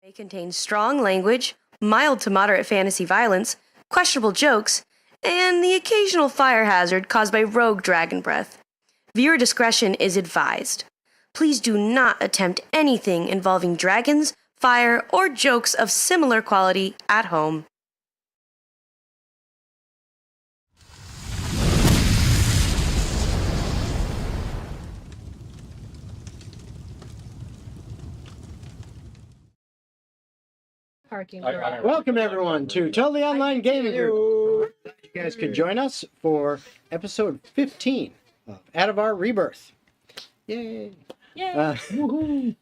They contain strong language, mild to moderate fantasy violence, questionable jokes, and the occasional fire hazard caused by rogue dragon breath. Viewer discretion is advised. Please do not attempt anything involving dragons, fire, or jokes of similar quality at home. Welcome everyone to Totally Online Gaming Group. You guys could join us for episode 15 of Atavar Rebirth. Yay!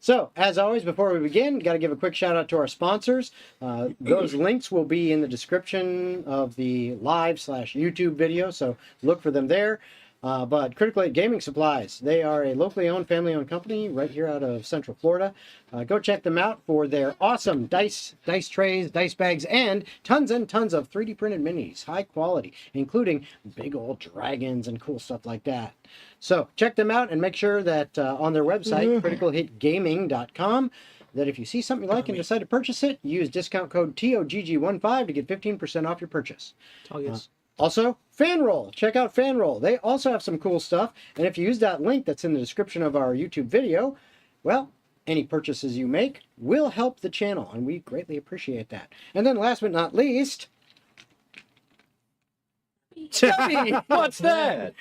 So, as always, before we begin, got to give a quick shout out to our sponsors. Those links will be in the description of the live/YouTube video, so look for them there. But Critical 8 Gaming Supplies, they are a locally owned, family-owned company right here out of Central Florida. Go check them out for their awesome dice trays, dice bags, and tons of 3D printed minis, high quality, including big old dragons and cool stuff like that. So check them out and make sure that on their website, criticalhitgaming.com, that if you see something you like and decide to purchase it, use discount code TOGG15 to get 15% off your purchase. Oh, yes. Also, Fanroll. Check out Fanroll. They also have some cool stuff. And if you use that link that's in the description of our YouTube video, well, any purchases you make will help the channel. And we greatly appreciate that. And then last but not least... Dubby! What's that?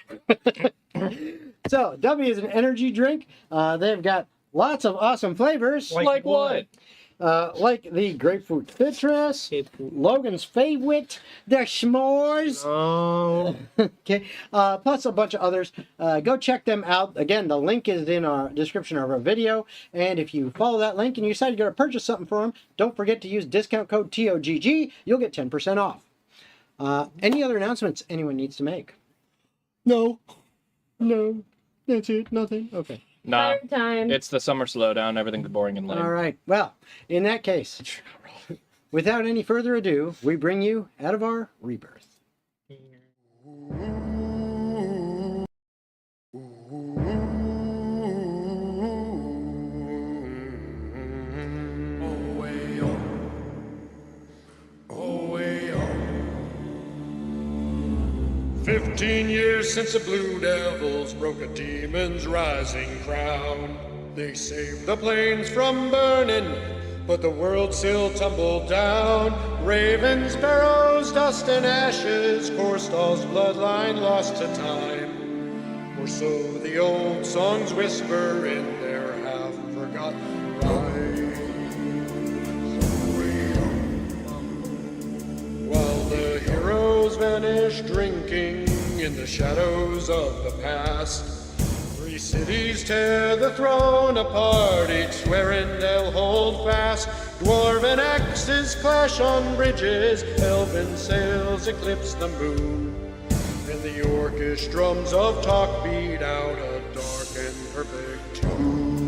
So, Dubby is an energy drink. They've got lots of awesome flavors. Like what? Like the grapefruit citrus, Logan's favorite, the s'mores. Oh. Okay. Plus a bunch of others. Go check them out. Again, the link is in our description of our video. And if you follow that link and you decide you're going to purchase something for them, don't forget to use discount code TOGG. You'll get 10% off. Any other announcements anyone needs to make? No. That's it. Nothing. Okay. Nah, it's the summer slowdown. Everything's boring and lame. All right. Well, in that case, without any further ado, we bring you Atavar Rebirth. Oh, 15 years since the Blue Devils broke a demon's rising crown. They saved the plains from burning, but the world still tumbled down. Ravens, sparrows, dust and ashes, Korstall's bloodline lost to time. Or so the old songs whisper in their half-forgotten rhymes. While the heroes vanish drinking in the shadows of the past, 3 cities tear the throne apart, each swearing they'll hold fast. Dwarven axes clash on bridges, elven sails eclipse the moon, and the Orcish drums of talk beat out a dark and perfect tune.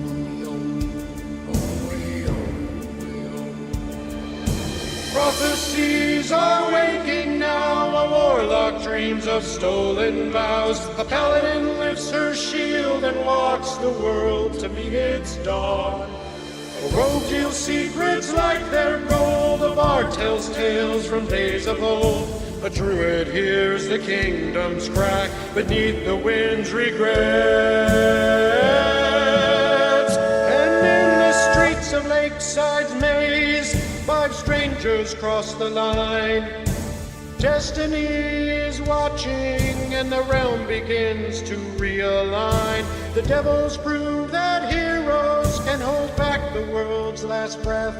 Prophecies are waking now, a warlock dreams of stolen vows. A paladin lifts her shield and walks the world to meet its dawn. A rogue deals secrets like their gold, a bard tells tales from days of old. A druid hears the kingdom's crack beneath the wind's regrets. And in the streets of Lakeside's maze, 5 strangers cross the line. Destiny is watching and the realm begins to realign. The devils prove that heroes can hold back the world's last breath,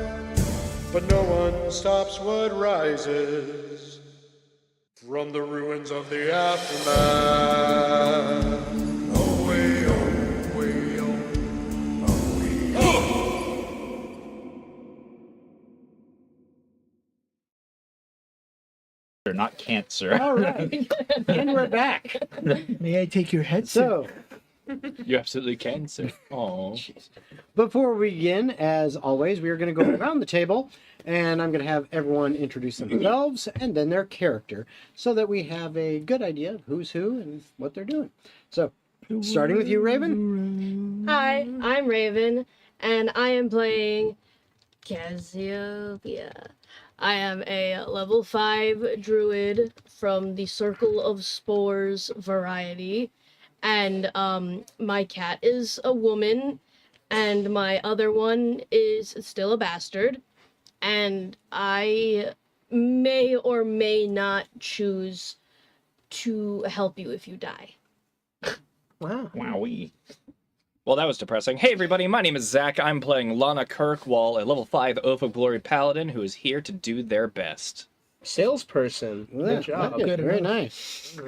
but no one stops what rises from the ruins of the aftermath. Not cancer. All right. And we're back. May I take your headset? So, You absolutely can, sir. Oh. before we begin, as always, we are going to go around the table, and I'm going to have everyone introduce themselves and then their character, so that we have a good idea of who's who and what they're doing. So, starting with you, Raven. Hi, I'm Raven, and I am playing Cassiopeia. I am a level 5 druid from the Circle of Spores variety, and my cat is a woman, and my other one is still a bastard, and I may or may not choose to help you if you die. Wow. Wowie. Well, that was depressing. Hey, everybody, my name is Zach. I'm playing Lana Kirkwall, a level 5 Oath of Glory Paladin who is here to do their best. Salesperson. Yeah, Good job. like it. Good Very enough. nice.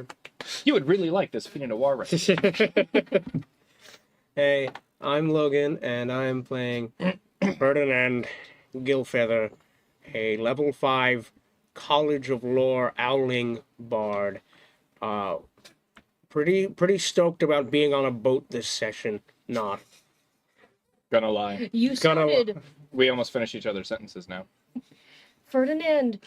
You would really like this Pinot Noir recipe. Hey, I'm Logan, and I'm playing Ferdinand Gilfeather, a level 5 College of Lore Owling Bard. Pretty stoked about being on a boat this session. Not. Gonna lie. You Gonna- sounded We almost finished each other's sentences now. Ferdinand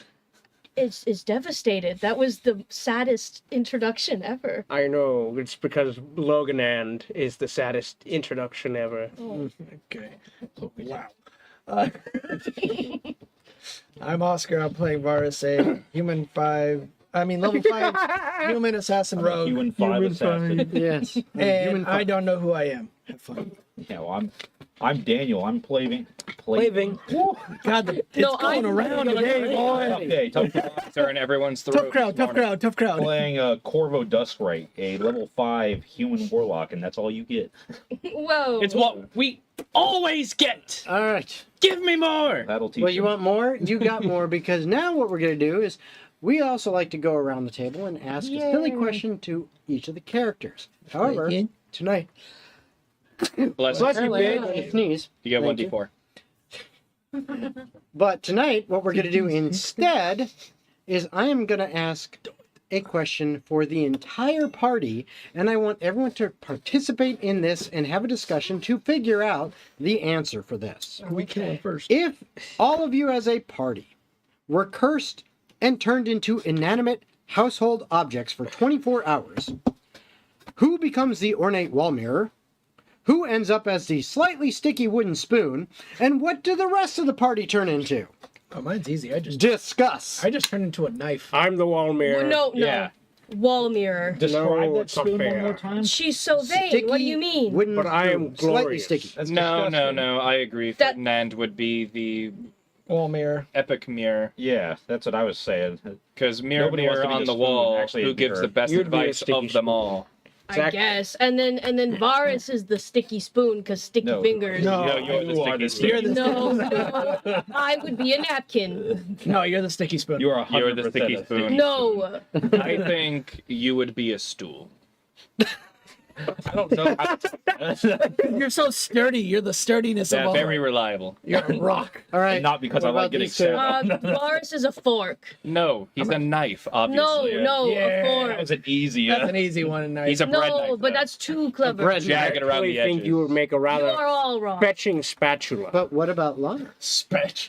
is devastated. That was the saddest introduction ever. I know, it's because Loganand is the saddest introduction ever. Okay. Wow. I'm Oscar. I'm playing Varus, a level 5 human assassin rogue. Human 5 assassin. Yes. And I don't know who I am. Have fun. Yeah, well, I'm Daniel. I'm plaving. God, it's going around today, boy. Tough day. Tough day. They're in everyone's throat. Tough crowd. Playing Corvo Duskwright, a level 5 human warlock, and that's all you get. Whoa. It's what we always get. All right. Give me more. That'll teach Well, you want more? You got more, because now what we're going to do is we also like to go around the table and ask a silly question to each of the characters. However, tonight, Bless Bless you, you. bitch. sneeze. You get Thank 1d4. But tonight, what we're going to do instead is I am going to ask a question for the entire party, and I want everyone to participate in this and have a discussion to figure out the answer for this. We kill him first. If all of you as a party were cursed and turned into inanimate household objects for 24 hours, who becomes the ornate wall mirror? Who ends up as the slightly sticky wooden spoon? And what do the rest of the party turn into? Oh, mine's easy. I just Discuss. turned into a knife. I'm the wall mirror. No. Yeah. Wall mirror. Describe No, that it's not spoon one fair. more time. She's so vain. Sticky What do you mean? Wooden But I am spoon. Slightly glorious. sticky. That's No, disgusting. I agree. That- Ferdinand would be the Wall mirror. epic mirror. Yeah, that's what I was saying. Because mirror Nobody wants to be on the the spoon, wall, actually, who it'd be gives her. the best You'd be a advice sticky of them all? I Zach- guess. And then Varus is the sticky spoon because sticky No. fingers. No, No, you're the you are sticky the spoon. You're the No, I would be a napkin. No, you're the sticky spoon. You are 100% You're the sticky a spoon. No. I think you would be a stool. I don't know. You're so sturdy. You're the sturdiness Yeah, of all. very reliable. You're a rock. All right. Not because What I like about getting these two? stabbed. Varus is a fork. No, he's a knife, No, obviously. no, Yeah. a That fork. was an easy. That's an easy one. And He's a bread knife. No, but though. that's too clever. bread Jagged I around actually the think edges. you would make a You rather are all wrong. fetching spatula. But what about Lana? Spetch.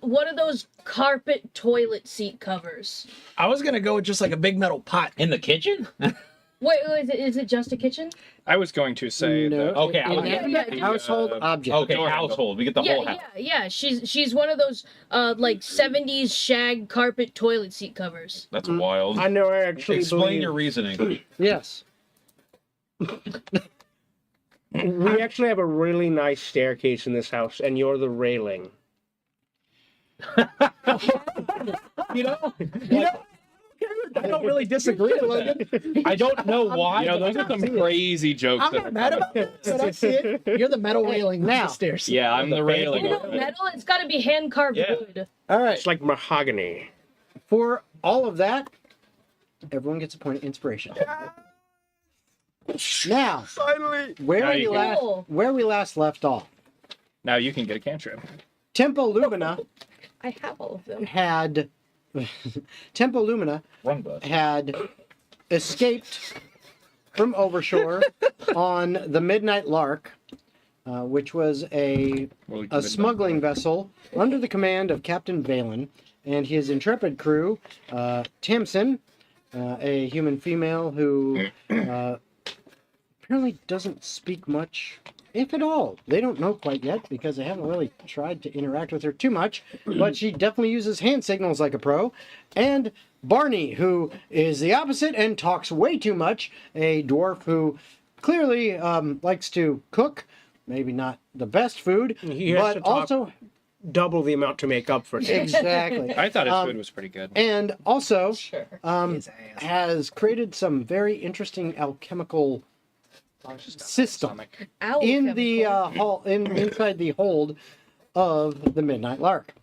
What are those carpet toilet seat covers? I was gonna go with just like a big metal pot. In the kitchen? Wait, is it just a kitchen? I was going to say No. that. Okay, I was Inanimate yeah, household object. Okay, Door handle. household. We get the whole house. Yeah. She's one of those like 70s shag carpet toilet seat covers. That's wild. I know. I actually Explain believe your reasoning. Yes. we actually have a really nice staircase in this house, and you're the railing. You know. I don't really disagree, Logan. I don't know why. You know, those are some crazy jokes. I'm that not mad about it, but I see it. You're the metal railing of Now. the stairs. Yeah, I'm the railing. You know, over it. metal. It's got to be hand carved Yeah. wood. All right. It's like mahogany. For all of that, everyone gets a point of inspiration. Now, Finally. Now you can- where we last left off, Now you can get a cantrip. Tempo Lumina I have all of them. had Tempo Lumina Run bus. had escaped from Overshore on the Midnight Lark, which was a smuggling vessel under the command of Captain Vaelen and his intrepid crew, Tamsin, a human female who apparently doesn't speak much if at all. They don't know quite yet because they haven't really tried to interact with her too much, but she definitely uses hand signals like a pro. And Barney, who is the opposite and talks way too much, a dwarf who clearly likes to cook, maybe not the best food, He has but to talk also double the amount to make up for it. exactly. I thought his food was pretty good. And also Sure. has created some very interesting alchemical system Owl in the chemical. inside the hold of the Midnight Lark.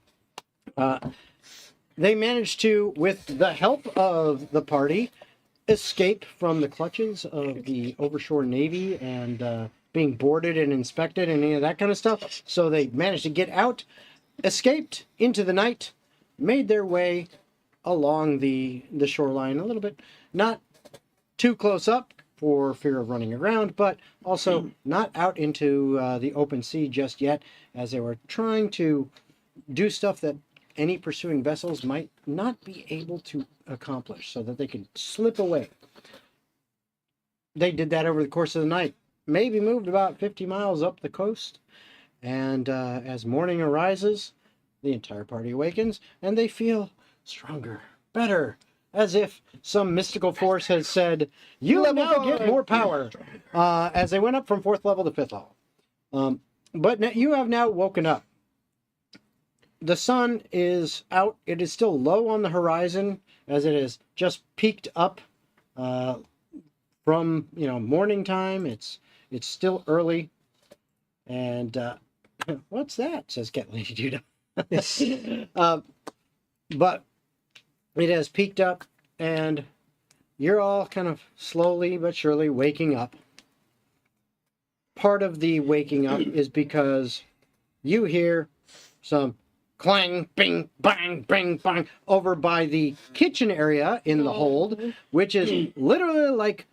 They managed to, with the help of the party, escape from the clutches of the overshore navy and being boarded and inspected and any of that kind of stuff. So they managed to get out, escaped into the night, made their way along the shoreline a little bit, not too close up for fear of running aground, but also not out into the open sea just yet, as they were trying to do stuff that any pursuing vessels might not be able to accomplish, so that they could slip away. They did that over the course of the night, maybe moved about 50 miles up the coast, and as morning arises, the entire party awakens, and they feel stronger, better, as if some mystical force has said, you now get more power, as they went up from 4th level to 5th level. But you have now woken up. The sun is out. It is still low on the horizon, as it has just peaked up from morning time. It's still early, and what's that? Says Cat Lady Judah. But it has peaked up, and you're all kind of slowly but surely waking up. Part of the waking up is because you hear some clang, bing, bang, bing, bang over by the kitchen area in the hold, which is literally like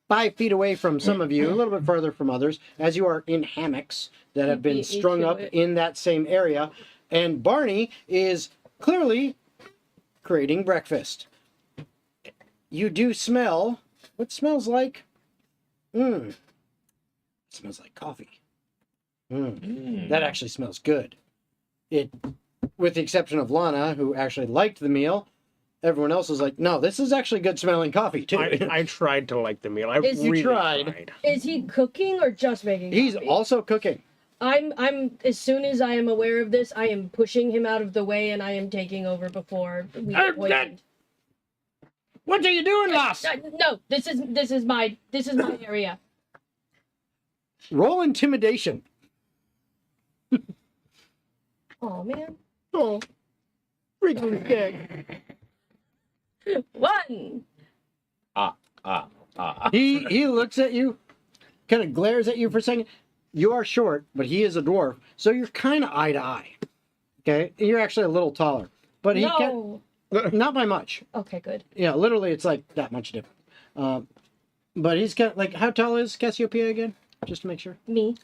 5 feet away from some of you, a little bit further from others, as you are in hammocks that have been strung up in that same area. And Barney is clearly creating breakfast. You do smell what smells like. It smells like coffee. That actually smells good. It, with the exception of Lana, who actually liked the meal, everyone else was like, "No, this is actually good smelling coffee too." I tried to like the meal. I Is he really tried? Is he cooking or just making He's coffee? also cooking. I'm as soon as I am aware of this, I am pushing him out of the way and I am taking over before we get poisoned. What are you doing, lass? No, this is my area. Roll intimidation. Oh man. Oh, freaking sick. 1. He looks at you, kind of glares at you for a second. You are short, but he is a dwarf, so you're kind of eye to eye. Okay, you're actually a little taller, but he No. not by much. Okay, good. Yeah, literally, it's like that much different. But he's got like, how tall is Cassiopeia again? Just to make sure. Me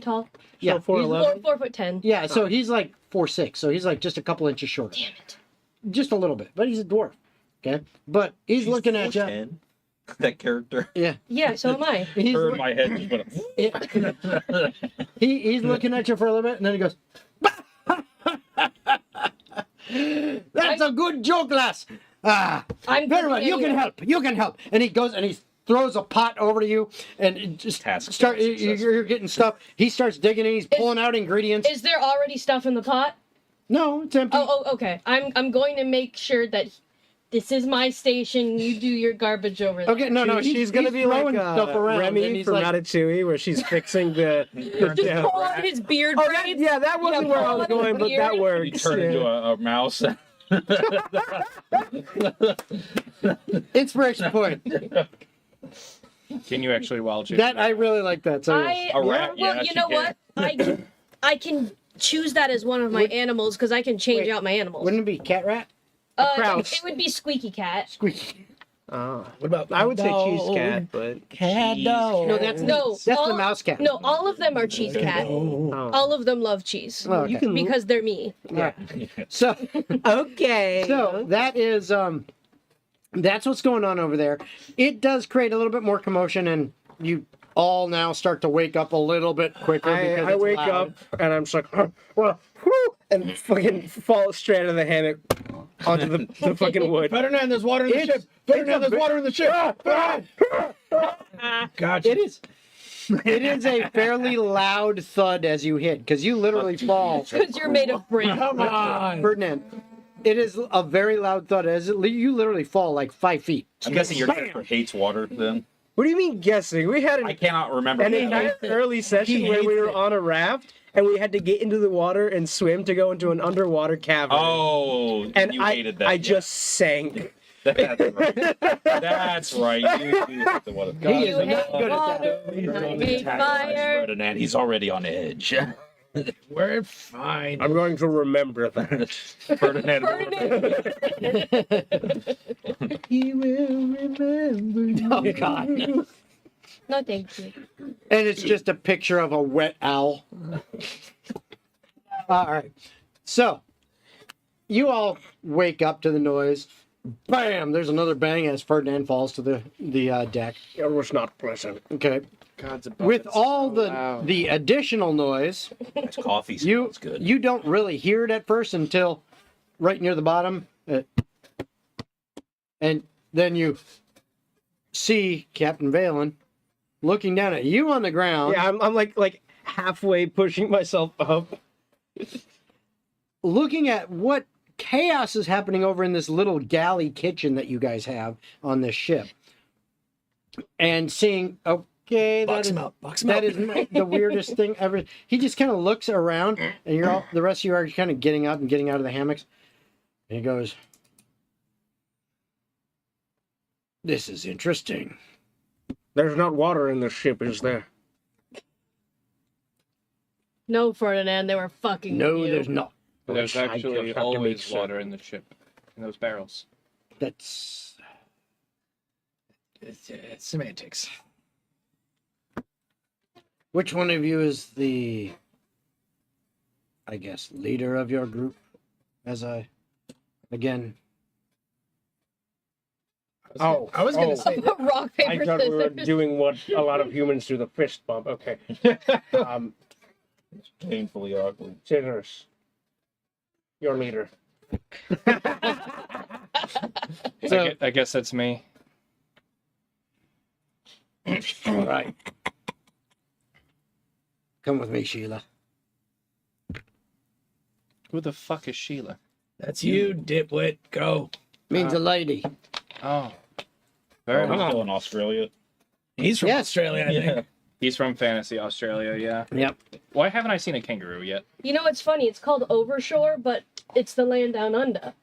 tall. Yeah, So 4'11". 4'10". Yeah, so he's like 4'6", so he's like just a couple inches shorter. Damn it. Just a little bit, but he's a dwarf. Okay, but he's looking at you. 4'10", that character. Yeah, Yeah, so am I. he's Her in my head just went. he's looking at you for a little bit, and then he goes, "That's a good joke, lass. Ah, I'm very well. cooking You can anyway. help. You can help." And he goes and he throws a pot over to you, and it just Task start. failed successfully. You're getting stuff. He starts digging, and he's pulling out ingredients. Is there already stuff in the pot? No, it's empty. Oh, okay. I'm going to make sure that this is my station. You do your garbage over there. Okay, no, She's gonna be like throwing stuff around, and Remy he's from like, Ratatouille, where she's fixing the. Just pull out his beard Oh, braids. that wasn't Yeah, where I was pull out his going, but that beard. works. You turn into a mouse. inspiration point. Can you actually wild shape? That I really like that. So yes. A rat, well, yes, you you know can. what? I can choose that as one of my animals because I can change Wait, out my animals. Wouldn't it be cat rat? Grouse. It would be Squeaky Cat. Squeaky. What about? I would say cheese cat, but Cat dog. No, that's No, that's all- the mouse cat. No, all of them are cheese cat. All of them love cheese Oh, okay. you can. because they're me. Yeah. So Okay. so that is that's what's going on over there. It does create a little bit more commotion, and you all now start to wake up a little bit quicker. Because I it's wake loud. up and I'm just like, well, whew, and fucking fall straight out of the hammock onto the fucking wood. Ferdinand, there's water in the ship. Ferdinand, there's water in the ship. Gotcha. It is a fairly loud thud as you hit, because you literally fall. Because you're made of brick. Come on. Ferdinand, it is a very loud thud as you literally fall like 5 feet. I'm guessing your character hates water then. What do you mean guessing? We had I cannot remember. an entire early session where we were on a raft and we had to get into the water and swim to go into an underwater cavern. Oh, and you I, hated that. I yeah. just sank. That's right. That's right. You hit the water. He is You not hate good at water, that. I hate fire. Ferdinand, he's already on edge. We're fine. I'm going to remember that. Ferdinand. He will remember. Oh, God. No, thank you. And it's just a picture of a wet owl. All right. So, you all wake up to the noise. Bam! There's another bang as Ferdinand falls to the deck. It was not pleasant. Okay. God's With all the additional noise, That's coffee. you Smells good. you don't really hear it at first until right near the bottom, and then you see Captain Vaelen looking down at you on the ground, Yeah, I'm like halfway pushing myself up. looking at what chaos is happening over in this little galley kitchen that you guys have on this ship, and seeing, okay, Box him out. Box him that out. is not the weirdest thing ever. He just kind of looks around, and the rest of you are kind of getting up and getting out of the hammocks, and he goes, "This is interesting." There's not water in the ship, is there? No, Ferdinand, they were fucking No, you. there's not. There's I actually just have to always make sure. water in the ship, in those barrels. That's It's semantics. which one of you is the, I guess, leader of your group? Again. I was gonna say that. Rock, I paper, thought we were scissors. doing what a lot of humans do, the fist bump. Okay. Painfully awkward. Scissors. Your leader. So, I guess that's me. all right. Come with me, Sheila. Who the fuck is Sheila? That's you, dipwit. Go. Means a lady. Oh. Very Are we nice. still in Australia? He's from Yes. Australia, I think. He's from Fantasy Australia, yeah. Yep. Why haven't I seen a kangaroo yet? You know what's funny? It's called Overshore, but it's the land down under.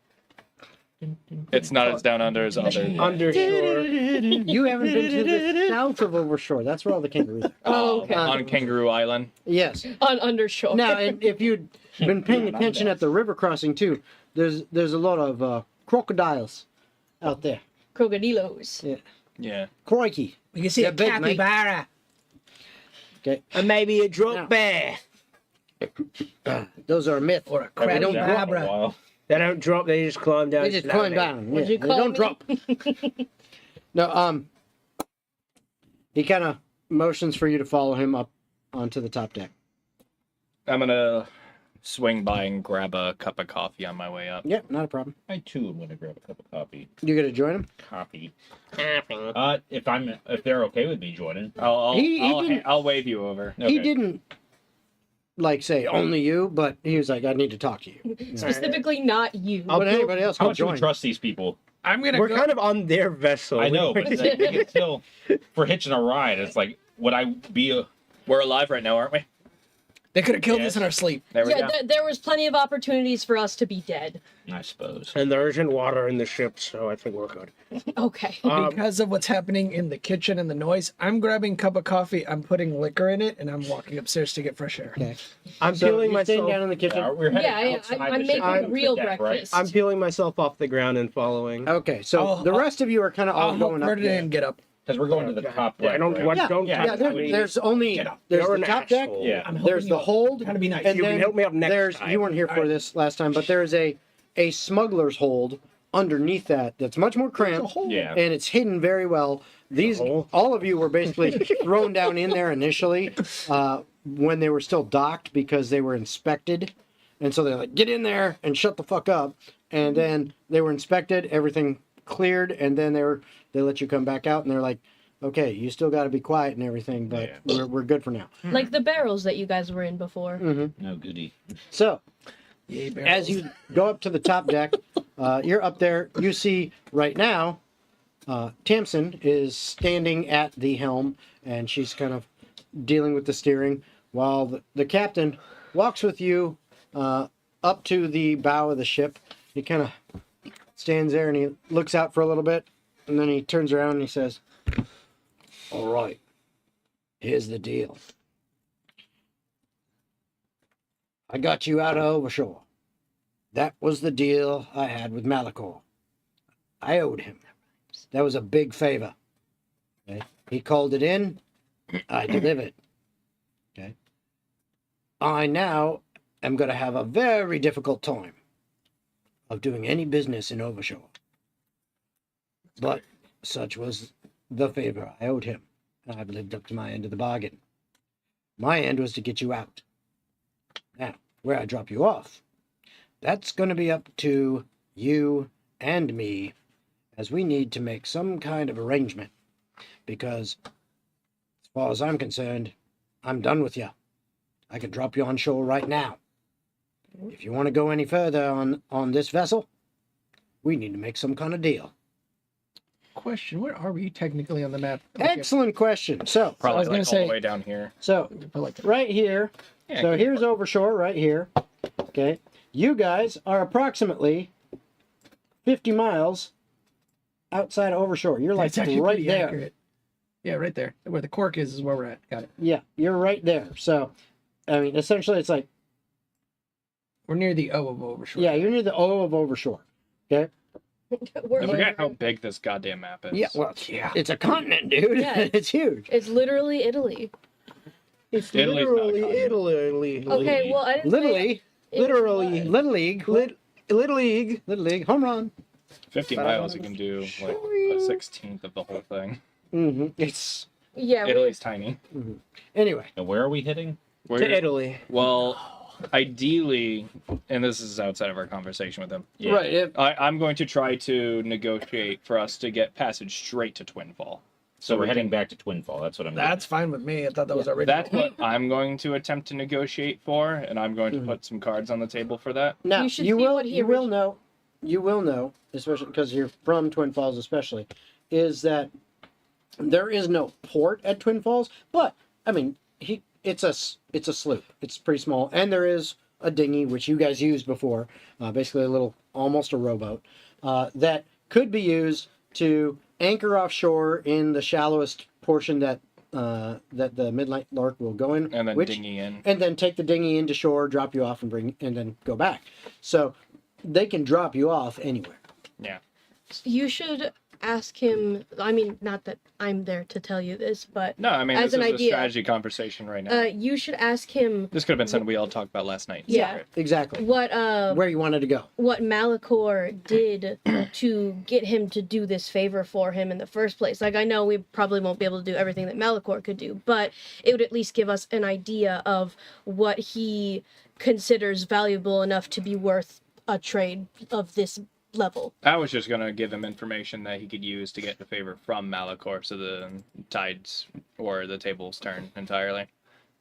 It's not as down under as other. Undershore. You haven't been to the south of Overshore. That's where all the kangaroos are. Oh, okay. On Kangaroo Island. Yes. On undershore. Now, and if you'd been paying attention at the river crossing too, there's a lot of crocodiles out there. Crocodilos. Yeah. Crikey. We can see They're a big, mate. capybara. Okay. And maybe a drunk Now- bear. Those are a myth. Or a I They was don't down for a crababra. while. They don't drop, they just climb down. They just climb slowly. down. What'd Yeah, you they call don't me? drop. No, he kind of motions for you to follow him up onto the top deck. I'm gonna swing by and grab a cup of coffee on my way up. Yeah, not a problem. I too am gonna grab a cup of coffee. You gonna join him? Coffee. If they're okay with me joining. He didn't- I'll wave you over. He Okay. didn't like say only you, but he was like, I need to talk to you. Specifically, not you. I'll But do- anybody else How can much do we join. trust these people? I'm gonna We're go. kind of on their vessel. I know, but they can still for hitching a ride. It's like, would I be a? We're alive right now, aren't we? They could have killed us in our sleep. There we Yeah, go. there was plenty of opportunities for us to be dead. I suppose. And there isn't water in the ship, so I think we're good. Okay. Because of what's happening in the kitchen and the noise, I'm grabbing a cup of coffee, I'm putting liquor in it, and I'm walking upstairs to get fresh air. Okay. I'm So peeling you're staying myself. down in the kitchen. We're heading Yeah, outside I'm the ship making to real the deck, right? breakfast. I'm peeling myself off the ground and following. Okay, so I'll- the rest of you are kind of all I'll help going up there. Ferdinand get up. Because we're going to the top deck. I don't. right? What, Yeah, don't yeah, touch me. There's only Get up. there's You're the an top deck, asshole. Yeah. I'm helping there's you the out. hold, Trying to be nice. and You can then help me up next there's time. you weren't here for this last time, but there's a smuggler's hold underneath that's much more cramped, Yeah. and it's hidden very well these all of you were basically thrown down in there initially when they were still docked because they were inspected, and so they're like, get in there and shut the fuck up. And then they were inspected, everything cleared, and then they let you come back out, and they're like, okay, you still got to be quiet and everything, but we're good for now. Like the barrels that you guys were in before. No goody. So, Yay, barrels. as you go up to the top deck, you're up there. You see right now, Tamsin is standing at the helm, and she's kind of dealing with the steering, while the captain walks with you up to the bow of the ship. He kind of stands there and he looks out for a little bit, and then he turns around and he says, all right, here's the deal. I got you out of Overshore. That was the deal I had with Malachor. I owed him. That was a big favor. Okay? He called it in. I delivered. Okay? I now am going to have a very difficult time of doing any business in Overshore. But such was the favor I owed him. I've lived up to my end of the bargain. My end was to get you out. Now, where I drop you off, that's going to be up to you and me, as we need to make some kind of arrangement. Because, as far as I'm concerned, I'm done with you. I could drop you on shore right now. If you want to go any further on this vessel, we need to make some kind of deal. Question: where are we technically on the map? Excellent question. So, Probably I was gonna all say- the way down here. so right here. Yeah, So keep here's Overshore right here. Okay. You guys are approximately 50 miles outside of Overshore. You're like That's actually right pretty there. accurate. Yeah, right there. Where the cork is where we're at. Got it. Yeah, you're right there. So, I mean, essentially it's like, We're near the O of Overshore. yeah, you're near the O of Overshore. Okay. I forget how big this goddamn map is. Yeah, well, it's a continent, dude. Yeah. It's huge. It's literally Italy. It's Italy's not a literally continent. Italy. Okay, well, I didn't Literally, say Literally. Little League, Little League. Little League, home run. 50 miles, you can do like a 16th of the whole thing. It's Yeah, Italy's tiny. anyway. And where are we heading? Where- To Italy. Well, ideally, and this is outside of our conversation with him, Right. I'm going to try to negotiate for us to get passage straight to Twinfall. So we're we heading can- back to Twinfall. That's what I'm That's fine with me. I thought that was our original. That's what I'm going to attempt to negotiate for, and I'm going to put some cards on the table for that. Now You should you see will what he you will know, especially because you're from Twin Falls, especially, is that there is no port at Twin Falls. But I mean, it's a sloop. It's pretty small, and there is a dinghy which you guys used before, basically almost a rowboat that could be used to anchor offshore in the shallowest portion that the Midnight Lark will go in, And then dinghy in. and then take the dinghy into shore, drop you off, and then go back. So they can drop you off anywhere. Yeah. you should ask him. I mean, not that I'm there to tell you this, but No, I mean, As this is an a idea. strategy conversation right now. you should ask him This could have been something we all talked about last night. Yeah. Exactly. what Where you wanted to go. what Malachor did to get him to do this favor for him in the first place. Like, I know we probably won't be able to do everything that Malachor could do, but it would at least give us an idea of what he considers valuable enough to be worth a trade of this level. I was just gonna give him information that he could use to get the favor from Malachor, so the tides or the tables turn entirely.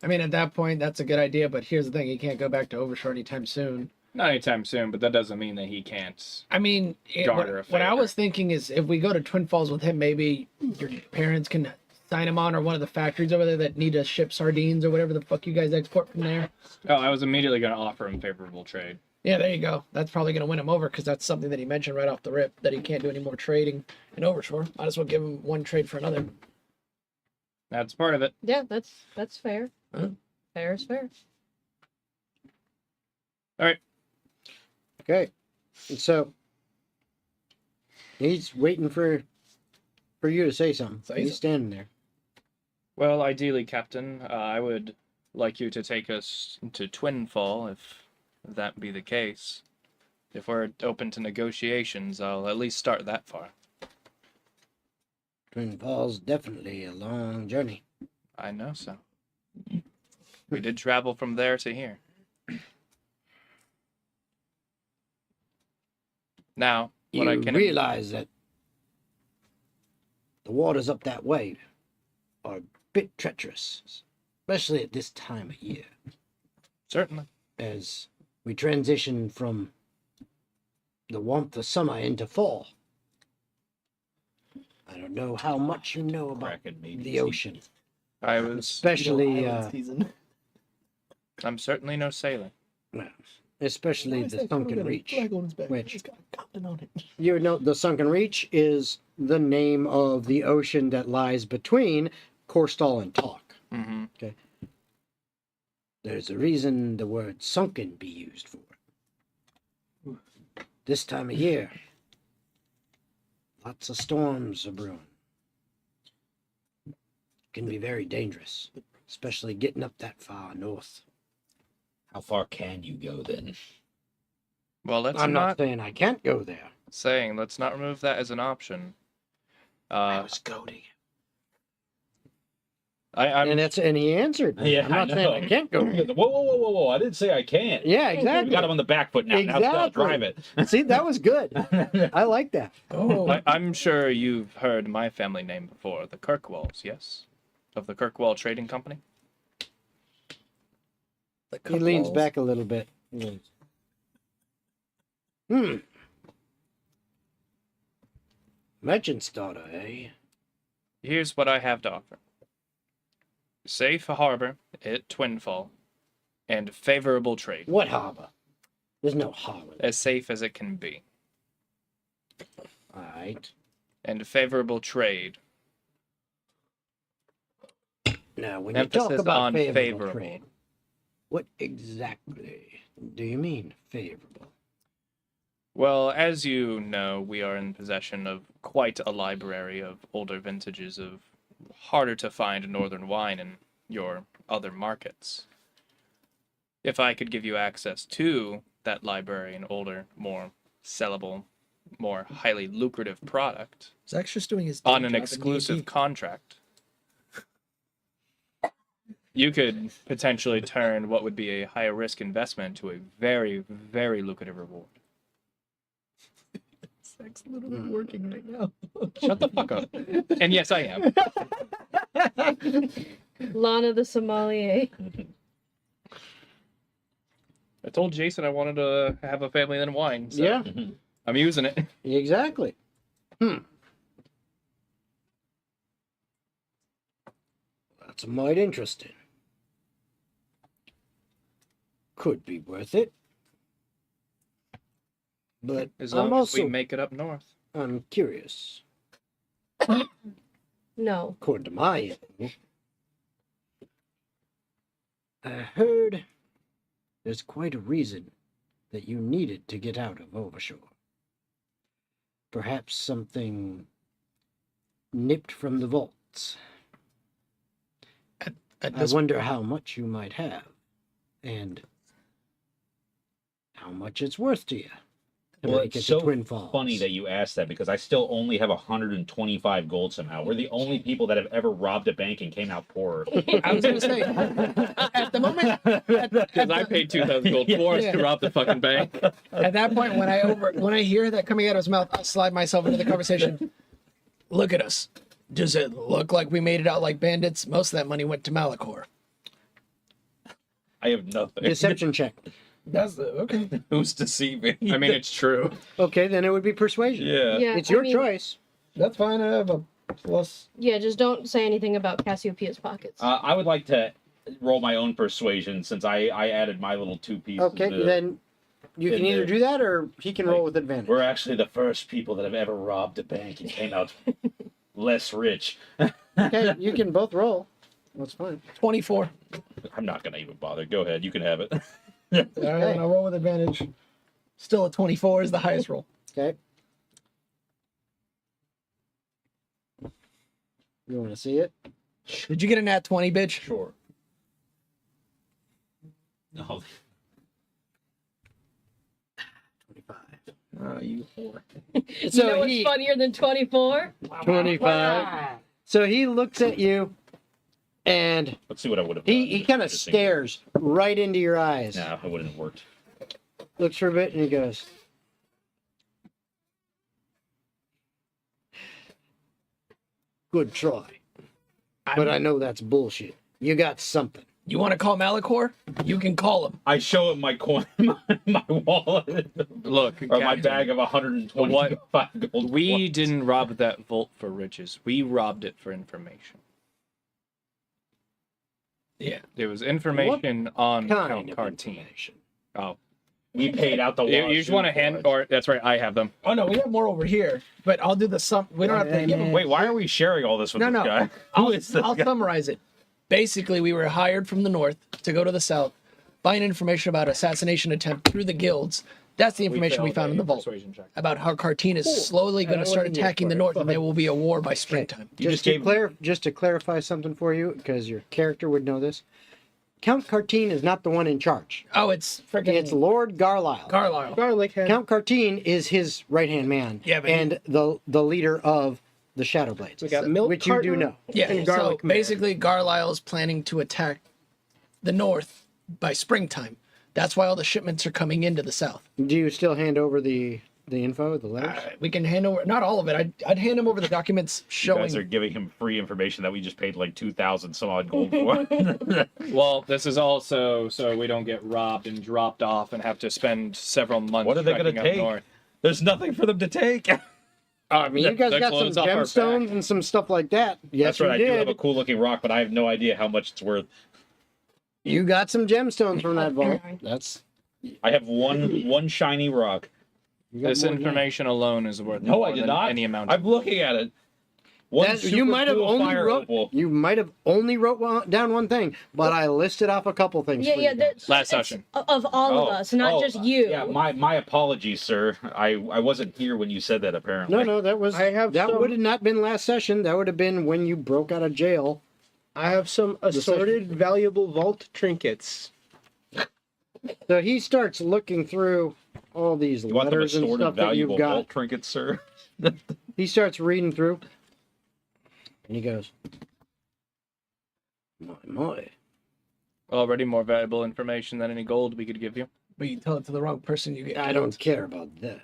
I mean, at that point, that's a good idea. But here's the thing: he can't go back to Overshore anytime soon. Not anytime soon, but that doesn't mean that he can't. I mean, Garner a what I favor. was thinking is, if we go to Twin Falls with him, maybe your parents can sign him on, or one of the factories over there that need to ship sardines or whatever the fuck you guys export from there. Oh, I was immediately gonna offer him favorable trade. Yeah, there you go. That's probably going to win him over, because that's something that he mentioned right off the rip, that he can't do any more trading in Overshore. Might as well give him one trade for another. That's part of it. Yeah, that's fair. Huh? Fair is fair. All right. Okay. And so he's waiting for you to say something. Say He's something. standing there. Well, ideally, Captain, I would like you to take us to Twinfall, if that be the case. If we're open to negotiations, I'll at least start that far. Twin Falls, definitely a long journey. I know so. We did travel from there to here. Now, what I You can realize that the waters up that way are a bit treacherous, especially at this time of year, certainly. as we transition from the warmth of summer into fall. I don't know how much you know about Kraken maybe the ocean, I was. especially I'm certainly no sailor. especially the Sunken Reach. Which It's got a continent on it. you know, the Sunken Reach is the name of the ocean that lies between Korstal and Talk. Mm-hmm. Okay. There's a reason the word sunken be used for it. This time of year, lots of storms are brewing. Can be very dangerous, especially getting up that far north. How far can you go then? Well, let's I'm not not saying I can't go there. saying. Let's not remove that as an option. I was goading. I'm And he answered me. Yeah, I'm not I saying know. I can't go. Whoa! I didn't say I can't. Yeah, We exactly. got him on the back foot now. Now Exactly. drive it. See, that was good. I like that. Oh, I'm sure you've heard my family name before, the Kirkwalls, yes? Of the Kirkwall Trading Company? He leans back a little bit. Merchant's daughter, eh? Here's what I have to offer. Safe harbor at Twinfall, and favorable trade. What harbor? There's no harbor. As safe as it can be. Alright. And favorable trade. Now, when you talk Emphasis about on favorable favorable. trade, what exactly do you mean favorable? Well, as you know, we are in possession of quite a library of older vintages of harder to find northern wine in your other markets. If I could give you access to that library and older, more sellable, more highly lucrative product Zach's just doing his on day an job in exclusive D&D. contract, you could potentially turn what would be a high risk investment to a very, very lucrative reward. Zach's literally working right now. Shut the fuck up. And yes, I am. Lana the sommelier. I told Jason I wanted to have a family and wine. So Yeah, I'm using it. exactly. That's might interesting. Could be worth it. But As I'm long as also we make it up north. I'm curious. No. According to my info, I heard there's quite a reason that you needed to get out of Overshore. Perhaps something nipped from the vaults. At I this, wonder how much you might have, and how much it's worth to you to Well, make it it's to so Twin Falls. funny that you asked that because I still only have 125 gold somehow. We're the only people that have ever robbed a bank and came out poorer. I was gonna say, at the moment, Because I paid 2,000 gold for us to rob the fucking bank. at that point, when I hear that coming out of his mouth, I'll slide myself into the conversation. Look at us. Does it look like we made it out like bandits? Most of that money went to Malachor. I have nothing. Deception check. That's the okay. Who's deceiving? I mean, it's true. Okay, then it would be persuasion. Yeah. Yeah, It's your I mean, choice. That's fine. I have a plus. Yeah, just don't say anything about Cassiopeia's pockets. I would like to roll my own persuasion since I added my little 2 pieces. Okay, then you can in either there. do that or he can roll with advantage. We're actually the first people that have ever robbed a bank and came out less rich. Okay, you can both roll. That's fine. 24. I'm not gonna even bother. Go ahead, you can have it. All right, then I'll roll with advantage. Still a 24 is the highest roll. Okay. You want to see it? Did you get a nat 20, bitch? Sure. No. 25. Oh, you whore. You know what's funnier than 24? 25. So he looks at you, and Let's see what I would have done. he kind of stares right into your eyes. Nah, it wouldn't have worked. Looks for a bit, and he goes, "Good try, but I know that's bullshit. You got something." You want to call Malachor? You can call him. I show him my coin, my wallet, Look, or my Captain, bag of 125 gold. we coins. didn't rob that vault for riches. We robbed it for information. Yeah. There was information on Kind Count of Cartine. information. Oh, We paid out the. you just want to hand, or that's right, I have them. Oh no, we have more over here, but I'll do the sum. We don't have to give them. Wait, why are we sharing all this with No, this no. guy? I'll, Who is this I'll guy? summarize it. Basically, we were hired from the north to go to the south, find information about assassination attempt through the guilds. That's the information we found in the vault about how Cartine is slowly going to start attacking the north, and there will be a war by springtime. You just gave Just to clarify something for you, because your character would know this. Count Cartine is not the one in charge. Oh, it's freaking. It's Lord Garlisle. Carlisle. Garlic head. Count Cartine is his right-hand man, Yeah, but and the leader of the Shadow Blades, We got milk which you do carton. know. Yeah, and so garlic man. basically, Garlisle is planning to attack the north by springtime. That's why all the shipments are coming into the south. Do you still hand over the info, the letters? We can hand over, not all of it. I'd hand him over the documents You guys are showing. giving him free information that we just paid like 2,000 some odd gold for. Well, this is also so we don't get robbed and dropped off and have to spend several months. What are they gonna trekking up take? north. There's nothing for them to take. I mean, you guys That got some clothes off our gemstones and some stuff like that. Yes, That's right. I you do have did. a cool looking rock, but I have no idea how much it's worth. You got some gemstones from that vault. That's I have one shiny rock. you got This more than that. information alone is worth No, more I did than not. any amount. I'm looking at it. One That- super you might have cool only fire wrote opal. you might have only wrote down one thing, but I listed off a couple things. Yeah, for yeah. you guys. Last It's session. of all of us, not just you. Yeah, my apologies, sir. I wasn't here when you said that. Apparently. No, that was I have that some- would have not been last session. That would have been when you broke out of jail. I have some assorted valuable vault trinkets. So he starts looking through all these You want them letters and assorted stuff that valuable you've got. vault trinkets, sir? He starts reading through, and he goes, "My, Already more valuable information than any gold we could give you. But you tell it to the wrong person, you get. I don't care about that.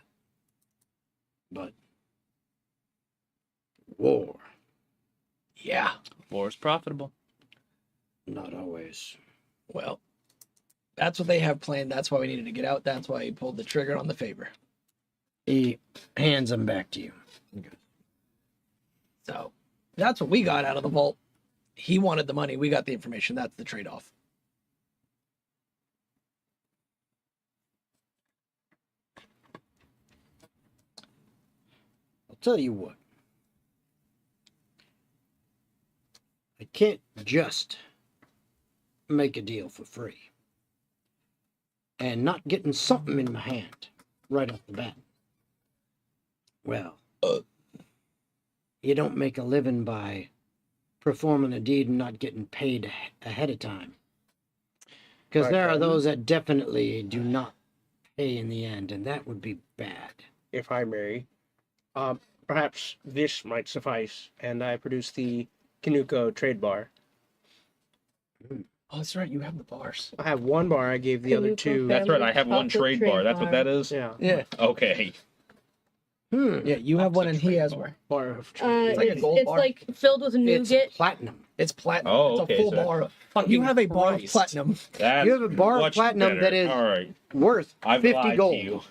But war, Yeah. War is profitable. not always." Well, that's what they have planned. That's why we needed to get out. That's why he pulled the trigger on the favor. He hands them back to you. So that's what we got out of the vault. He wanted the money. We got the information. That's the trade-off. I'll tell you what. I can't just make a deal for free. And not getting something in my hand right off the bat. Well, you don't make a living by performing a deed and not getting paid ahead of time. Because Right, there are right. those that definitely do not pay in the end, and that would be bad. If I may, perhaps this might suffice. And I produce the Kinuko trade bar. Oh, that's right. You have the bars. I have one bar. I gave the other Kinuko two. That's right. I have one Chocolate trade bar. trade That's what bar. that is. Yeah, Yeah. Okay. Yeah, you have one and he has one. bar of It's like a It's, gold it's bar. like filled with It's nougat. platinum. It's platinum. Oh, it's okay, a full so- bar of You have a bar of Christ. platinum. That's You have a bar of much platinum better. that is- All right. Worth I've 50 lied gold. to you.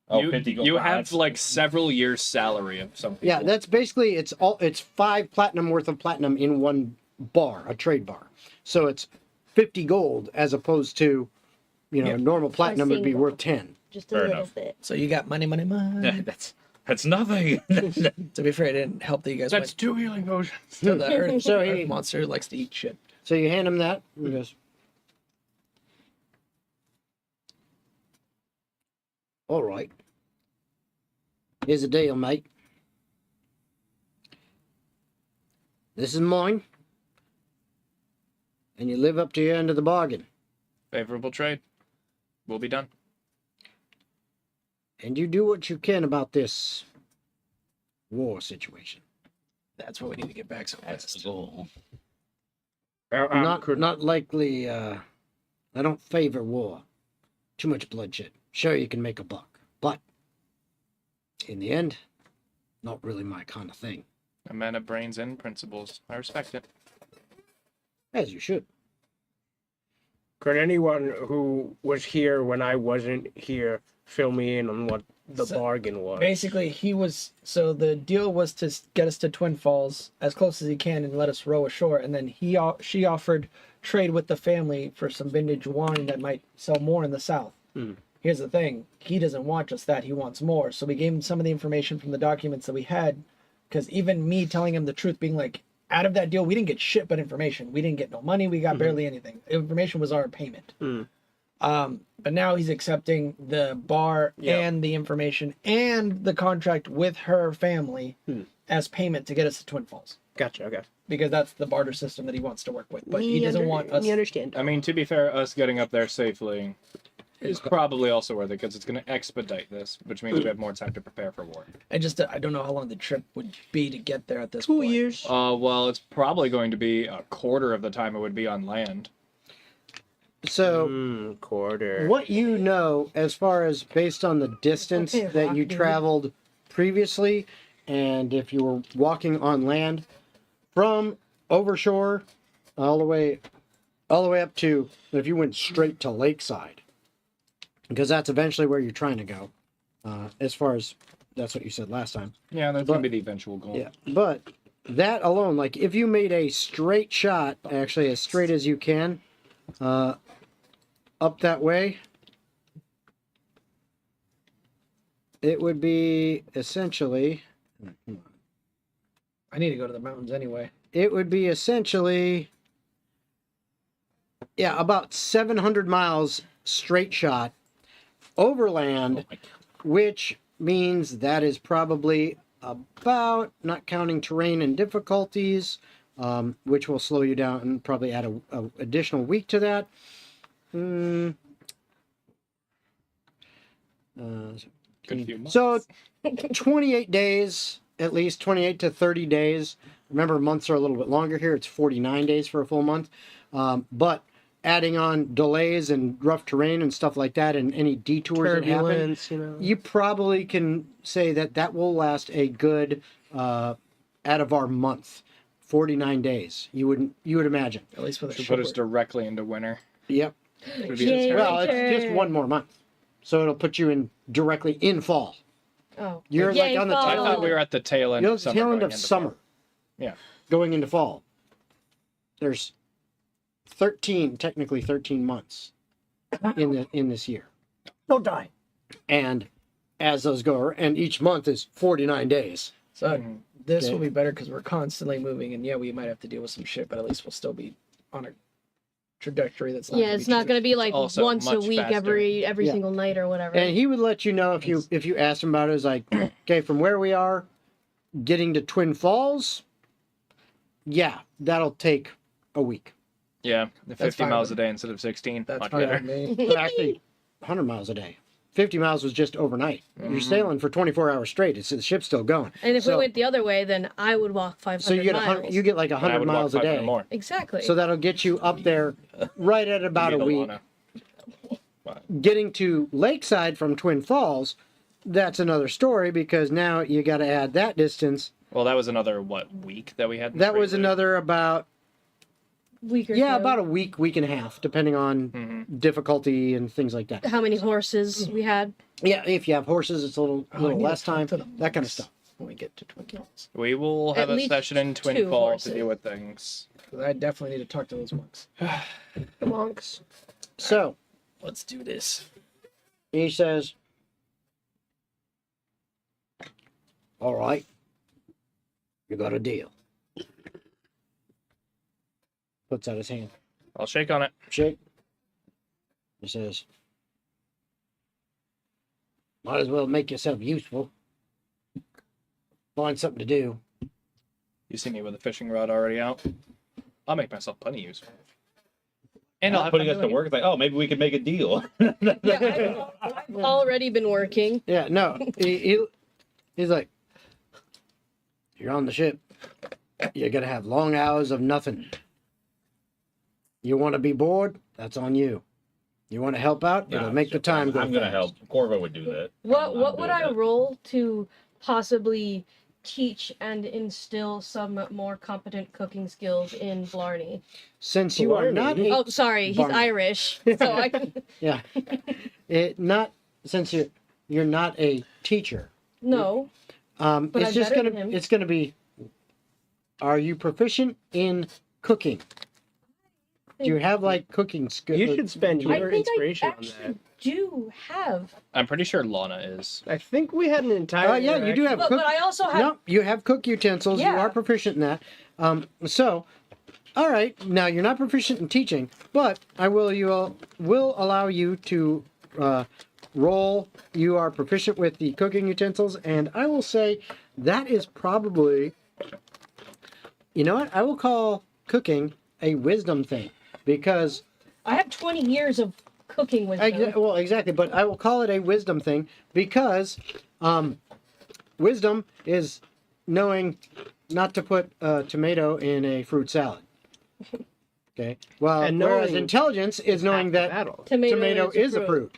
Oh, 50 gold. You Wow, have that's- like several years' salary of some people. Yeah, that's basically it's 5 platinum worth of platinum in one bar, a trade bar. So it's 50 gold as opposed to, Yeah. normal platinum would be single. worth 10. Just a Fair little enough. bit. So you got money. Yeah, that's nothing. To be fair, it didn't help that you guys That's went 2 healing potions. to the earth, So earth he- monster who likes to eat shit. So you hand him that, and he goes, "All right. Here's the deal, mate. This is mine, and you live up to your end of the bargain. Favorable trade. We'll be done. and you do what you can about this war situation. That's what we need to get back so That's the fast. goal. Not likely. I don't favor war. Too much bloodshed. Sure, you can make a buck, but in the end, not really my kind of thing. A man of brains and principles. I respect it. As you should. Could anyone who was here when I wasn't here fill me in on what the bargain was? Basically, the deal was to get us to Twin Falls as close as he can and let us row ashore, and then she offered trade with the family for some vintage wine that might sell more in the south. Here's the thing, he doesn't want just that, he wants more. So we gave him some of the information from the documents that we had, because even me telling him the truth, being like, out of that deal, we didn't get shit but information. We didn't get no money, we got barely anything. Information was our payment. But now he's accepting the bar and the information and the contract with her family as payment to get us to Twin Falls. Gotcha, okay. Because that's the barter system that he wants to work with. But he doesn't want us. We understand. I mean, to be fair, us getting up there safely is probably also worth it because it's going to expedite this, which means we have more time to prepare for war. I don't know how long the trip would be to get there at this 2 point. years. Well, it's probably going to be a quarter of the time it would be on land. So, Quarter. what you know, as far as based on the distance Okay, that you rock, dude. traveled previously, and if you were walking on land from overshore all the way up to, if you went straight to lakeside, because that's eventually where you're trying to go, as far as that's what you said last time. Yeah, that's going to be the eventual goal. Yeah, but that alone, like if you made a straight shot, actually as straight as you can, up that way, it would be essentially, I need to go to the mountains anyway. about 700 miles straight shot overland, which means that is probably about, not counting terrain and difficulties, which will slow you down and probably add a additional week to that. Good few months. So 28 days, at least 28 to 30 days. Remember, months are a little bit longer here. It's 49 days for a full month. But adding on delays and rough terrain and stuff like that and any detours that happen, Turbulence, you know. you probably can say that will last a good Atavar month. 49 days. You would imagine. At least for the Should short. put us directly into winter. Yep. Should be Yay. Well, it's just one more month. So it'll put you directly in fall. Oh. You're Yay, like on the fall. I thought we were at the tail end You're of the summer. tail end going of into summer. fall. Yeah. Going into fall. There's technically 13 months in this year. Don't die. And as those go, and each month is 49 days. So this Okay. will be better because we're constantly moving, and yeah, we might have to deal with some shit, but at least we'll still be on a trajectory that's not. Yeah, it's not going to be like also once a much week faster. every Yeah. single night or whatever. And he would let you know if you asked him about it. It's like, okay, from where we are, getting to Twin Falls, yeah, that'll take a week. Yeah, the That's 50 fine miles a with day instead of 16. That's Much fine better. with me. But actually, 100 miles a day. 50 miles was just overnight. You're sailing for 24 hours straight. The ship's still going. And if So- we went the other way, then I would walk 500 So you get miles. you get like And I 100 would walk miles a 500 day. more. Exactly. So that'll get you up there right at about a Need week. Lana. Getting to Lakeside from Twin Falls, that's another story because now you got to add that distance. Well, that was another, week that we had? in That was Prelude? another about, week or yeah, so. about a week and a half, depending on difficulty and things like that. How many horses we had? Yeah, if you have horses, it's a little Oh, I need to less talk time, to the that kind of monks stuff. when we get to Twin Falls. We will have At a least session in Twin 2 Falls horses. to deal with things. 'Cause I definitely need to talk to those monks. The monks. So Let's do this. he says, all right, you got a deal. Puts out his hand. I'll shake on it. Shake. He says, might as well make yourself useful. Find something to do. You see me with a fishing rod already out. I'll make myself plenty useful. And I'll have putting fun us to doing work. It's like, oh, maybe we can make a deal. Yeah, I've already been working. Yeah, no. He's like, you're on the ship. You're going to have long hours of nothing. You want to be bored? That's on you. You want to help out? Nah, It'll make the time go I'm gonna fast. help. Corvo would do that. What I'm would doing I that. roll to possibly teach and instill some more competent cooking skills in Blarney? Since you are not a... Oh, sorry, he's Barney. Irish, so I can... Yeah. Since you're not a teacher. No. But It's I'm just better gonna than him. it's gonna be, are you proficient in cooking? Do you have like cooking skills? You should spend I your think inspiration I on that. actually do have, I'm pretty sure Lana is. I think we had an entire. Yeah, you do have but I also have. No, you have cook utensils. You Yeah. are proficient in that. So, all right. Now you're not proficient in teaching, but I will allow you to roll. You are proficient with the cooking utensils, and I will say that is probably. You know what? I will call cooking a wisdom thing because. I have 20 years of cooking wisdom. Well, exactly, but I will call it a wisdom thing because wisdom is knowing not to put a tomato in a fruit salad. Okay. Well, And whereas knowing intelligence is knowing half the that battle. tomato is a fruit.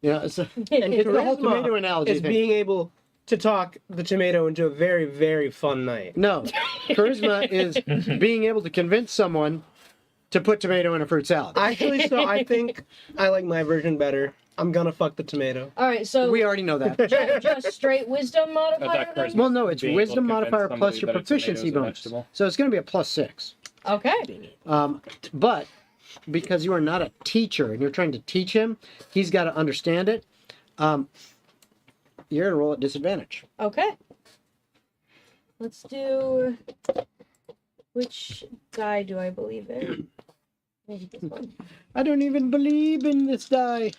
Yeah, so And it's the whole charisma tomato analogy is thing. being able to talk the tomato into a very, very fun night. No, charisma is being able to convince someone to put tomato in a fruit salad. Actually, so I think I like my version better. I'm gonna fuck the tomato. All right, so We already know that. just straight wisdom modifier. That then? charisma. Well, no, it's Being able to wisdom convince modifier plus somebody your that a proficiency tomato's a bonus. vegetable. So it's going to be a +6. Okay. But because you are not a teacher and you're trying to teach him, he's got to understand it. You're going to roll at disadvantage. Okay. Let's do. Which die do I believe in? Maybe this one. I don't even believe in this die.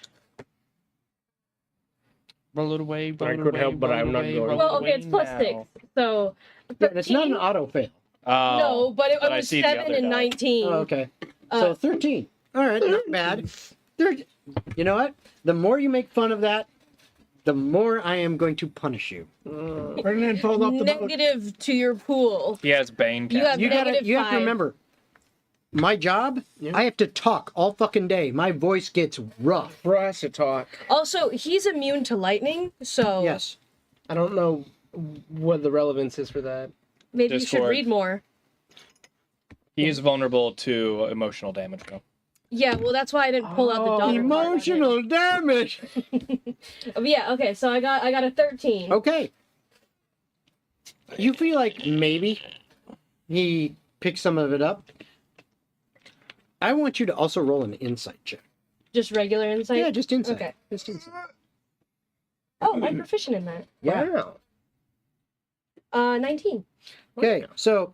Roll it away. I could help, but I'm not going. Well, okay, it's +6. So. Yeah, and it's not an 13? auto fail. Oh, No, but it but I was see the 7 other and die. 19. Oh, okay. So 13. All right, not bad. You know what? The more you make fun of that, the more I am going to punish you. Ferdinand falls off the boat. Negative to your pool. He has Bane. You have cast. You negative have to 5. remember, my job, I have to talk all fucking day. My voice gets rough. For us to talk, Also, he's immune to lightning, so Yes. I don't know what the relevance is for that. maybe you should Discord. read more. He is vulnerable to emotional damage, though. Yeah, well, that's why I didn't pull out the dollar. Emotional damage. Yeah, okay, so I got a 13. Okay. You feel like maybe he picked some of it up. I want you to also roll an insight check. Just regular insight? Yeah, just insight. Okay. Just insight. Oh, I'm proficient in that. Yeah. Wow. 19. Okay, so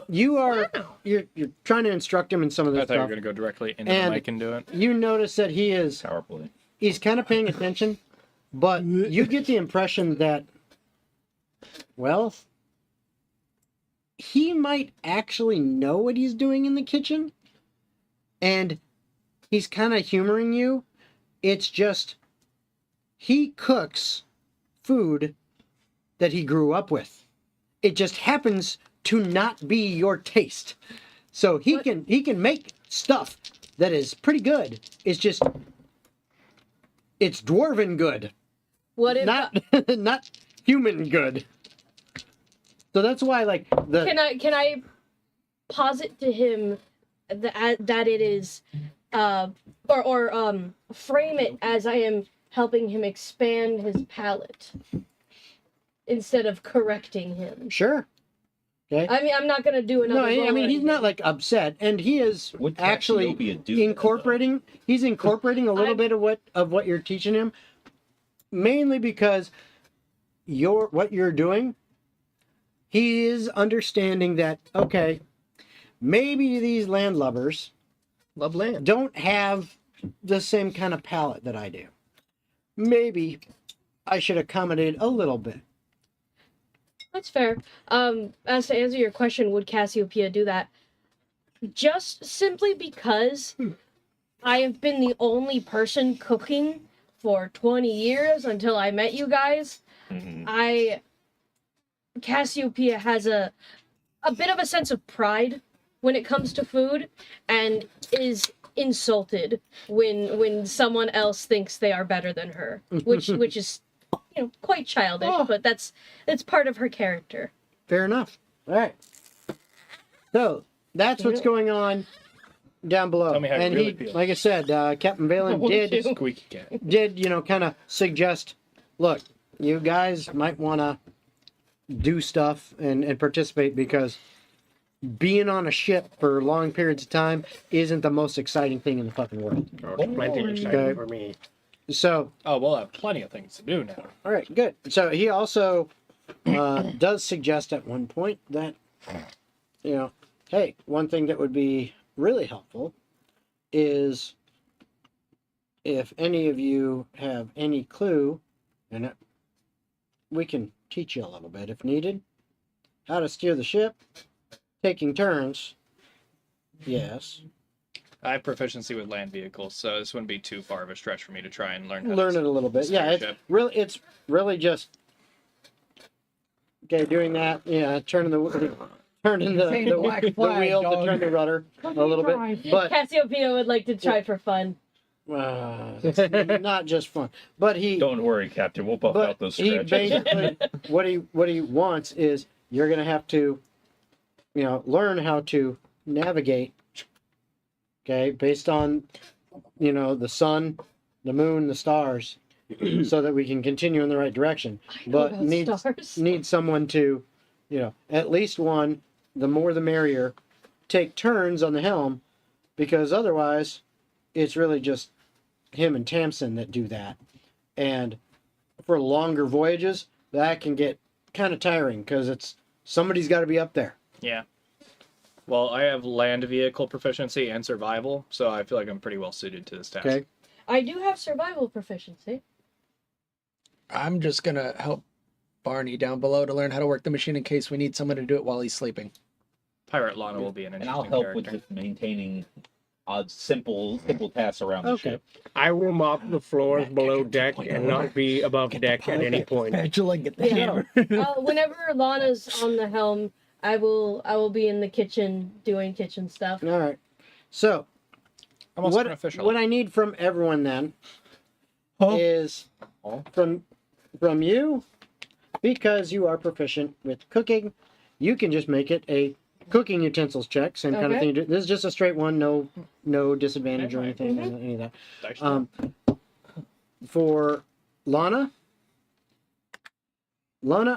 you are you're trying to instruct him in some of I this thought you were stuff. going to go directly into And- the mic and do it. You notice that Power play. he's kind of paying attention, but you get the impression that, well, he might actually know what he's doing in the kitchen, and he's kind of humoring you. It's just he cooks food that he grew up with. It just happens to not be your taste. So he can make stuff that is pretty good. It's just it's dwarven good, What if not not human good. So that's why like the can I posit to him that it is or frame it as I am helping him expand his palate instead of correcting him. sure. Okay. I mean, I'm not gonna do another. No, I roll mean or he's not anything. like upset, and he is Would actually Cassiopeia do that, incorporating. He's incorporating a little bit of what you're teaching him, mainly because what you're doing. He is understanding that okay, maybe these landlubbers Love land. don't have the same kind of palate that I do. Maybe I should accommodate a little bit. That's fair. As to answer your question, would Cassiopeia do that? Just simply because I have been the only person cooking for 20 years until I met you guys. Cassiopeia has a bit of a sense of pride when it comes to food, and is insulted when someone else thinks they are better than her, which is quite childish, but that's part of her character. Fair enough. All right. So that's what's going on down below. Tell me how it and really he, feels. like I said, Captain Vaelen did Squeaky cat. kind of suggest, look, you guys might want to do stuff and participate, because being on a ship for long periods of time isn't the most exciting thing in the fucking world. Oh, it's plenty exciting Okay. for me. So, Oh, we'll have plenty of things to do now. all right, good. So he also does suggest at one point that, hey, one thing that would be really helpful is if any of you have any clue, and we can teach you a little bit if needed, how to steer the ship, taking turns. Yes. I have proficiency with land vehicles, so this wouldn't be too far of a stretch for me to try and learn how Learn to it a little bit. steer Yeah, a it's ship. really just doing that. Yeah, turning the Saying the black the flag, wheel dog. to turn the rudder a little bit, but Cassiopeia would like to try for fun. it's not just fun. But Don't worry, Captain. We'll buff out those he scratches. basically what he wants is you're gonna have to, learn how to navigate. Okay, based on, the sun, the moon, the stars, so that we can continue in the right direction. But need someone to, at least one, the more the merrier, take turns on the helm, because otherwise, it's really just him and Tamsin that do that. And for longer voyages, that can get kind of tiring, because somebody's got to be up there. Yeah. Well, I have land vehicle proficiency and survival, so I feel like I'm pretty well suited to this task. Okay. I do have survival proficiency. I'm just gonna help Barney down below to learn how to work the machine in case we need someone to do it while he's sleeping. Pirate Lana will be an And interesting I'll help with character. just maintaining simple tasks around the Okay. ship. I will mop the floors below deck and not be above deck at any point. Spatula, get the Yeah. hammer. Whenever Lana's on the helm, I will be in the kitchen doing kitchen stuff. All right. So, Almost what unofficial. I need from everyone then is from you, because you are proficient with cooking, you can just make it a cooking utensils check, same kind of Okay. thing. This is just a straight one, no disadvantage or anything, any of that. Dice For Lana,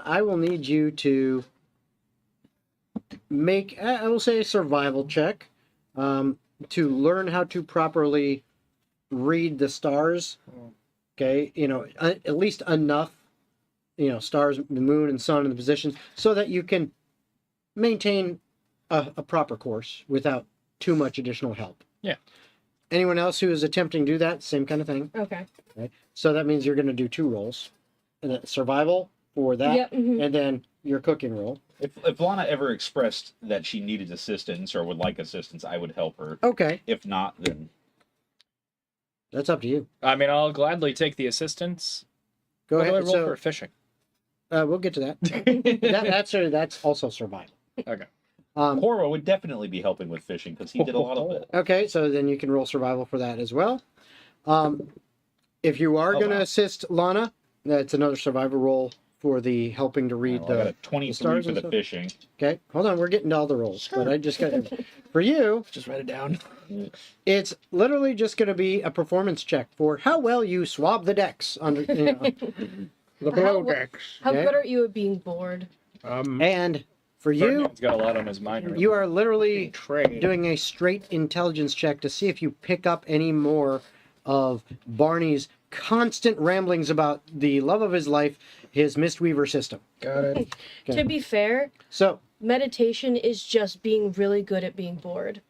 I will need you to make, I will say, a survival check, to learn how to properly read the stars. Okay, at least enough, stars, the moon and sun and the positions, so that you can maintain a proper course without too much additional help. Yeah. Anyone else who is attempting to do that, same kind of thing. Okay. Right? So that means you're going to do 2 rolls. And then survival for that, Yep, mhm. and then your cooking roll. If Lana ever expressed that she needed assistance or would like assistance, I would help her. Okay, If not, then that's up to you. I mean, I'll gladly take the assistance. Go What do I ahead. roll So for fishing? we'll get to that. That's also survival. Okay. Corvo would definitely be helping with fishing because he did a lot of it. Okay, so then you can roll survival for that as well. If you are going to assist Lana, that's another survival roll for the helping to read Well, I got a the 23 stars for and the stuff. fishing. Okay, hold on, we're getting to all the rolls, but I just got for you. Just write it down. It's literally just going to be a performance check for how well you swab the decks under, The below decks. How Okay. good are you at being bored? and for you, Ferdinand's got a lot on his mind right you are literally Trade. doing a straight intelligence check to see if you pick up any more of Barney's constant ramblings about the love of his life, his Mistweaver system. Got it. Okay. To be fair, So, meditation is just being really good at being bored.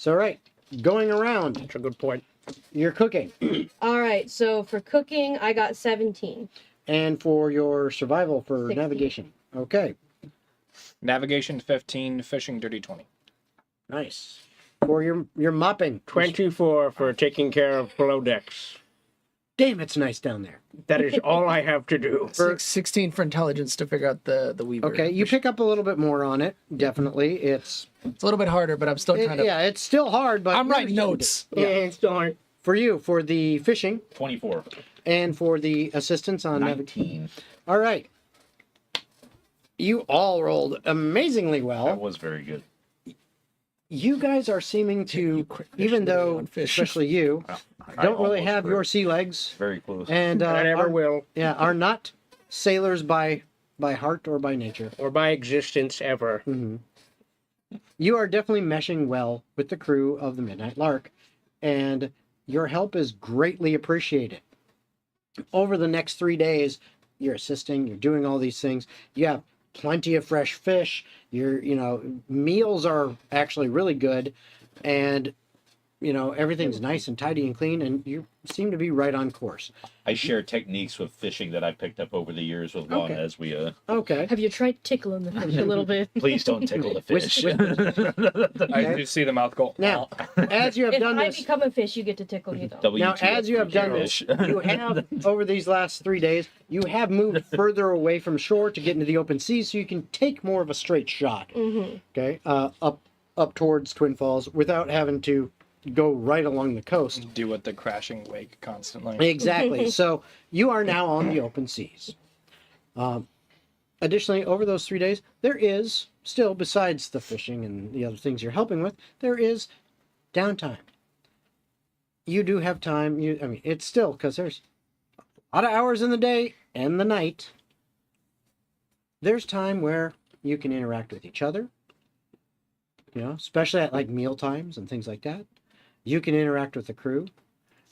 right, going around, That's a good point. you're cooking, All right, so for cooking, I got 17. and for your survival for 16. navigation. Okay, Navigation 15, fishing dirty 20. nice. for your mopping. 24 for taking care of below decks. Damn, it's nice down there. That is all I have to do. 16 for intelligence to figure out the Weaver. Okay, you pick up a little bit more on it. Definitely, it's It's a little bit harder, but I'm still trying to. yeah, it's still hard, but I'm writing notes. Yeah, it's still hard. For you, for the fishing 24. and for the assistance on 19. All right. You all rolled amazingly well. That was very good. You guys are seeming to, even though, especially you, I don't really almost have were your sea legs, very close. and I never are, will, are not sailors by heart or by nature. or by existence ever. You are definitely meshing well with the crew of the Midnight Lark, and your help is greatly appreciated. Over the next 3 days, you're assisting, you're doing all these things. You have plenty of fresh fish. Meals are actually really good, and everything's nice and tidy and clean, and you seem to be right on course. I share techniques with fishing that I picked up over the years with Lana Okay. as we Okay. Have you tried tickling the fish a little bit? please don't tickle the fish. I do see the mouth go. Now, as you have If done I this, become a fish, you get to tickle me though. now as you have done this, you have over these last 3 days, you have moved further away from shore to get into the open sea, so you can take more of a straight shot. Okay, up towards Twin Falls without having to go right along the coast. Do with the crashing wake constantly. Exactly. So you are now on the open seas. Additionally, over those 3 days, there is still, besides the fishing and the other things you're helping with, there is downtime. You do have time. It's still, because there's a lot of hours in the day and the night. There's time where you can interact with each other, especially at like meal times and things like that. You can interact with the crew.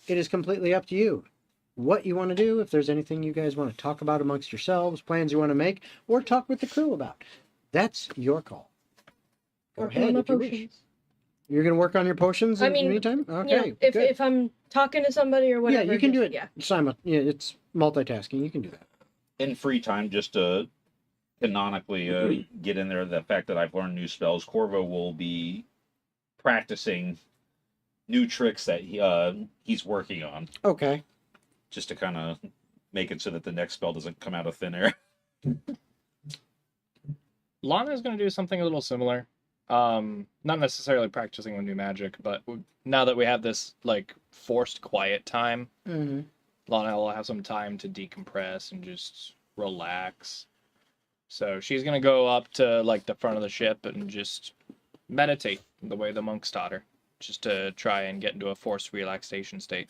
It is completely up to you what you want to do, if there's anything you guys want to talk about amongst yourselves, plans you want to make, or talk with the crew about. That's your call. Go Working ahead on my if you wish. potions. You're going to work on your potions I in the mean, meantime? Yeah, Okay, if good. if I'm talking to somebody or whatever. Yeah, you can do it. Yeah. It's multitasking. You can do that. In free time, just to canonically get in there, the fact that I've learned new spells, Corvo will be practicing new tricks that he's working on, Okay. just to kind of make it so that the next spell doesn't come out of thin air. Lana is going to do something a little similar. Not necessarily practicing with new magic, but now that we have this like forced quiet time, Mm-hmm. Lana will have some time to decompress and just relax. So she's going to go up to like the front of the ship and just meditate the way the monks taught her, just to try and get into a forced relaxation state.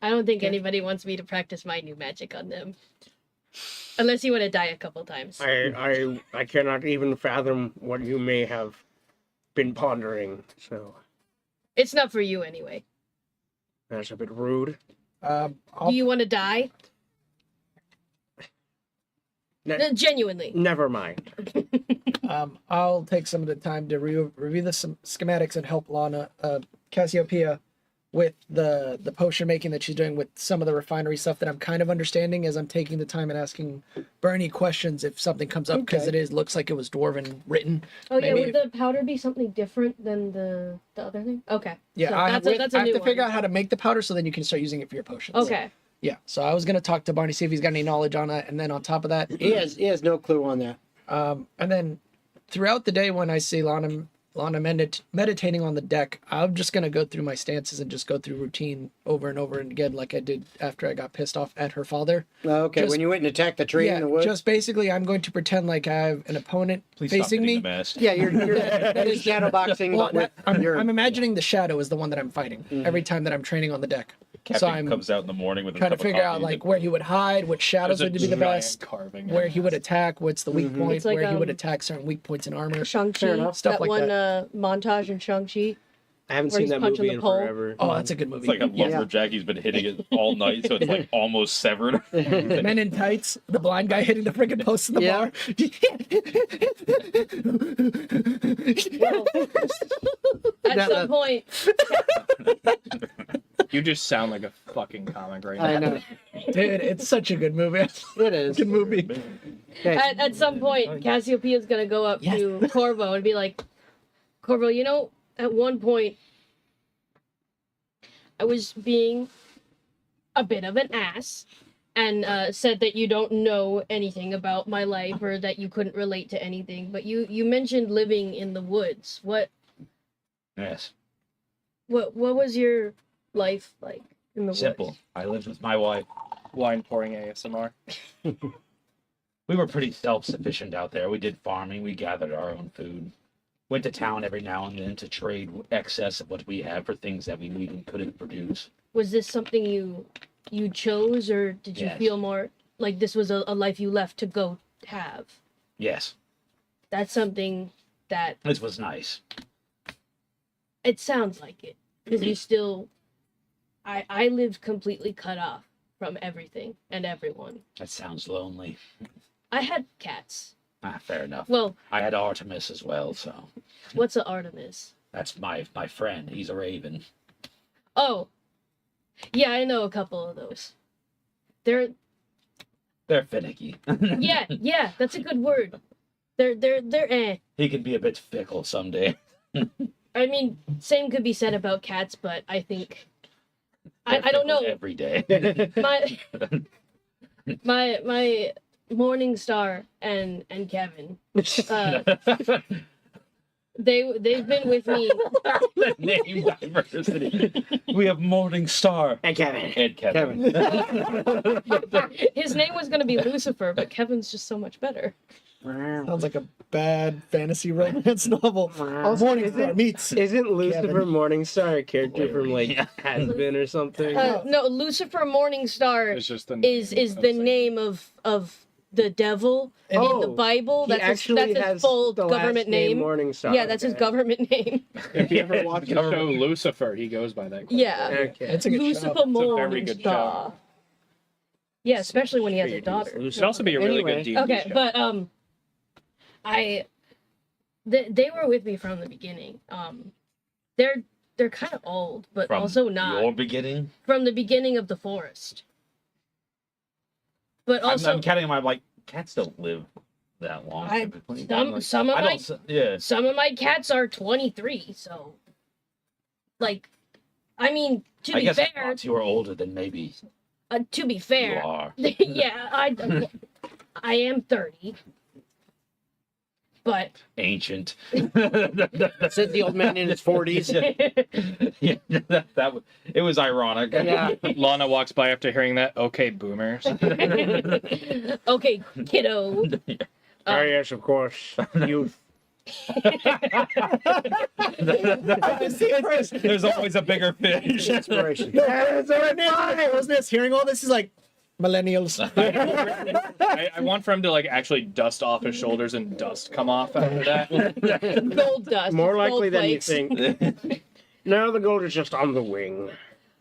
I don't think anybody wants me to practice my new magic on them. Unless you want to die a couple times. I cannot even fathom what you may have been pondering, so It's not for you anyway. that's a bit rude. Do you want to die? Genuinely. Never mind. I'll take some of the time to review the schematics and help Lana, Cassiopeia, with the potion making that she's doing with some of the refinery stuff that I'm kind of understanding as I'm taking the time and asking Bernie questions if something comes up, because Okay. it looks like it was Dwarven written. Oh yeah, Maybe- would the powder be something different than the other thing? Okay. Yeah, So I have, that's a I have new to figure one. out how to make the powder so then you can start using it for your potions. Okay. Yeah, so I was going to talk to Barney, see if he's got any knowledge on it, and then on top of that, He has no clue on that. and then throughout the day when I see Lana meditating on the deck, I'm just going to go through my stances and just go through routine over and over and again like I did after I got pissed off at her father. Okay, Just- when you went and attacked the tree in the woods? just basically I'm going to pretend like I have an opponent Please stop facing hitting me. the mast. Yeah, you're shadow boxing. Well, with I'm your, imagining the shadow is the one that I'm fighting every time that I'm training on the deck. Captain So I'm comes out in the morning with a trying to cup of figure out coffee. like where he would hide, what shadows There's a would be the giant best, carving. where he would attack, what's the weak point, It's like, where he would attack certain weak points in armor. Shang-Chi, enough. Stuff that like one montage in Shang-Chi. I haven't Where seen he's that punching movie the in pole. forever. Oh, that's a good movie. It's like a lumberjack. He's been hitting it all night, so it's like almost severed. Men in tights, the blind guy hitting the freaking post in the Yeah. At That- some point, You just sound like a fucking comic right now. I know. Dude, it's such a good movie. It is. Good movie. Okay. at some point, Cassiopeia's gonna go up to Corvo and be like, Corvo, at one point, I was being a bit of an ass and said that you don't know anything about my life or that you couldn't relate to anything. But you mentioned living in the woods. Yes. What was your life like in the Simple. woods? I lived with my wife. Wine pouring ASMR. We were pretty self-sufficient out there. We did farming. We gathered our own food. Went to town every now and then to trade excess of what we had for things that we needed and couldn't produce. Was this something you chose, or did you Yes. feel more like this was a life you left to go have? Yes, That's something that this was nice. it sounds like it, because you still. I lived completely cut off from everything and everyone. That sounds lonely. I had cats. Fair enough. Well, I had Artemis as well, so what's a Artemis? that's my friend. He's a raven. Oh, yeah, I know a couple of those. They're They're finicky. yeah, that's a good word. They're He can be a bit fickle someday. I mean, same could be said about cats, but I think They're I don't fickle know. every day. My Morning Star and Kevin, they've been with me. The name diversity. We have Morning Star And Kevin. and Kevin. His name was gonna be Lucifer, but Kevin's just so much better. Sounds like a bad fantasy romance novel. Morningstar meets. Isn't Lucifer Kevin. Morningstar a character from like Clearly. Has-Been or something? No, Lucifer Morningstar It's just the is the name of the devil in the Oh, Bible. He That's actually his has full the government last name name. Morningstar. Yeah, that's his okay. government name. If you ever watch the show Lucifer, he goes by that. Yeah. Okay. It's a good Lucifer show. It's a very good show. Morningstar. Yeah, especially when he has a daughter. It should also be a really good D&D Okay, show. but they were with me from the beginning. They're kind of old, but From also not your beginning. from the beginning of the forest. But also I'm counting my cats don't live that long. I- typically. some of I my don't. Yeah. some of my cats are 23, so like, I mean, to I be guess fair, you are older than maybe to be you fair, are. yeah, I am 30, but Ancient. Said the old man in his 40s. Yeah, it was ironic. Yeah. Lana walks by after hearing that. Okay, boomers. okay, kiddo. Oh yes, of course. Youth. There's always a bigger fish. Inspiration. Wasn't this hearing all this is like millennials. I want for him to actually dust off his shoulders and dust come off after that. Gold dust. More gold likely than you flakes. think. No, the gold is just on the wing.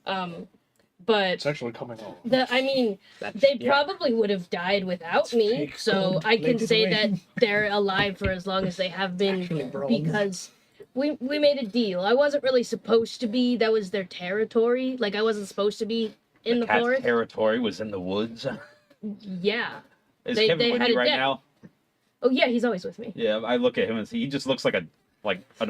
But It's actually coming off. I mean, they probably would have died without me, fake so gold I can plated say wing. that they're alive for as long as they have Actually been bronze. because we made a deal. I wasn't really supposed to be. That was their territory. Like I wasn't supposed to be in the Cat's forest. territory was in the woods. Yeah. Is They- Kevin they with had you a right deck. now? Oh yeah, he's always with me. Yeah, I look at him and see he just looks like an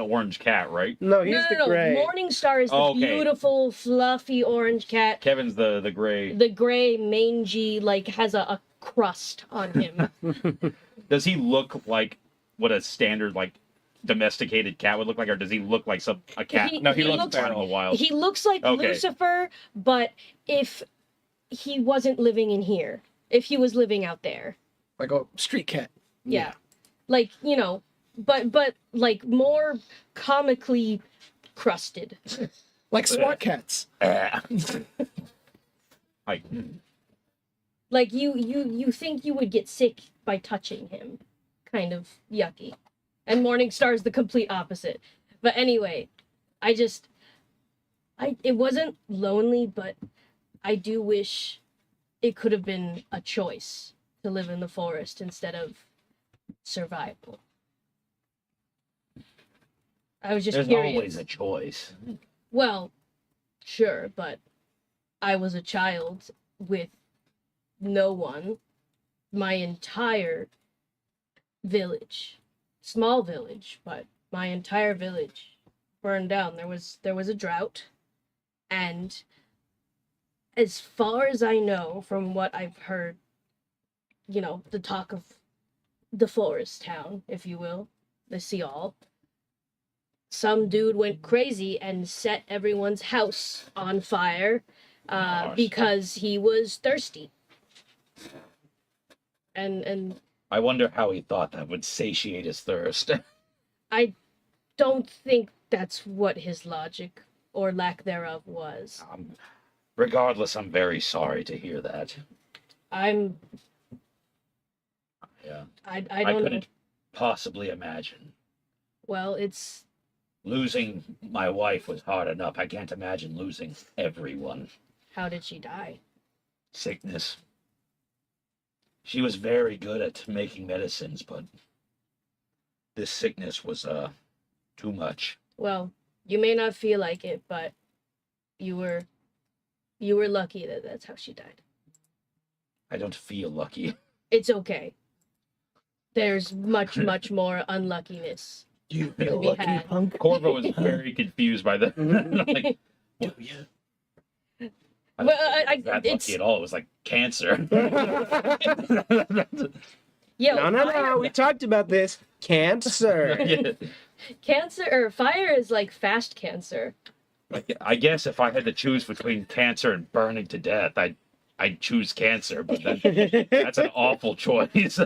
orange cat, right? No, he's no, the no, no. gray. Morningstar is the Oh, okay. beautiful, fluffy orange cat. Kevin's the gray. The gray, mangy, has a crust on him. Does he look like what a standard domesticated cat would look like, or does he look like a cat? He- No, he he looks looks- out in the wild. He looks like Okay. Lucifer, but if he wasn't living in here, if he was living out there, Like a street cat. yeah, but more comically crusted. Like SWAT cats. Like Like you think you would get sick by touching him, kind of yucky. And Morningstar's the complete opposite. But anyway, it wasn't lonely, but I do wish it could have been a choice to live in the forest instead of survival. I was just there's curious. always a choice. Well, sure, but I was a child with no one. My entire village, small village, but my entire village burned down. There was a drought, and as far as I know from what I've heard, you know, the talk of the forest town, if you will, the Seol, some dude went crazy and set everyone's house on fire because he was thirsty. And I wonder how he thought that would satiate his thirst. I don't think that's what his logic or lack thereof was. Regardless, I'm very sorry to hear that. I'm Yeah. I I don't know. couldn't possibly imagine. Well, it's Losing my wife was hard enough. I can't imagine losing everyone. how did she die? Sickness. She was very good at making medicines, but this sickness was too much. Well, you may not feel like it, but you were lucky that that's how she died. I don't feel lucky. It's okay. There's much, much more unluckiness. Do you feel We lucky, had- punk? Corvo was very confused by the like. Do you? I don't Well, think I- it was that it's- lucky at all. It was like cancer. Yeah, No. We talked about this. Cancer. Yeah. cancer or fire is like fast cancer. I guess if I had to choose between cancer and burning to death, I'd choose cancer, but that's an awful choice.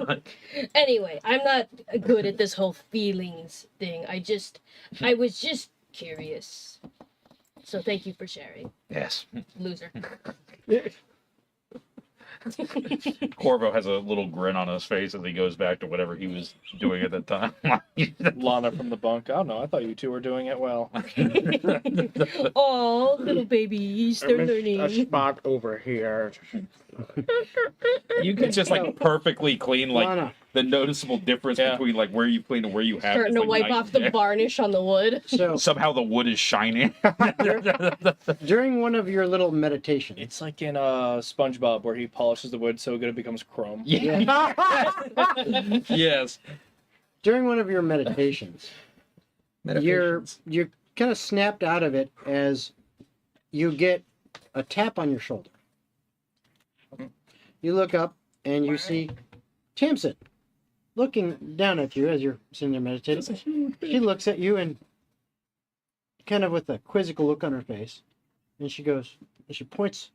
Anyway, I'm not good at this whole feelings thing. I was just curious. So thank you for sharing, Yes. loser. Corvo has a little grin on his face as he goes back to whatever he was doing at the time. Lana from the bunk. Oh no, I thought you two were doing it well. Oh, little babies, they're I missed a learning. spot over here. It's just like perfectly clean, like Lana, the noticeable difference Yeah. between like where you clean and where you have. Starting to like, wipe night off and the day. varnish on the wood. so Somehow the wood is shining. during one of your little meditations, It's like in SpongeBob where he polishes the wood so good it becomes chrome. Yeah. Yes. during one of your meditations, you're kind of snapped out of it as you get a tap on your shoulder. You look up and you see Tamsin looking down at you as you're sitting there meditating. She looks at you and kind of with a quizzical look on her face, and she goes, and she points.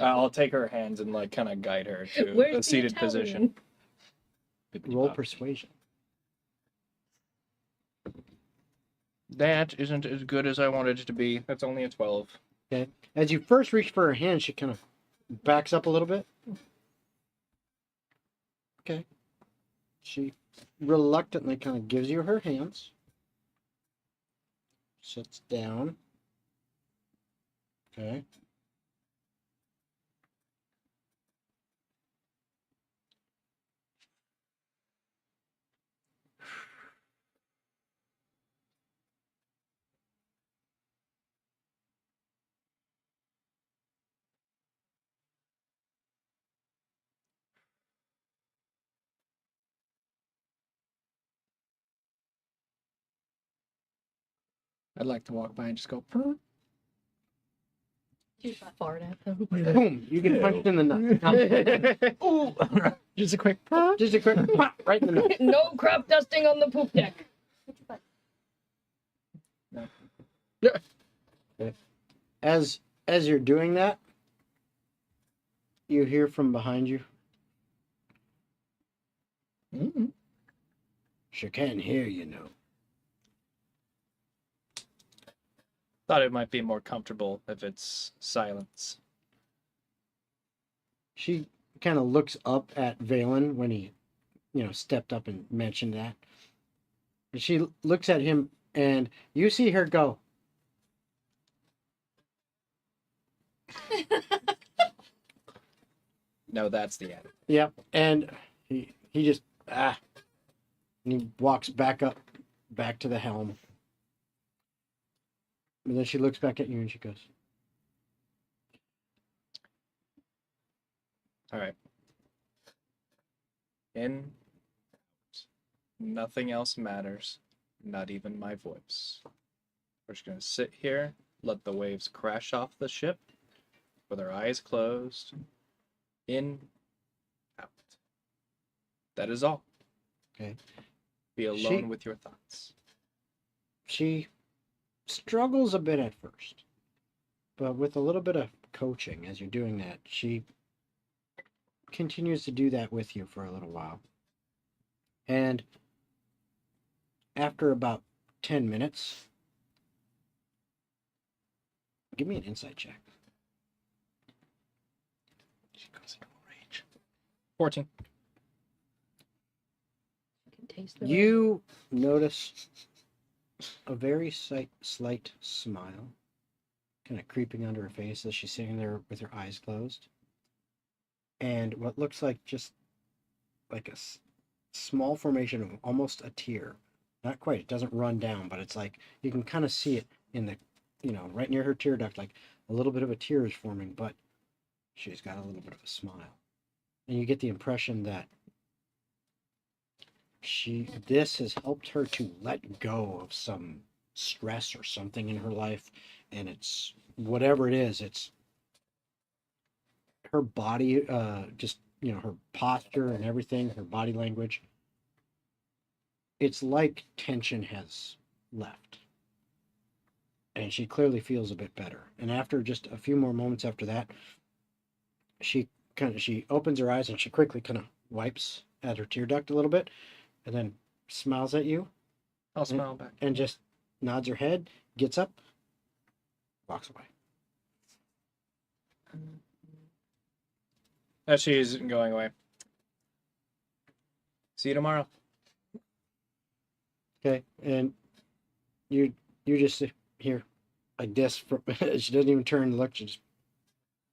I'll take her hands and like kind of guide her to Where's a the seated Italian? position. Roll persuasion. That isn't as good as I wanted it to be. That's only a 12. Okay. As you first reach for her hand, she kind of backs up a little bit. Okay. She reluctantly kind of gives you her hands. Sits down. Okay. I'd like to walk by and just go, "Purr." You fart at them. Boom! You get punched in the nuts. Ooh. Just a quick purr. Just a quick pop right in the nuts. No crop dusting on the poop deck. As you're doing that, you hear from behind you. Mm-mm. She can't hear you, know. Thought it might be more comfortable if it's silence. She kind of looks up at Vaelen when he, stepped up and mentioned that. And she looks at him, and you see her go, No, that's the end. "Yep." And he just, and he walks back to the helm. And then she looks back at you and she goes, All right. In. Nothing else matters, not even my voice. We're just gonna sit here, let the waves crash off the ship, with our eyes closed, in, out. That is all. Okay. Be alone with your thoughts. She struggles a bit at first, but with a little bit of coaching as you're doing that, she continues to do that with you for a little while. And after about 10 minutes, give me an insight check. She goes into rage. 14. Taste the You notice a very slight smile kind of creeping under her face as she's sitting there with her eyes closed. And what looks like just like a small formation of almost a tear. Not quite, it doesn't run down, but it's like you can kind of see it in the, right near her tear duct, like a little bit of a tear is forming, but she's got a little bit of a smile. And you get the impression that this has helped her to let go of some stress or something in her life, and it's whatever it is, it's her body, just her posture and everything, her body language. It's like tension has left, and she clearly feels a bit better. And after just a few more moments after that, she opens her eyes and she quickly kind of wipes at her tear duct a little bit, and then smiles at you. I'll smile back. And just nods her head, gets up, walks away. As she's going away. See you tomorrow. Okay, and you just sit here like this. She doesn't even turn and look. She just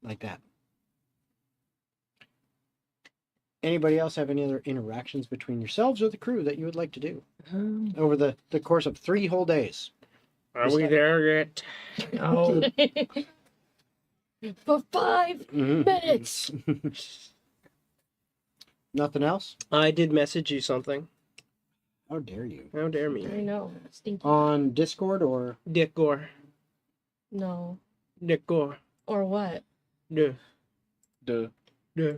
like that. Anybody else have any other interactions between yourselves or the crew that you would like to do over the course of 3 whole days? Are we there yet? No. For 5 minutes. Nothing else? I did message you something. How dare you? How dare I me? know. Stinky. On Discord or? Dick Gore. No. Dick Gore. Or what? Duh. Duh. Duh.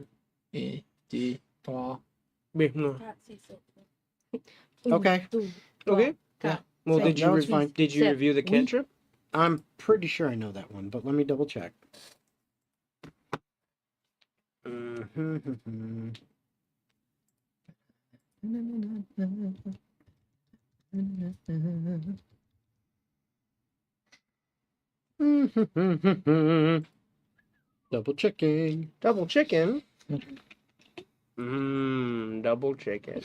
Big no. Okay. Okay. Yeah. Well, Say- did you No, it's fine. did you Say- review the cantrip? I'm pretty sure I know that one, but let me double check. Double checking. Double chicken. Double chicken.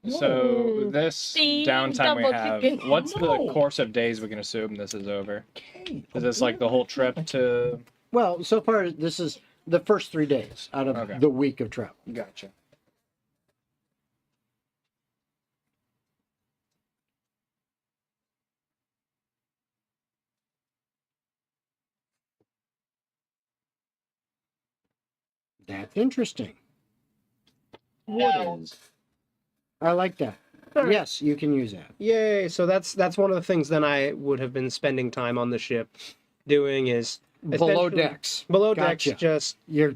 So this See, downtime we double have, chicken. what's No. the course of days we can assume this is over? Okay. Is this like the whole trip to... Well, so far this is the first 3 days out of Okay. the week of travel. Gotcha. That's interesting. What is? I like that. Alright. Yes, you can use that. Yay! So that's one of the things that I would have been spending time on the ship doing is Below essentially- decks. Below Gotcha. decks, just You're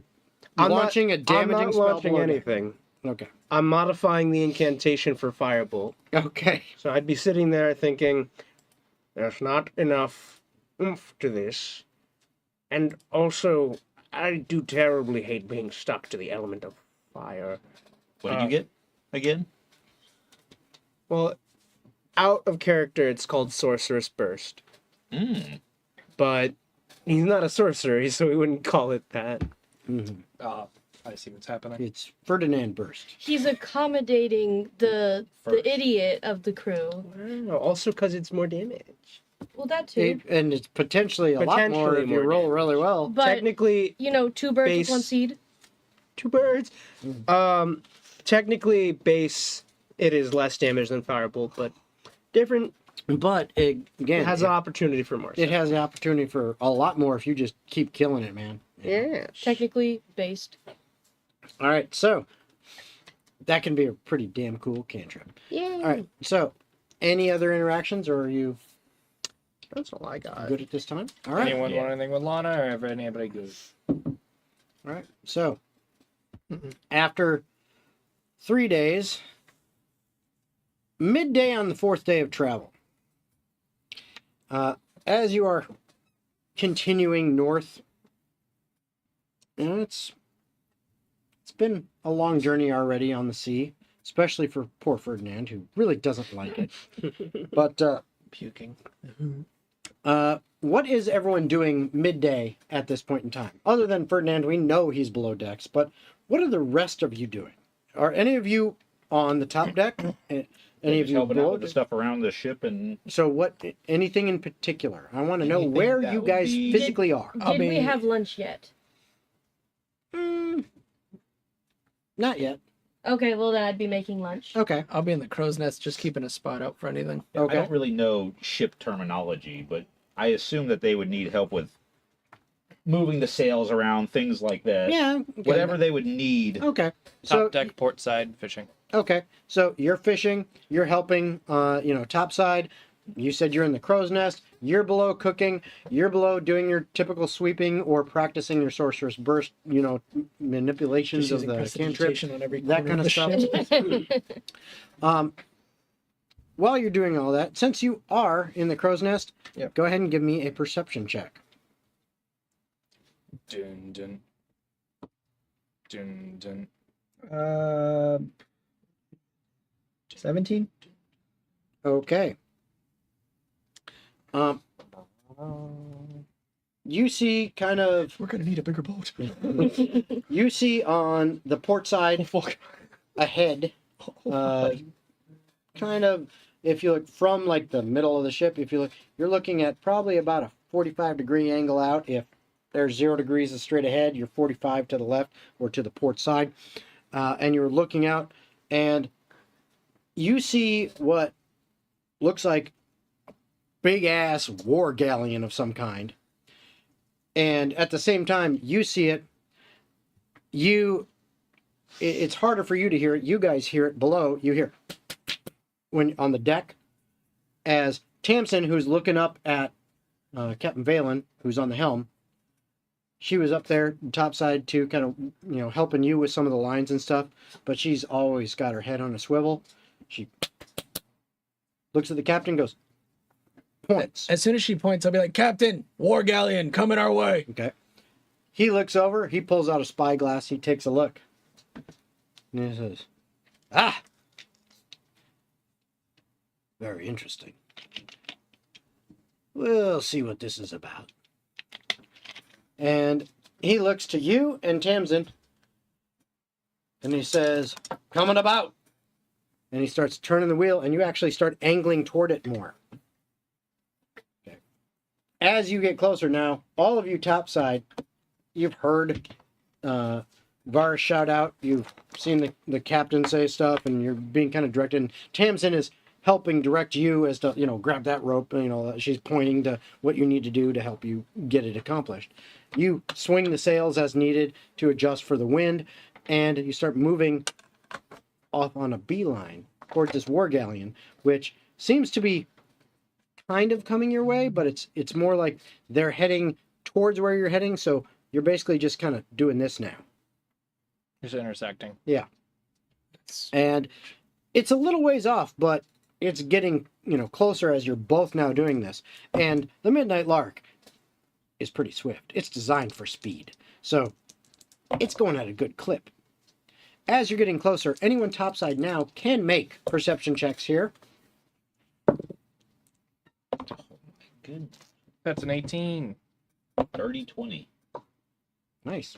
I'm launching a damaging I'm not spell launching below deck. anything. Okay. I'm modifying the incantation for Firebolt. Okay. So I'd be sitting there thinking, there's not enough oomph to this. And also, I do terribly hate being stuck to the element of fire. What did you get again? Well, out of character, it's called Sorcerous Burst. But he's not a sorcerer, so we wouldn't call it that. I see what's happening. It's Ferdinand Burst. He's accommodating the First. idiot of the crew. Wow, also because it's more damage. Well, that too. And it's potentially a lot more Potentially if you more roll damage. really well. But Technically, 2 birds base- with 1 seed. 2 birds. Technically, base, it is less damage than Firebolt, but different. But again, It has an opportunity for more. it has the opportunity for a lot more if you just keep killing it, man. Yeah. Technically based. All right, so that can be a pretty damn cool cantrip. Yay! All right. So, any other interactions, or are you That's all I got. good at this time? All right. Anyone Yeah. want anything with Lana, or ever anybody good? All right. So, after 3 days, midday on the 4th day of travel, as you are continuing north, it's been a long journey already on the sea, especially for poor Ferdinand, who really doesn't like it. But Puking. what is everyone doing midday at this point in time? Other than Ferdinand, we know he's below decks, but what are the rest of you doing? Are any of you on the top deck? Any of Just you helping out below with the deck? stuff around the ship and So what? Anything in particular? I want to know Anything where that you would guys be- physically are. I'll Did we be- have lunch yet? Not yet. Okay, well then I'd be making lunch. Okay. I'll be in the crow's nest, just keeping a spot out for anything. I Okay. don't really know ship terminology, but I assume that they would need help with moving the sails around, things like that. Yeah. okay. Whatever they would need. Okay. Top So deck, port side, fishing. okay. So you're fishing. You're helping. Topside. You said you're in the crow's nest. You're below cooking. You're below doing your typical sweeping or practicing your sorcerer's burst. Manipulations Just of using the cantrip. prestidigitation on every that corner kind of of the stuff. ship. While you're doing all that, since you are in the crow's nest, Yep. go ahead and give me a perception check. Dun dun. Dun dun. 17? Okay. You see kind of We're gonna need a bigger boat. you see on the port side ahead, kind of if you look from like the middle of the ship, you're looking at probably about a 45-degree angle out. If there's 0 degrees straight ahead, you're 45 to the left or to the port side, and you're looking out, and you see what looks like a big ass war galleon of some kind. And at the same time, you see it. It's harder for you to hear it. You guys hear it below. You hear when on the deck as Tamsin, who's looking up at Captain Vaelen, who's on the helm. She was up there topside too, kind of helping you with some of the lines and stuff. But she's always got her head on a swivel. She looks at the captain, goes, points. As soon as she points, I'll be like, Captain, war galleon, coming our way. Okay. He looks over. He pulls out a spyglass. He takes a look. And he says, "Ah, very interesting. We'll see what this is about." And he looks to you and Tamsin. And he says, "Coming about." And he starts turning the wheel, and you actually start angling toward it more. Okay. As you get closer now, all of you topside, you've heard Var shout out. You've seen the captain say stuff, and you're being kind of directed. And Tamsin is helping direct you as to, grab that rope. She's pointing to what you need to do to help you get it accomplished. You swing the sails as needed to adjust for the wind, and you start moving off on a beeline towards this war galleon, which seems to be kind of coming your way, but it's more like they're heading towards where you're heading, so you're basically just kind of doing this now. Just intersecting. Yeah. And it's a little ways off, but it's getting, closer as you're both now doing this. And the Midnight Lark is pretty swift. It's designed for speed. So it's going at a good clip. As you're getting closer, anyone topside now can make perception checks here. Good. That's an 18. 30-20. Nice.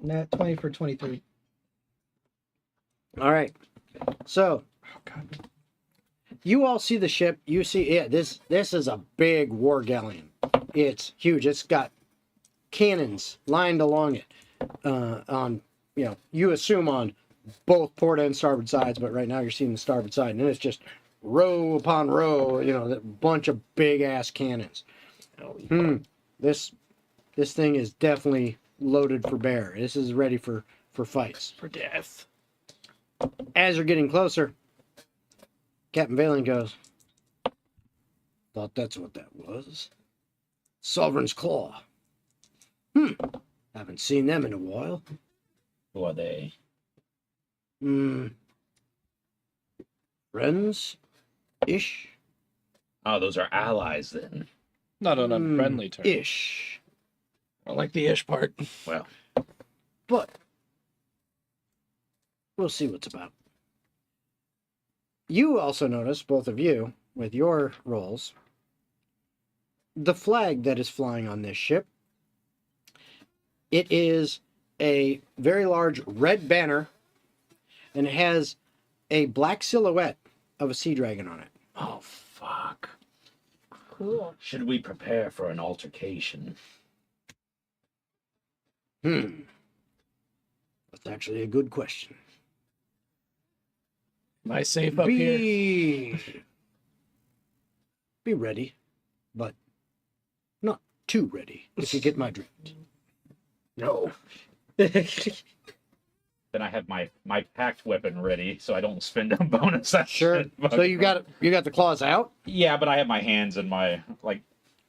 Nat 20 for 23. All right. So Oh, God. you all see the ship. You see it. This is a big war galleon. It's huge. It's got cannons lined along it. On you assume on both port and starboard sides, but right now you're seeing the starboard side, and it's just row upon row. A bunch of big ass cannons. This thing is definitely loaded for bear. This is ready for fights. For death. as you're getting closer, Captain Vaelen goes, thought that's what that was. Sovereign's Claw. Haven't seen them in a while. Who are they? Friends-ish? Oh, those are allies then. Not on a friendly term. Ish. I like the ish part. Well, But we'll see what's about. You also notice, both of you, with your roles, the flag that is flying on this ship. It is a very large red banner, and it has a black silhouette of a sea dragon on it. Oh, fuck. Cool. should we prepare for an altercation? That's actually a good question. Am I safe up here? Be ready, but not too ready, if you get my drift. No. Then I have my packed weapon ready, so I don't spend a bonus action. Sure. So you got the claws out, Yeah, but I have my hands in my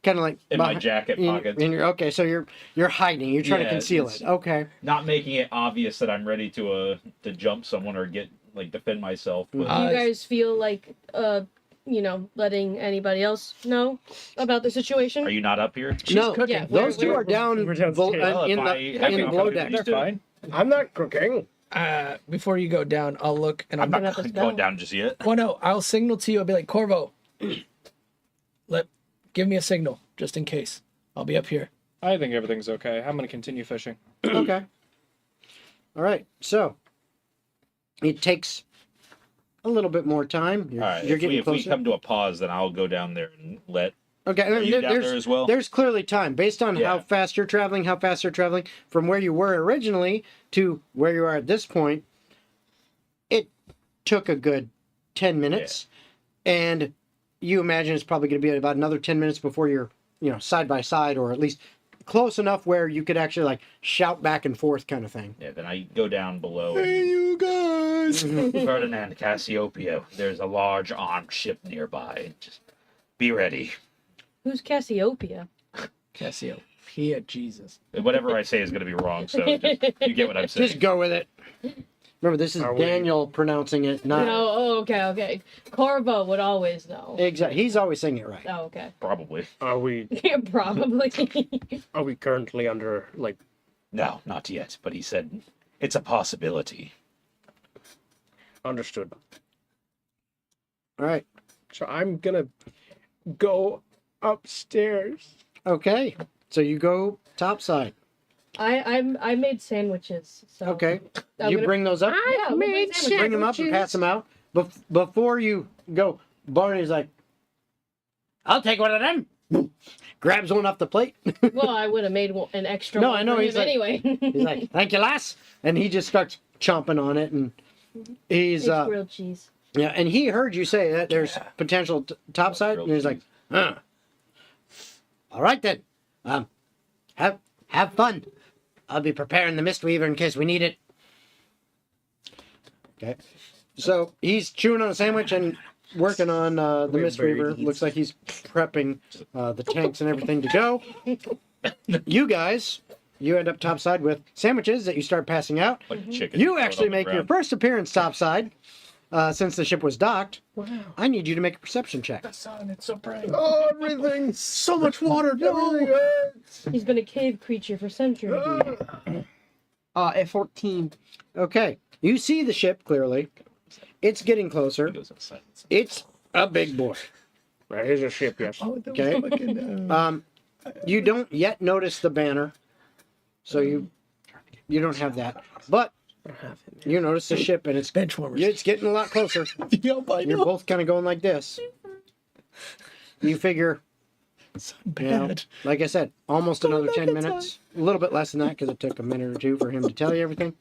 kind of like in my jacket pockets, okay, so you're hiding. You're trying to Yeah, conceal it's- it. Okay. not making it obvious that I'm ready to jump someone or get defend myself. But Do you guys feel like, letting anybody else know about the situation? are you not up here? No, cooking. Yeah, those two are down we're downstairs. Well, in if the I have in an below opportunity deck. They're to- fine. I'm not cooking. Before you go down, I'll look and I'm I'm not this going bell. down just yet. Well, no, I'll signal to you. I'll be like, Corvo, give me a signal just in case. I'll be up here. I think everything's okay. I'm going to continue fishing. Okay. All right. So it takes a little bit more time. You're, All right. you're If getting we closer. come to a pause, then I'll go down there and let. Okay. Are you down there as well? There's clearly time based on how Yeah. fast you're traveling, from where you were originally to where you are at this point. It took a good 10 minutes, and you imagine it's probably going to be about another 10 minutes before you're, side by side, or at least close enough where you could actually like shout back and forth kind of thing. Yeah. Then I go down below. Hey, you guys! Ferdinand, Cassiopeia. There's a large armed ship nearby. Just be ready. Who's Cassiopeia? Cassiopeia, Jesus. Whatever I say is going to be wrong, so you get what I'm saying. Just go with it. Remember, this is Are we- Daniel pronouncing it, not No, okay. Corvo would always know. exactly. He's always saying it right. Oh, okay. Probably. Are we Yeah, probably. currently under No, not yet. But he said it's a possibility. understood? All right. So I'm gonna go upstairs. Okay. So you go topside. I made sandwiches. So Okay. I'm You gonna- bring those up. Yeah, we made sandwiches. Bring them up and pass them out. Before you go, Barney's like, "I'll take one of them." Grabs one off the plate. Well, I would have made an extra No, one I know, for he's him like- anyway. He's like, "Thank you, lass," and he just starts chomping on it, and he's It's grilled cheese. yeah, and he heard you say that there's potential topside, and he's like, "Huh." All right then, have fun. I'll be preparing the Mistweaver in case we need it. Okay, so he's chewing on a sandwich and working on the Mistweaver. Looks like he's prepping the tanks and everything to go. You guys, you end up topside with sandwiches that you start passing out. Like a chicken. You throw it actually on the make your ground. first appearance topside since the ship was docked. Wow. I need you to make a perception check. That sounded so bright. Oh, everything. So much water. Everything No. hurts. He's been a cave creature for centuries. At 14. Okay, you see the ship clearly. It's getting closer. He goes outside. It's a big boy. Right, here's a ship, yes. Oh, that Okay. was fucking, You don't yet notice the banner, so you don't have that. But you notice the ship, and it's benchwarmers. it's getting a lot closer. Yep, I You're know. both kind of going like this. You figure, Bad. like I said, almost another back 10 in minutes. A little bit less than that because it took a minute or two for him to tell you everything.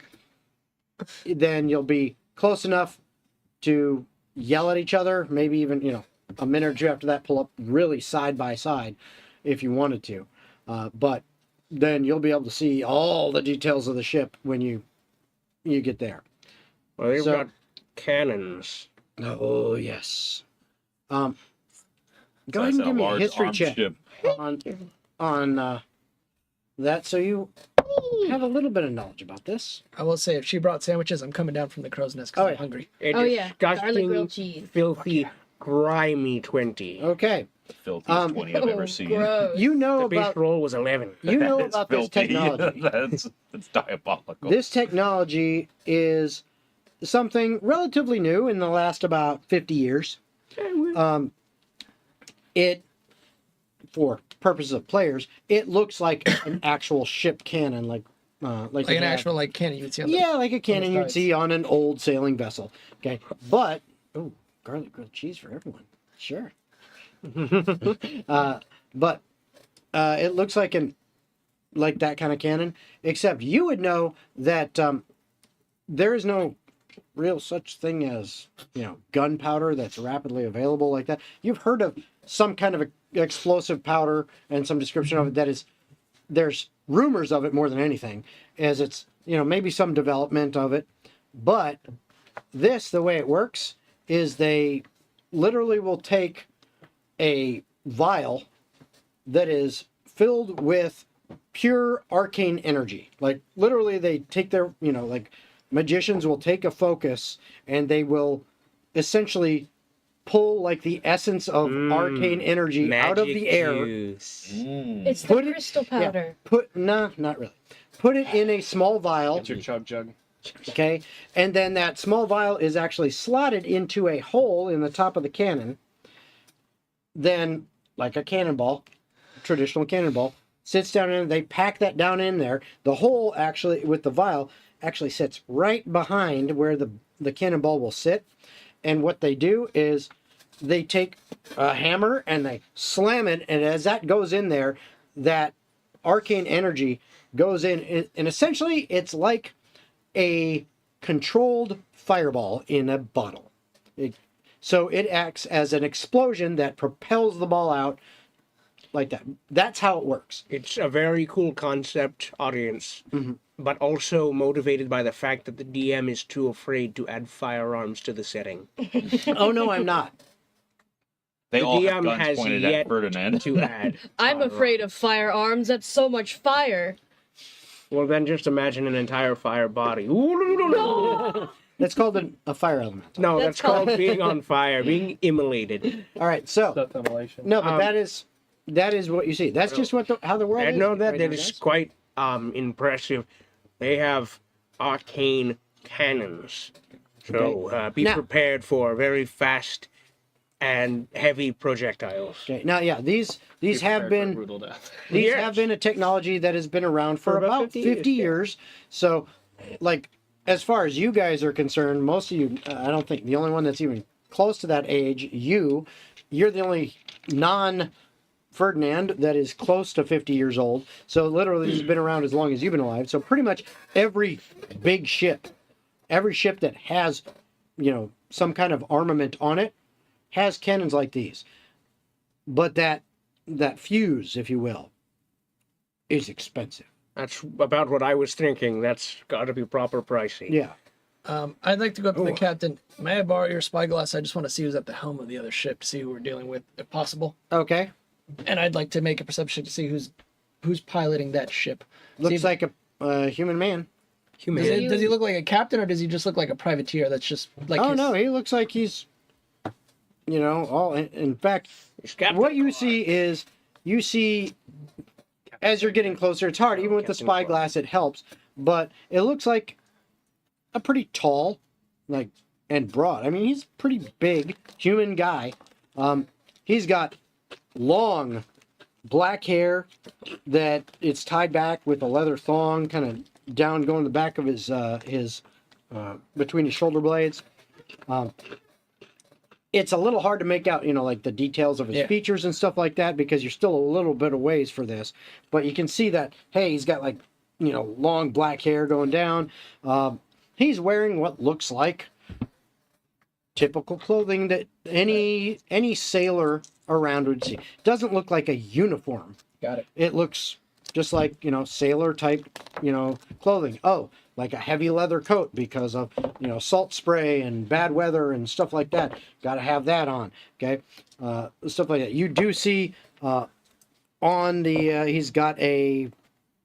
Then you'll be close enough to yell at each other. Maybe even, a minute or two after that, pull up really side by side if you wanted to. But then you'll be able to see all the details of the ship when you get there. Well, they've So- got cannons. Oh yes. Go So ahead that's and give me a large history armed check ship. on that, so you have a little bit of knowledge about this. I will say, if she brought sandwiches, I'm coming down from the crow's nest because Oh, I'm yeah. hungry. A Oh yeah, garlic disgusting, grilled cheese. filthy, grimy 20. Okay, The filthiest 20 I've ever Oh, seen. gross. you know The base about roll was 11. you know That's about this filthy. technology. That's diabolical. This technology is something relatively new in the last about 50 years. It, for purposes of players, it looks like an actual ship cannon, like Like you an have- actual like cannon you would see on the yeah, like a cannon you'd sides. see on an old sailing vessel. Okay, but garlic grilled cheese for everyone. Sure. But it looks like that kind of cannon, except you would know that there is no real such thing as gunpowder that's rapidly available like that. You've heard of some kind of explosive powder and some description of it there's rumors of it more than anything, as it's maybe some development of it. But the way it works is they literally will take a vial that is filled with pure arcane energy. Like literally they take their, like magicians will take a focus and they will essentially pull like the essence of arcane energy out of the air. Juice. It's the Put it- crystal Yeah, powder. not really. Put it in a small vial. It's your chug jug. Okay, and then that small vial is actually slotted into a hole in the top of the cannon. Then, like a cannonball, traditional cannonball, sits down in. They pack that down in there. The hole actually, with the vial, actually sits right behind where the cannonball will sit. And what they do is they take a hammer and they slam it, and as that goes in there, that arcane energy goes in, and essentially it's like a controlled fireball in a bottle. So it acts as an explosion that propels the ball out like that. That's how it works. It's a very cool concept, audience, but also motivated by the fact that the DM is too afraid to add firearms to the setting. Oh no, I'm not. They The all have DM guns has pointed yet at Ferdinand. to add. I'm afraid of firearms. That's so much fire. Well, then just imagine an entire fire body. That's called a fire element. No, That's that's called being on fire, being immolated. All right, so Self-immolation. no, but that is what you see. That's just how the world I is. know that right that now, is guys. quite impressive. They have arcane cannons, so be Now- prepared for very fast and heavy projectiles. Okay, now yeah, these have been brutal death. these Yes. have been a technology that has been around for For about about 50 50 years, years. So, like, as far as you guys are concerned, most of you, I don't think the only one that's even close to that age, you're the only non-Ferdinand that is close to 50 years old. So literally, this has been around as long as you've been alive. So pretty much every big ship, every ship that has, some kind of armament on it, has cannons like these. But that fuse, if you will, is expensive. That's about what I was thinking. That's got to be proper pricey. Yeah. I'd like to go up to the captain. May I borrow your spyglass? I just want to see who's at the helm of the other ship to see who we're dealing with, if possible. Okay. And I'd like to make a perception to see who's piloting that ship. Looks like a human man. Does he look like a captain, or does he just look like a privateer that's just like Oh his... no, he looks like he's, all. In fact, It's Captain what you see is as you're getting closer. It's hard, even with the Captain spyglass, it helps. But it looks like a pretty tall, and broad. I mean, he's pretty big human guy. He's got long black hair that it's tied back with a leather thong, kind of down going the back of his between his shoulder blades. It's a little hard to make out, like the details of his features and stuff like that, because you're still a little bit of ways for this. But you can see that, hey, he's got long black hair going down. He's wearing what looks like typical clothing that any sailor around would see. Doesn't look like a uniform. Got it. It looks just like, sailor type, clothing. Oh, like a heavy leather coat because of, salt spray and bad weather and stuff like that. Got to have that on. Okay. Stuff like that. You do see on the, he's got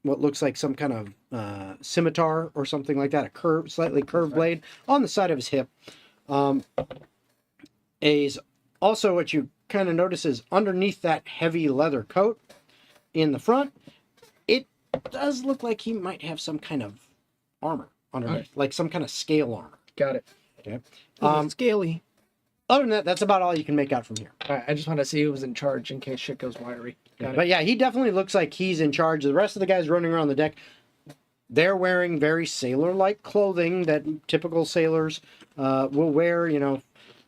what looks like some kind of scimitar or something like that, a slightly curved blade on the side of his hip. Is also what you kind of notice is underneath that heavy leather coat in the front, it does look like he might have some kind of armor underneath, like some kind of scale armor. Got it. Okay. Scaly. Other than that, that's about all you can make out from here. All right, I just want to see who was in charge in case shit goes wiry. Got it. But yeah, he definitely looks like he's in charge. The rest of the guys running around the deck, they're wearing very sailor-like clothing that typical sailors will wear,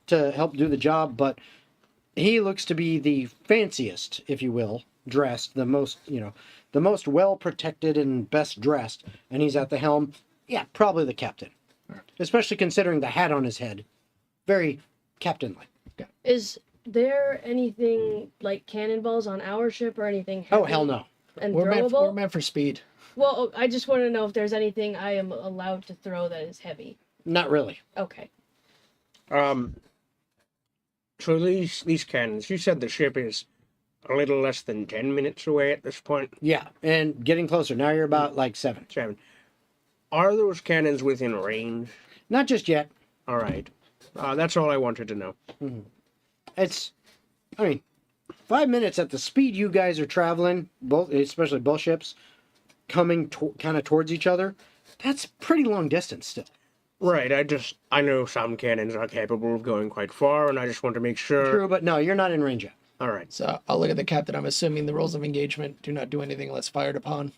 to help do the job. But he looks to be the fanciest, if you will, dressed, the most well protected and best dressed. And he's at the helm. Yeah, probably the captain, especially considering the hat on his head. Very captain-like. Is there anything like cannonballs on our ship or anything heavy Oh, hell no. and We're throwable? meant for speed. Well, I just want to know if there's anything I am allowed to throw that is heavy. Not really. Okay. So these cannons, you said the ship is a little less than 10 minutes away at this point? Yeah, and getting closer. Now you're about like 7. 7. Are those cannons within range? Not just yet. All right. That's all I wanted to know. It's, 5 minutes at the speed you guys are traveling, especially both ships, coming kind of towards each other. That's pretty long distance still. Right, I know some cannons are capable of going quite far, and I just want to make sure. True, but no, you're not in range yet. All right. So I'll look at the captain. I'm assuming the rules of engagement do not do anything unless fired upon.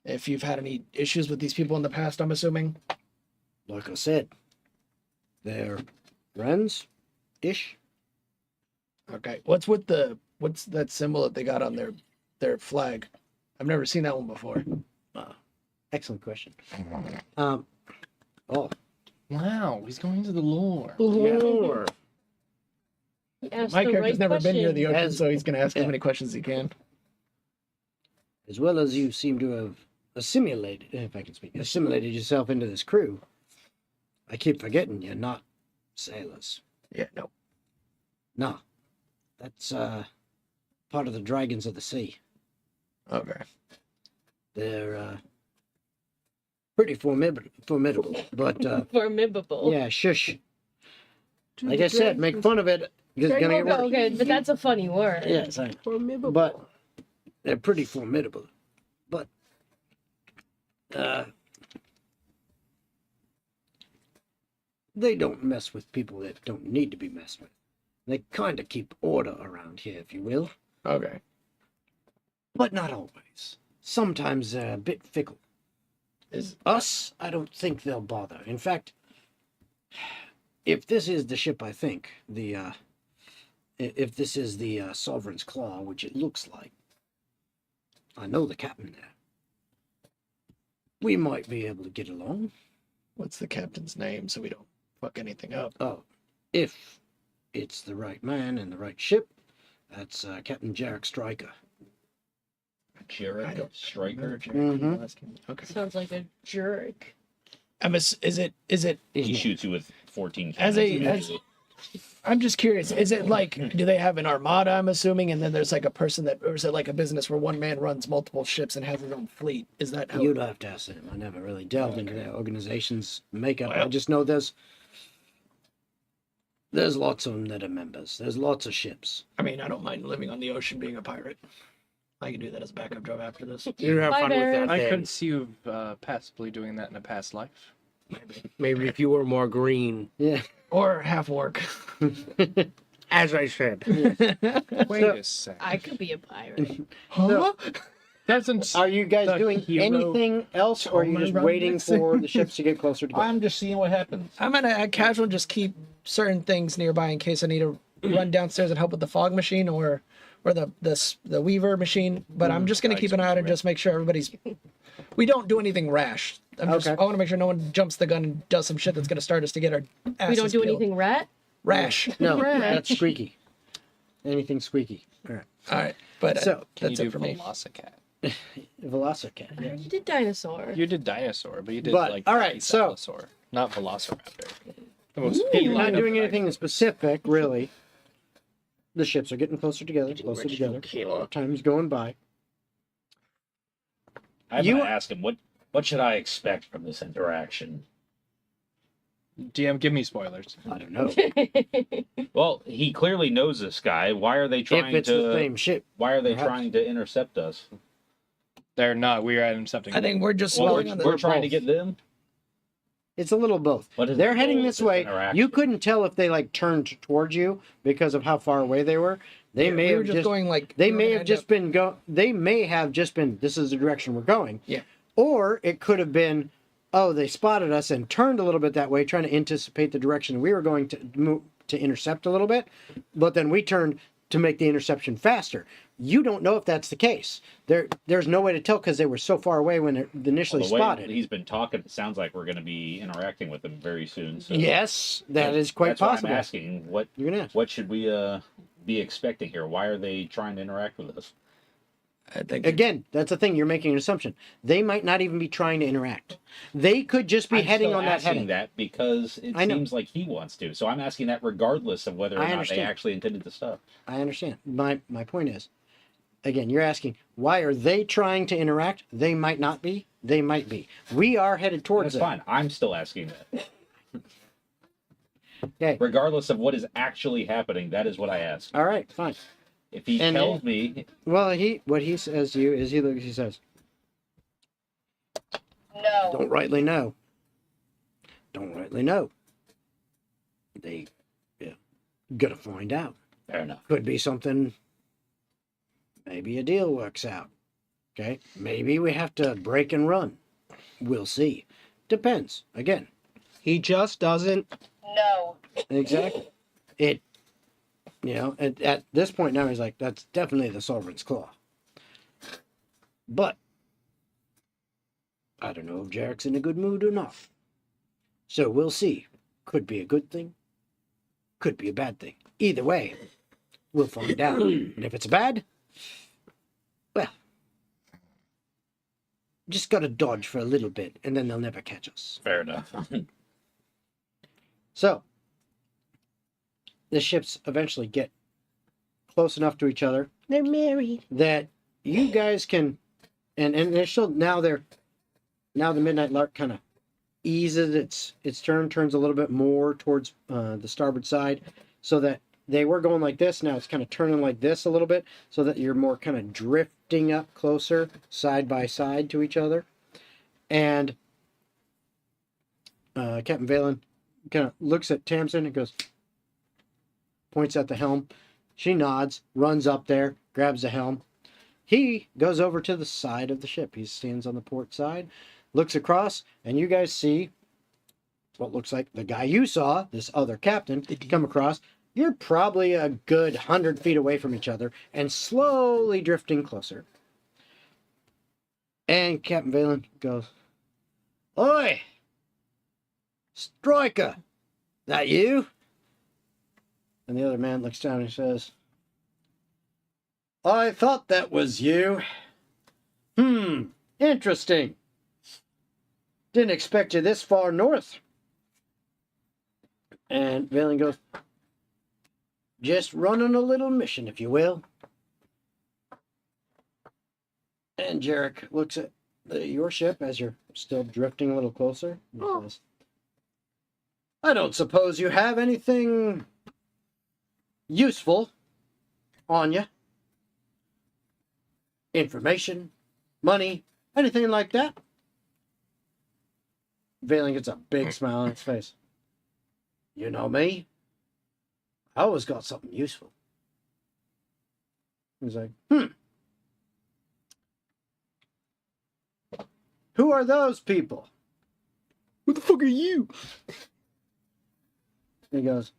If you've had any issues with these people in the past, I'm assuming. Like I said, they're friends-ish. Okay. What's that symbol that they got on their flag? I've never seen that one before. Excellent question. Wow, he's going into the lore. Lore. He asked My the character's right never been near the question. ocean, so he's going to ask as many questions as he can. As well as you seem to have assimilated, if I can speak, assimilated yourself into this crew, I keep forgetting you're not sailors. Yeah, no. No. That's part of the dragons of the sea. Okay. They're pretty formidable, but Formidable. yeah, shush. Like I said, make fun of it. It's gonna get worse. Okay, but that's a funny word. Yes, I know. Formidable. But they're pretty formidable. But they don't mess with people that don't need to be messed with. They kind of keep order around here, if you will. Okay. But not always. Sometimes they're a bit fickle. Us, I don't think they'll bother. In fact, if this is the ship I think, if this is the Sovereign's Claw, which it looks like, I know the captain there. We might be able to get along. What's the captain's name so we don't fuck anything up? Oh, if it's the right man and the right ship, that's Captain Jarek Stryker. Jarek Striker. Okay. Sounds like a jerk. Is it He shoots you with 14 as cannons. I'm just curious, is it like, do they have an armada, I'm assuming, and then there's like a person that, or is it like a business where one man runs multiple ships and has his own fleet? Is that how? You'd have to ask them. I never really delved into their organization's makeup. I Well. just know there's lots of them that are members. There's lots of ships. I mean, I don't mind living on the ocean being a pirate. I can do that as a backup job after this. You have Bye, fun Baron. with that I then. could see you passively doing that in a past life. Maybe if you were more green. Yeah. Or half orc. As I said. Wait a second. I could be a pirate. Huh? Doesn't Are you guys the doing hero anything else, or are you my just run waiting next? for the ships to get closer together? I'm just seeing what happens. I'm gonna casual just keep certain things nearby in case I need to run downstairs and help with the fog machine or the weaver machine. But I'm just gonna keep an eye out and just make sure everybody's. We don't do anything rash. I want to make sure no one jumps the gun and does some shit that's gonna start us to get our asses We don't do peeled. anything rat? rash. No, Right. that's squeaky. Anything squeaky. All right. All right, but So, can that's you it do for me. Velocicat? Velocicat. I Yes. already did dinosaur. You did dinosaur, but you did But, like all right, so- Cephalosaur, not Velociraptor. The most You're not feline of doing the anything dinosaurs. specific, really. The ships are getting closer together, closer together. Kilo. Time's going by. I'm You- gonna ask him what should I expect from this interaction. DM, give me spoilers. I don't know. Well, he clearly knows this guy. Why are they If trying it's the to? same ship. Why are they perhaps. trying to intercept us? They're not. We are intercepting. I think we're just Well, going on the. we're trying to both. get them. It's a little both. What is They're the heading goal of this way. interaction? You couldn't tell if they like turned towards you because of how far away they were. They may we have were just going like. They we were may gonna have end just up- been go. They may have just been. This is the direction we're going. Yeah. Or it could have been, oh, they spotted us and turned a little bit that way, trying to anticipate the direction we were going to move to intercept a little bit, but then we turned to make the interception faster. You don't know if that's the case. There's no way to tell because they were so far away when they're initially Well, the way spotted. he's been talking, it sounds like we're going to be interacting with them very soon. So Yes, that is quite that's why possible. I'm asking what You're gonna ask. what should we be expecting here? Why are they trying to interact with us? I think Again, that's the thing. You're making an assumption. They might not even be trying to interact. They could just be I'm heading still on that asking heading. that because it I know. seems like he wants to. So I'm asking that regardless of whether or I not they understand. actually intended to stop. I understand. My point is, again, you're asking why are they trying to interact? They might not be. They might be. We are headed towards That's them. fine. I'm still asking that. Okay. Regardless of what is actually happening, that is what I ask. All right. Fine. If he And tells me, Well, what he says to you is he says, No. "Don't rightly know. Don't rightly know. They, gonna find out. fair enough. Could be something. Maybe a deal works out. Okay. Maybe we have to break and run. We'll see. Depends. Again, He just doesn't. No. exactly. It. At this point now, he's like, that's definitely the Sovereign's Claw. But I don't know if Jarek's in a good mood or not. So we'll see. Could be a good thing. Could be a bad thing. Either way, we'll find out. And if it's bad, well, just gotta dodge for a little bit, and then they'll never catch us. Fair enough. So, the ships eventually get close enough to each other. They're married. That you guys can, and they're still, now the Midnight Lark kind of eases its turn, turns a little bit more towards the starboard side, so that they were going like this. Now it's kind of turning like this a little bit, so that you're more kind of drifting up closer, side by side to each other. And Captain Vaelen kind of looks at Tamsin and goes, points at the helm. She nods, runs up there, grabs the helm. He goes over to the side of the ship. He stands on the port side, looks across, and you guys see what looks like the guy you saw, this other captain, come across. You're probably a good 100 feet away from each other and slowly drifting closer. And Captain Vaelen goes, "Oi! Striker! That you?" And the other man looks down and says, "I thought that was you. Interesting. Didn't expect you this far north." And Vaelen goes, "Just running a little mission, if you will." And Jarek looks at your ship as you're still drifting a little closer. And says, "I don't suppose you have anything useful on you? Information, money, anything like that?" Vaelen gets a big smile on his face. "You know me. I always got something useful." He's like, "Who are those people?" Who the fuck are you? He goes,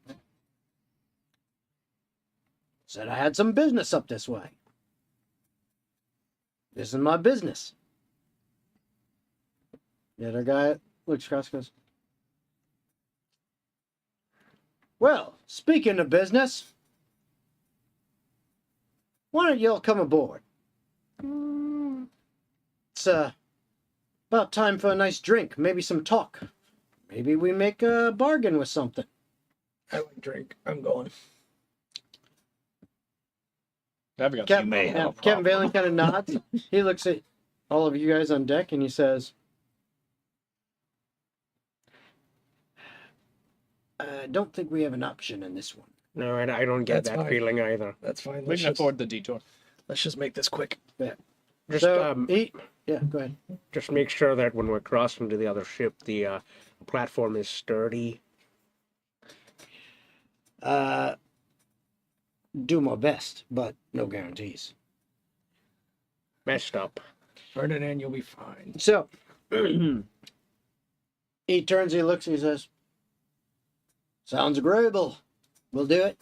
"Said I had some business up this way. This is my business." The other guy looks across and goes, "Well, speaking of business, why don't y'all come aboard? It's about time for a nice drink, maybe some talk. Maybe we make a bargain with something. I like drink. I'm going. I've got Captain, may have a Captain problem. Vaelen kind of nods. He looks at all of you guys on deck and he says, I don't think we have an option in this one. No, I don't get That's that fine. feeling either. That's fine. We can afford the detour. Let's just make this quick. Just So, yeah, go ahead. just make sure that when we're crossing to the other ship, the platform is sturdy. Do my best, but no guarantees. Messed up. Ferdinand, you'll be fine. So, he turns, he looks, he says, sounds agreeable. We'll do it.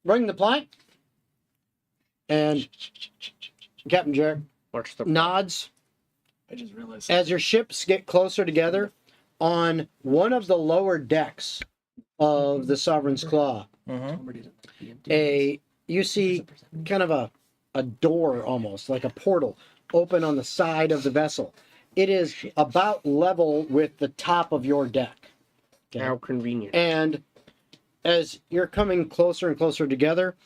Bring the plank. And Captain Jarek What's the nods I just realized. as your ships get closer together on one of the lower decks of the Sovereign's Claw. You see kind of a door almost, like a portal, open on the side of the vessel. It is about level with the top of your deck. Okay? How convenient. And as you're coming closer and closer together,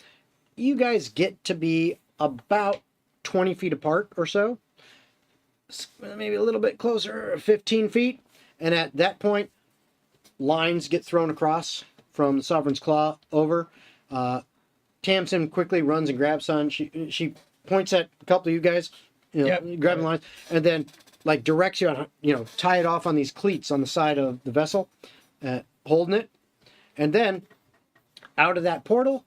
you guys get to be about 20 feet apart or so. Maybe a little bit closer, 15 feet. And at that point, lines get thrown across from the Sovereign's Claw over. Tamsin quickly runs and grabs on. She points at a couple of you guys, grabbing lines, and then like directs you on, tie it off on these cleats on the side of the vessel, holding it. And then out of that portal,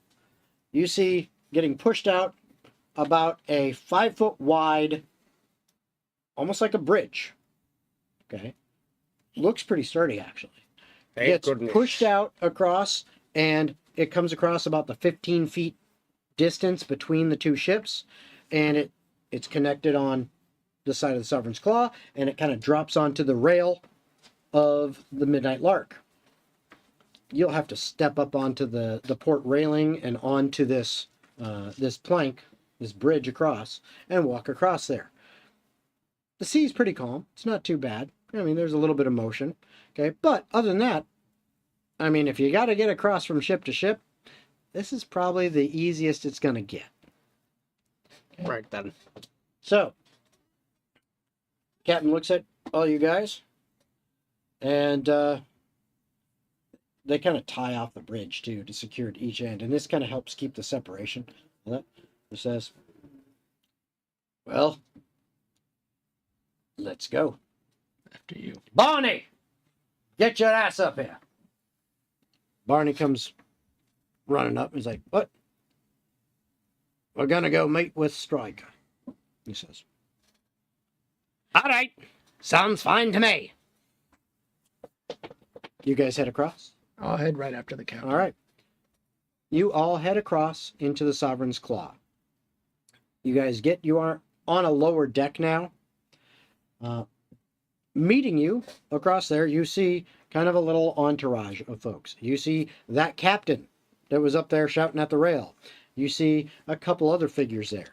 you see getting pushed out about a 5 foot wide, almost like a bridge. Okay. Looks pretty sturdy, actually. Thank Gets goodness. pushed out across, and it comes across about the 15 feet distance between the two ships, and it's connected on the side of the Sovereign's Claw, and it kind of drops onto the rail of the Midnight Lark. You'll have to step up onto the port railing and onto this plank, this bridge across, and walk across there. The sea's pretty calm. It's not too bad. I mean, there's a little bit of motion. Okay, but other than that, I mean, if you got to get across from ship to ship, this is probably the easiest it's going to get. Right then. So, Captain looks at all you guys, and they kind of tie off the bridge, too, to secure at each end, and this kind of helps keep the separation. It says, well, let's go. After you. Barney! Get your ass up here. Barney comes running up. He's like, what? We're going to go meet with Stryker, he says. All right. Sounds fine to me. You guys head across? I'll head right after the captain. All right. You all head across into the Sovereign's Claw. You are on a lower deck now. Meeting you across there, you see kind of a little entourage of folks. You see that captain that was up there shouting at the rail. You see a couple other figures there.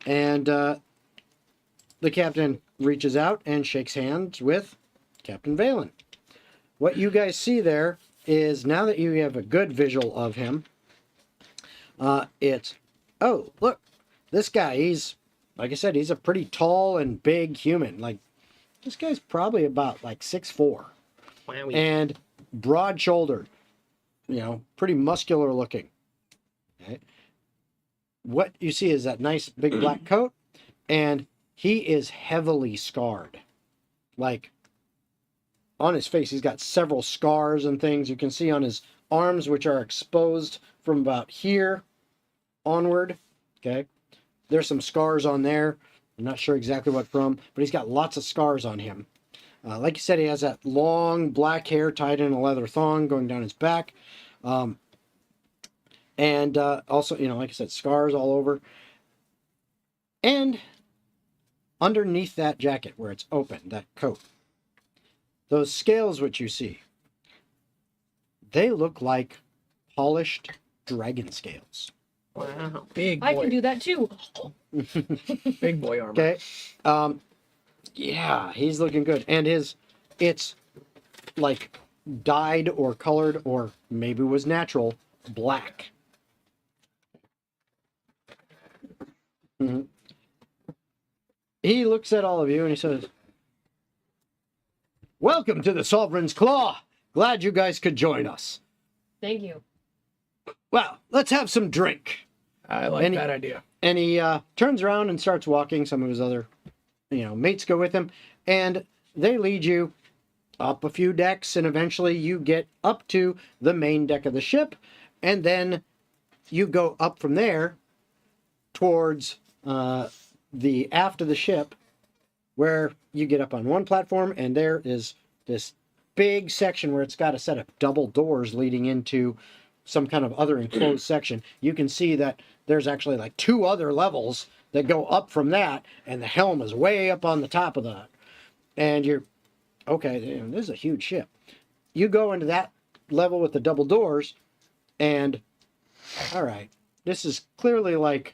And the captain reaches out and shakes hands with Captain Vaelen. What you guys see there is, now that you have a good visual of him, it's, oh, look, this guy, he's, like I said, he's a pretty tall and big human. Like, this guy's probably about like 6'4", and broad-shouldered, pretty muscular looking. Okay. What you see is that nice big black coat, and he is heavily scarred. Like, on his face, he's got several scars and things. You can see on his arms, which are exposed from about here onward. Okay. There's some scars on there. I'm not sure exactly what from, but he's got lots of scars on him. Like you said, he has that long black hair tied in a leather thong going down his back. And also, like I said, scars all over. And underneath that jacket where it's open, that coat, those scales which you see, they look like polished dragon scales. Wow. Big boy. I can do that too. Big boy armor. Okay. Yeah, he's looking good. And it's like dyed or colored or maybe was natural black. hmm He looks at all of you and he says, "Welcome to the Sovereign's Claw. Glad you guys could join us. Thank you. Well, let's have some drink." I like Any- that idea. And he turns around and starts walking. Some of his other, mates go with him, and they lead you up a few decks, and eventually you get up to the main deck of the ship, and then you go up from there towards the aft of the ship, where you get up on one platform, and there is this big section where it's got a set of double doors leading into some kind of other enclosed section. You can see that there's actually like 2 other levels that go up from that, and the helm is way up on the top of that. And you're, okay, this is a huge ship. You go into that level with the double doors, and all right, this is clearly like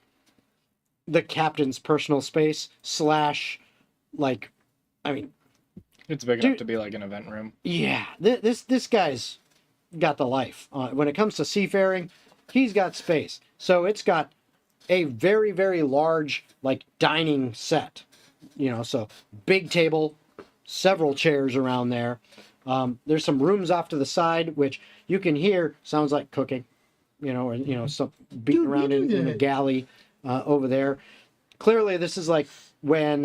the captain's personal space / like, I mean, It's big enough to be like an event room. yeah, this guy's got the life. When it comes to seafaring, he's got space. So it's got a very, very large, like, dining set. So big table, several chairs around there. There's some rooms off to the side, which you can hear sounds like cooking, or, some beating around in a galley over there. Clearly, this is like when,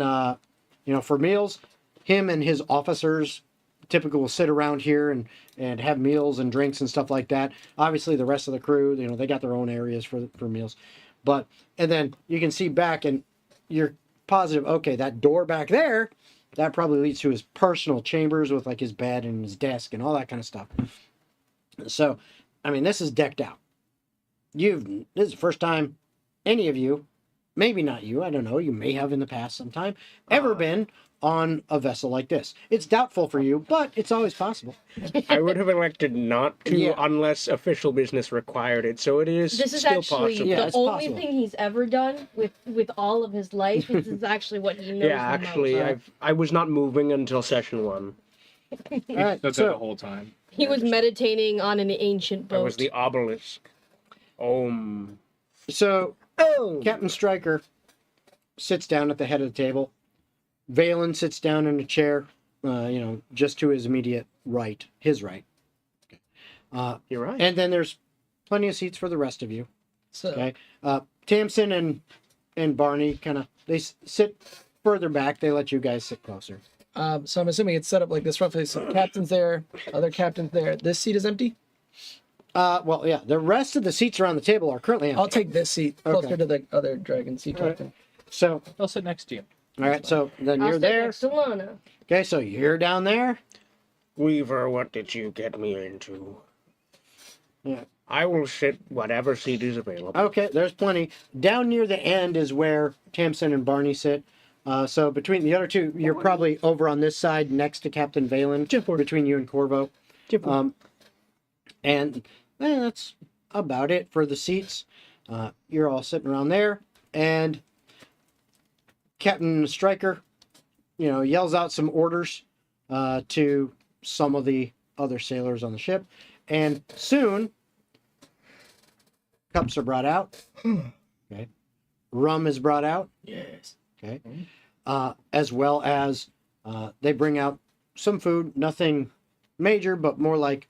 for meals, him and his officers typically will sit around here and have meals and drinks and stuff like that. Obviously, the rest of the crew, they got their own areas for meals. And then you can see back, and you're positive, okay, that door back there, that probably leads to his personal chambers with like his bed and his desk and all that kind of stuff. So, I mean, this is decked out. This is the first time any of you, maybe not you, I don't know, you may have in the past sometime, ever been on a vessel like this. It's doubtful for you, but it's always possible. I would have elected not to Yeah. unless official business required it, so it is This is still actually possible. Yeah, the it's only possible. thing he's ever done with all of his life. This is actually what he knows. Yeah, actually, I was not moving until session 1. All right, That's it the so whole time. He was meditating on an ancient boat. That was the obelisk. Captain Stryker sits down at the head of the table. Vaelen sits down in a chair, just to his immediate right, his right. You're right. And then there's plenty of seats for the rest of you. So, Okay. Tamsin and Barney they sit further back. They let you guys sit closer. so I'm assuming it's set up like this roughly. So captain's there, other captain's there. This seat is empty. Well, yeah, the rest of the seats around the table are currently empty. I'll take this seat closer Okay. to the other dragon seat captain. So, I'll sit next to you. all right, so then I'll you're sit there. next to Lana. Okay, so you're down there. Weaver, what did you get me into? Yeah. I will sit whatever seat is available. Okay, there's plenty. Down near the end is where Tamsin and Barney sit. So between the other two, you're probably over on this side next to Captain Vaelen, between you and Corvo. And that's about it for the seats. You're all sitting around there, and Captain Stryker, yells out some orders to some of the other sailors on the ship, and soon cups are brought out. Okay, rum is brought out. Yes. Okay, as well as they bring out some food, nothing major, but more like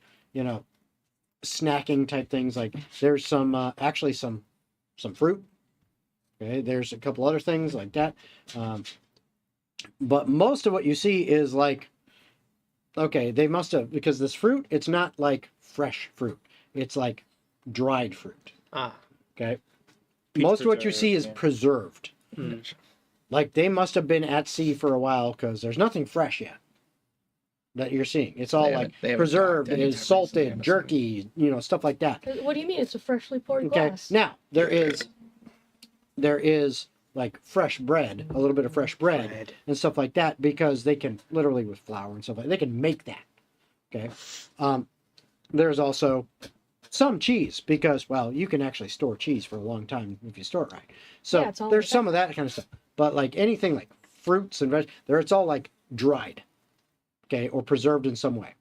snacking type things. Like there's some actually some fruit. Okay, there's a couple other things like that. But most of what you see is like, okay, they must have, because this fruit, it's not like fresh fruit. It's like dried fruit. Okay. Most of what you see is preserved. Like they must have been at sea for a while because there's nothing fresh yet that you're seeing. It's all like they haven't preserved, docked is anytime salted, recently, I'm jerky, stuff like that. What do you mean? It's a freshly poured Okay. glass. Now there is like fresh bread, a little bit of fresh bread and stuff like that, because they can literally with flour and stuff like that, they can make that. Okay. There's also some cheese because, well, you can actually store cheese for a long time if you store it right. So Yeah, it's all there's like some of that kind of stuff. But like anything like fruits and veg, it's all like dried, okay, or preserved in some way.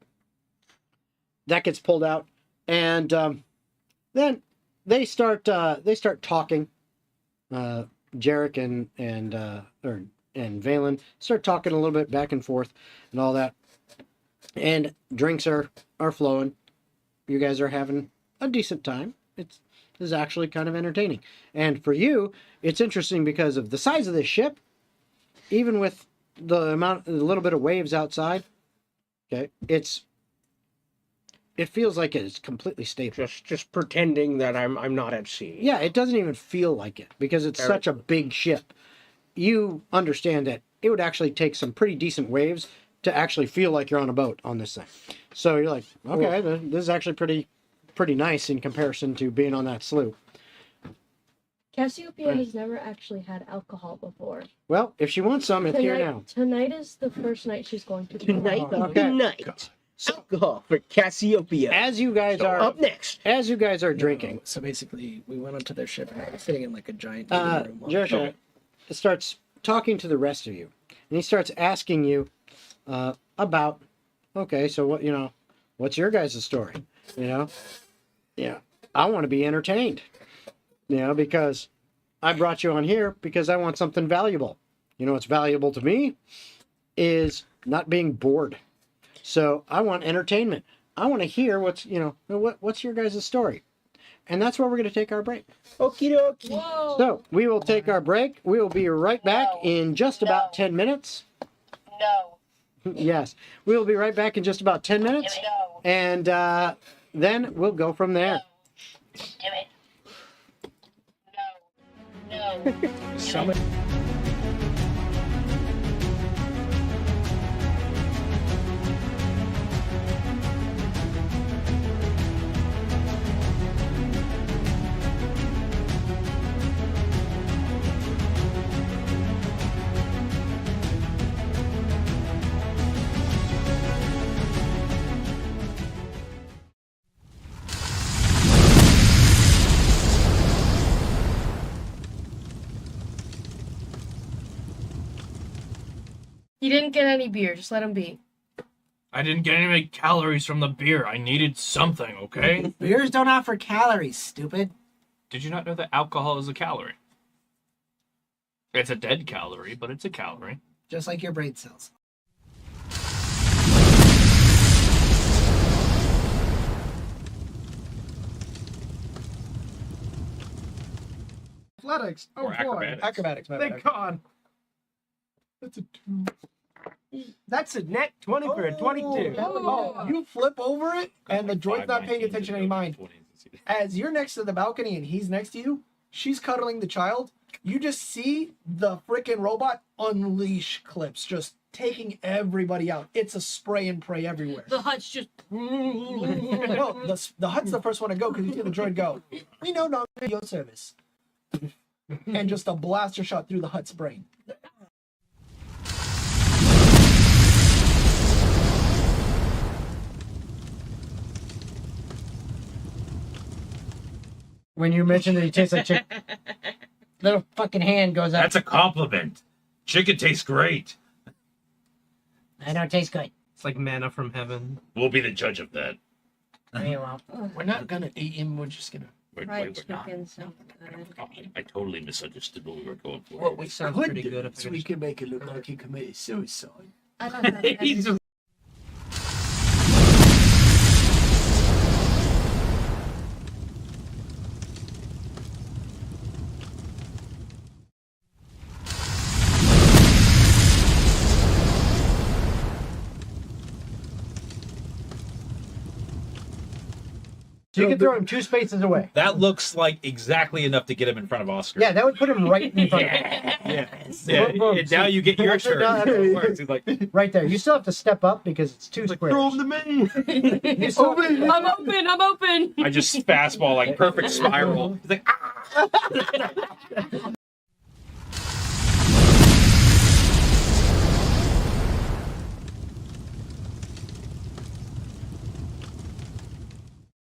That gets pulled out, and then they start talking. Jarek and Vaelen start talking a little bit back and forth and all that, and drinks are flowing. You guys are having a decent time. This is actually kind of entertaining, and for you, it's interesting because of the size of this ship. Even with the little bit of waves outside, okay, it feels like it's completely stable. Just pretending that I'm not at sea. Yeah, it doesn't even feel like it because it's such a big ship. You understand that it would actually take some pretty decent waves to actually feel like you're on a boat on this thing. So you're like, okay, this is actually pretty nice in comparison to being on that sloop. Cassiopeia has never actually had alcohol before. Well, if she wants some, it's here now. Tonight is the first night she's going to. Tonight, Okay. night. Alcohol for Cassiopeia. As you guys are Up next. As you guys are drinking, So basically, we went onto their ship and they were sitting in like a giant living room. Jericho starts talking to the rest of you, and he starts asking you about, okay, so what's your guys' story? Yeah, I want to be entertained, because I brought you on here because I want something valuable. What's valuable to me is not being bored. So I want entertainment. I want to hear what's your guys' story. And that's where we're going to take our break. Okie dokie. Whoa. So we will take our break. We will be right back in just about 10 minutes. No. Yes. We will be right back in just about 10 minutes. No. And then we'll go from there. Do it. No. Summon. He didn't get any beer. Just let him be. I didn't get any calories from the beer. I needed something, okay? Beers don't offer calories, stupid. Did you not know that alcohol is a calorie? It's a dead calorie, but it's a calorie. Just like your brain cells. Athletics. Or acrobatics. Acrobatics, my Thank bad. God. That's a 2. That's a net 20 for a 22. Oh, you flip over it, and the droid's not paying attention to any mind. As you're next to the balcony and he's next to you, she's cuddling the child. You just see the freaking robot unleash clips, just taking everybody out. It's a spray and pray everywhere. The hut's just. No, the hut's the first one to go because you see the droid go, we know not your service. And just a blaster shot through the hut's brain. When you mentioned that he tastes like chicken, little fucking hand goes up. That's a compliment. Chicken tastes great. I know it tastes good. It's like manna from heaven. We'll be the judge of that. Very well. We're not gonna eat him, we're just gonna... Fried chicken sounds good. I totally misunderstood what we were going for. What we Sounds could pretty do good if is I we just- could make it look like he committed suicide. I don't know. He's just- So you can throw him 2 spaces away. That looks like exactly enough to get him in front of Oscar. Yeah, that would put him right in front of him. Yeah. And now you get your turn. That's how it works. He's like, Right there. You still have to step up because it's 2 squares. Throw him to me. You still have to- I'm open. I just fastball like perfect spiral. He's like, ah!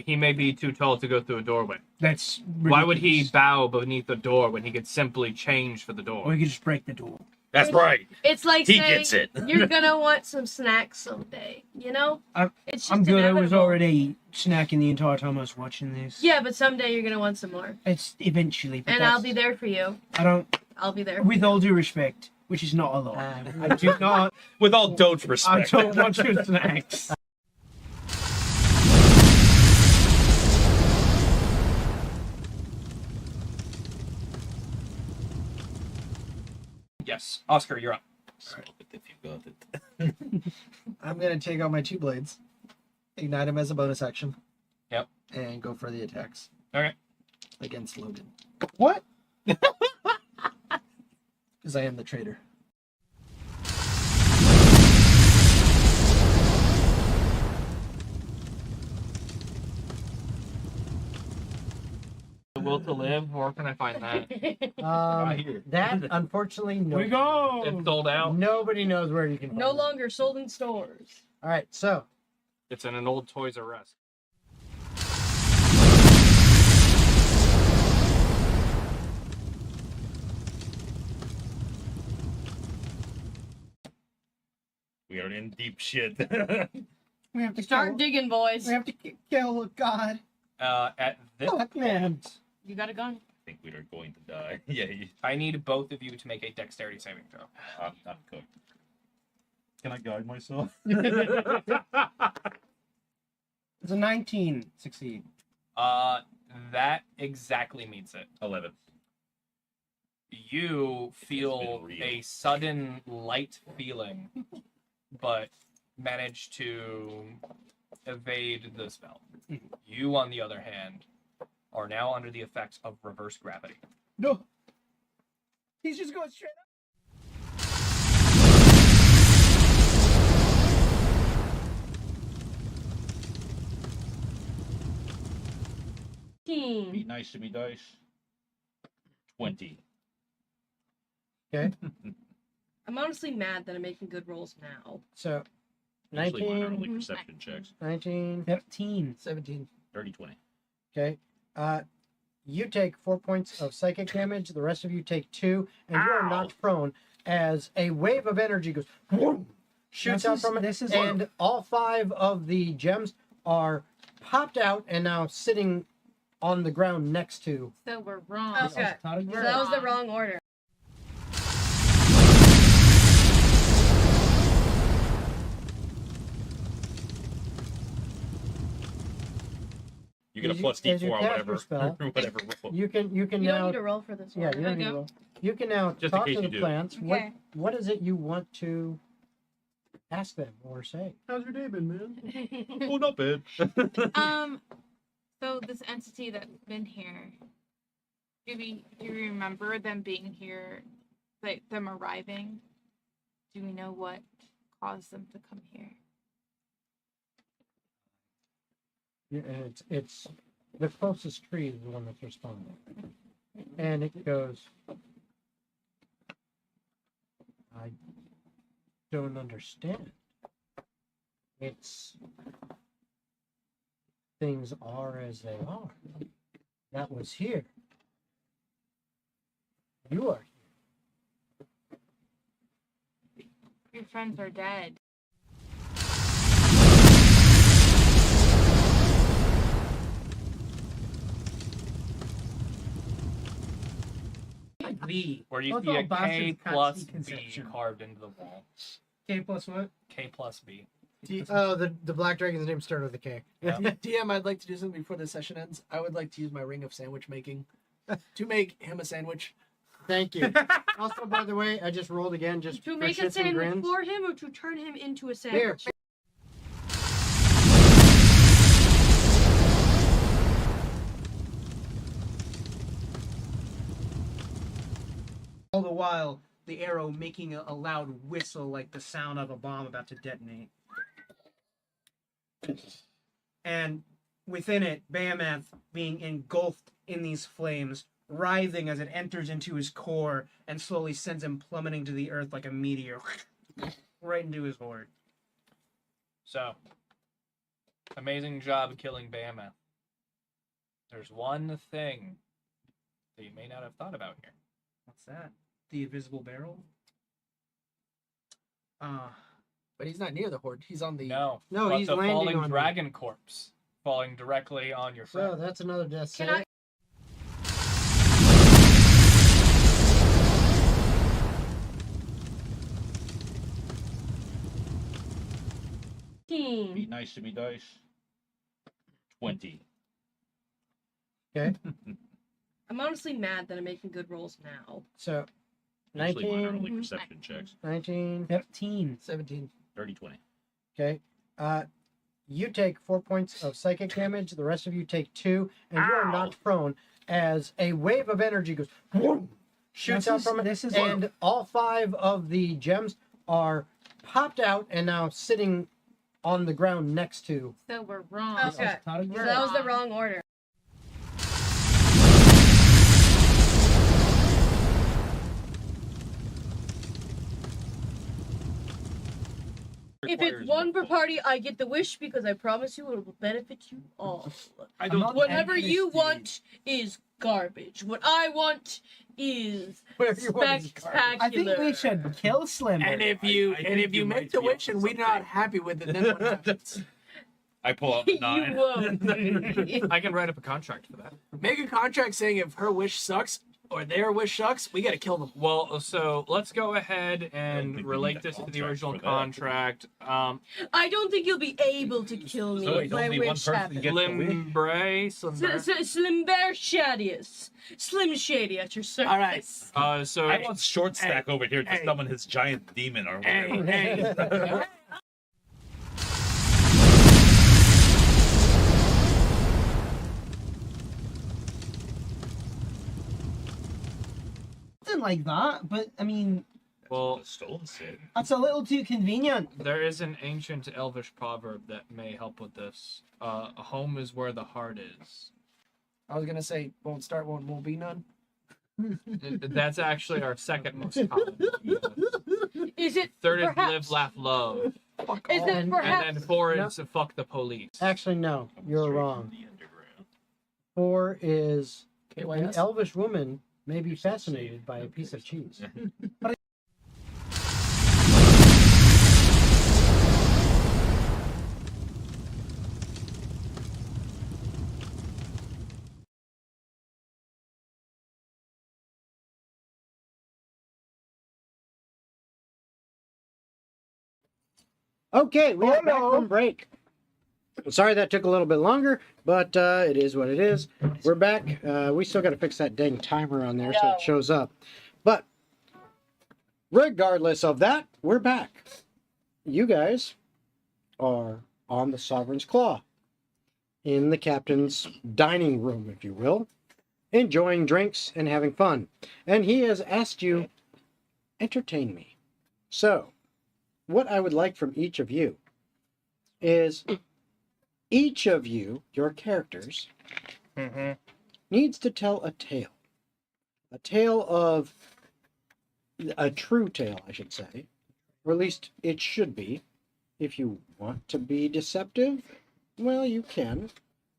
He may be too tall to go through a doorway. That's Why would he ridiculous. bow beneath the door when he could simply change for the door? Or he could just break the door. That's right. It's like He saying gets it. you're gonna want some snacks someday. You know? It's just I'm good. I was inevitable. already snacking the entire time I was watching this. Yeah, but someday you're gonna want some more. It's eventually. But And I'll be there for you. I don't. I'll be there. With all due respect, which is not a lot, I do not. With all doge I respect. don't want your snacks. Yes, Oscar, you're up. If you got it. I'm gonna take out my 2 blades, ignite them as a bonus action. Yep. And go for the attacks. Okay. Against Logan. What? Because I am the traitor. The will to live, where can I find that? That unfortunately no. We go. It's sold out. Nobody knows where you can. Find No it. longer sold in stores. All right, so It's in an old Toys R Us. We are in deep shit. We have to Start digging, boys. We have to kill God. At this Fuck, man. You got a gun? I think we are going to die. Yeah, I need both of you to make a dexterity saving throw. I'm cooked. Can I guide myself? It's a 19. Succeed. That exactly meets it. 11. You feel been real. a sudden light feeling, but manage to evade the spell. You, on the other hand, are now under the effects of reverse gravity. No. He's just going straight up. Be nice to me, dice. 20. okay, I'm honestly mad that I'm making good rolls now. so Usually mine are 19, only perception checks. 19, 13. 17. 30, 20. okay. You take 4 points of psychic damage. The rest of you take 2, and you are knocked prone as a wave of energy goes, whoom, shoots out from it, and all 5 of the gems are popped out and now sitting on the ground next to. So we're wrong. Okay. So We're that was the wrong. wrong order. You get a As you- plus as you D4 on cast whatever, your spell, whatever roll. You can You don't now. need to roll for this one. Yeah, you don't need to roll. You can now Just in talk case to you the do. plants. Okay. What is it you want to ask them or say? How's your day been, man? Oh, not bad. So this entity that's been here, do you remember them being here, like them arriving? Do we know what caused them to come here? Yeah, it's the closest tree is the one that's responding, and it goes. I don't understand. It's things are as they are. That was here. You are here. Your friends are dead. V. Where you Both see a all K bastards can't plus see B conception. carved into the wall. K plus what? K plus B. Oh, the black dragon's name started with a K. DM, I'd like to do something before the session ends. I would like to use my ring of sandwich making to make him a sandwich. Thank you. Also, by the way, I just rolled again just To for make a shits and sandwich grins. for him or to turn him into a Here. sandwich? All the while, the arrow making a loud whistle like the sound of a bomb about to detonate. And within it, Behemoth being engulfed in these flames, writhing as it enters into his core and slowly sends him plummeting to the earth like a meteor. Right into his horde. So, amazing job killing Behemoth. There's one thing that you may not have thought about here. What's that? The invisible barrel? But he's not near the horde. He's on the. No, but he's the landing falling on me. dragon corpse falling directly on your friend. So that's another death Can save. I- Be nice to me, dice. 20. Okay. I'm honestly mad that I'm making good rolls now. So, Usually mine are 19, only perception checks. 19, 17. 30, 20. okay. You take 4 points of psychic damage. The rest of you take 2, and you are knocked prone as a wave of energy goes, whoom, shoots out from it, and all 5 of the gems are popped out and now sitting on the ground next to. So we're wrong. Okay. So We're that was the wrong. wrong order. If it's one per party, I get the wish because I promise you it will benefit you all. I don't. Whatever you want is garbage. What I want is Whatever you want is spectacular. I think we should kill Slimmer. And if you I think you make might the be wish onto and we're not happy with it, then what happens? I pull out the You 9. won't. I can write up a contract for that. Make a contract saying if her wish sucks or their wish sucks, we gotta kill them. Well, so let's go ahead I don't and think we relate need this a to the contract original for that. contract. I don't think you'll be able to kill me So if my only one wish person happens. gets the wish? Limbre, Slim Bear Shadius. Slim Shady at your service. All right. So I want short stack over here to hey. summon his giant demon or whatever. Hey. Something like that, but I mean, well, Stolen City. that's a little too convenient. there is an ancient Elvish proverb that may help with this. A home is where the heart is. I was gonna say won't be none. That's actually our second most common. Is it Third is perhaps? live, laugh, love. Fuck Is all. it And- perhaps? And then 4 is fuck the police. Actually, no, you're Straight wrong. from the underground. 4 is an KYS? elvish woman may be fascinated by a piece of cheese. Okay, we are back from break. Sorry that took a little bit longer, but it is what it is. We're back. We still got to fix that dang timer on there so No. it shows up. But regardless of that, we're back. You guys are on the Sovereign's Claw in the captain's dining room, if you will, enjoying drinks and having fun. And he has asked you, entertain me. So, what I would like from each of you is each of you, your characters, needs to tell a tale. A tale of, a true tale, I should say. Or at least it should be. If you want to be deceptive, well, you can.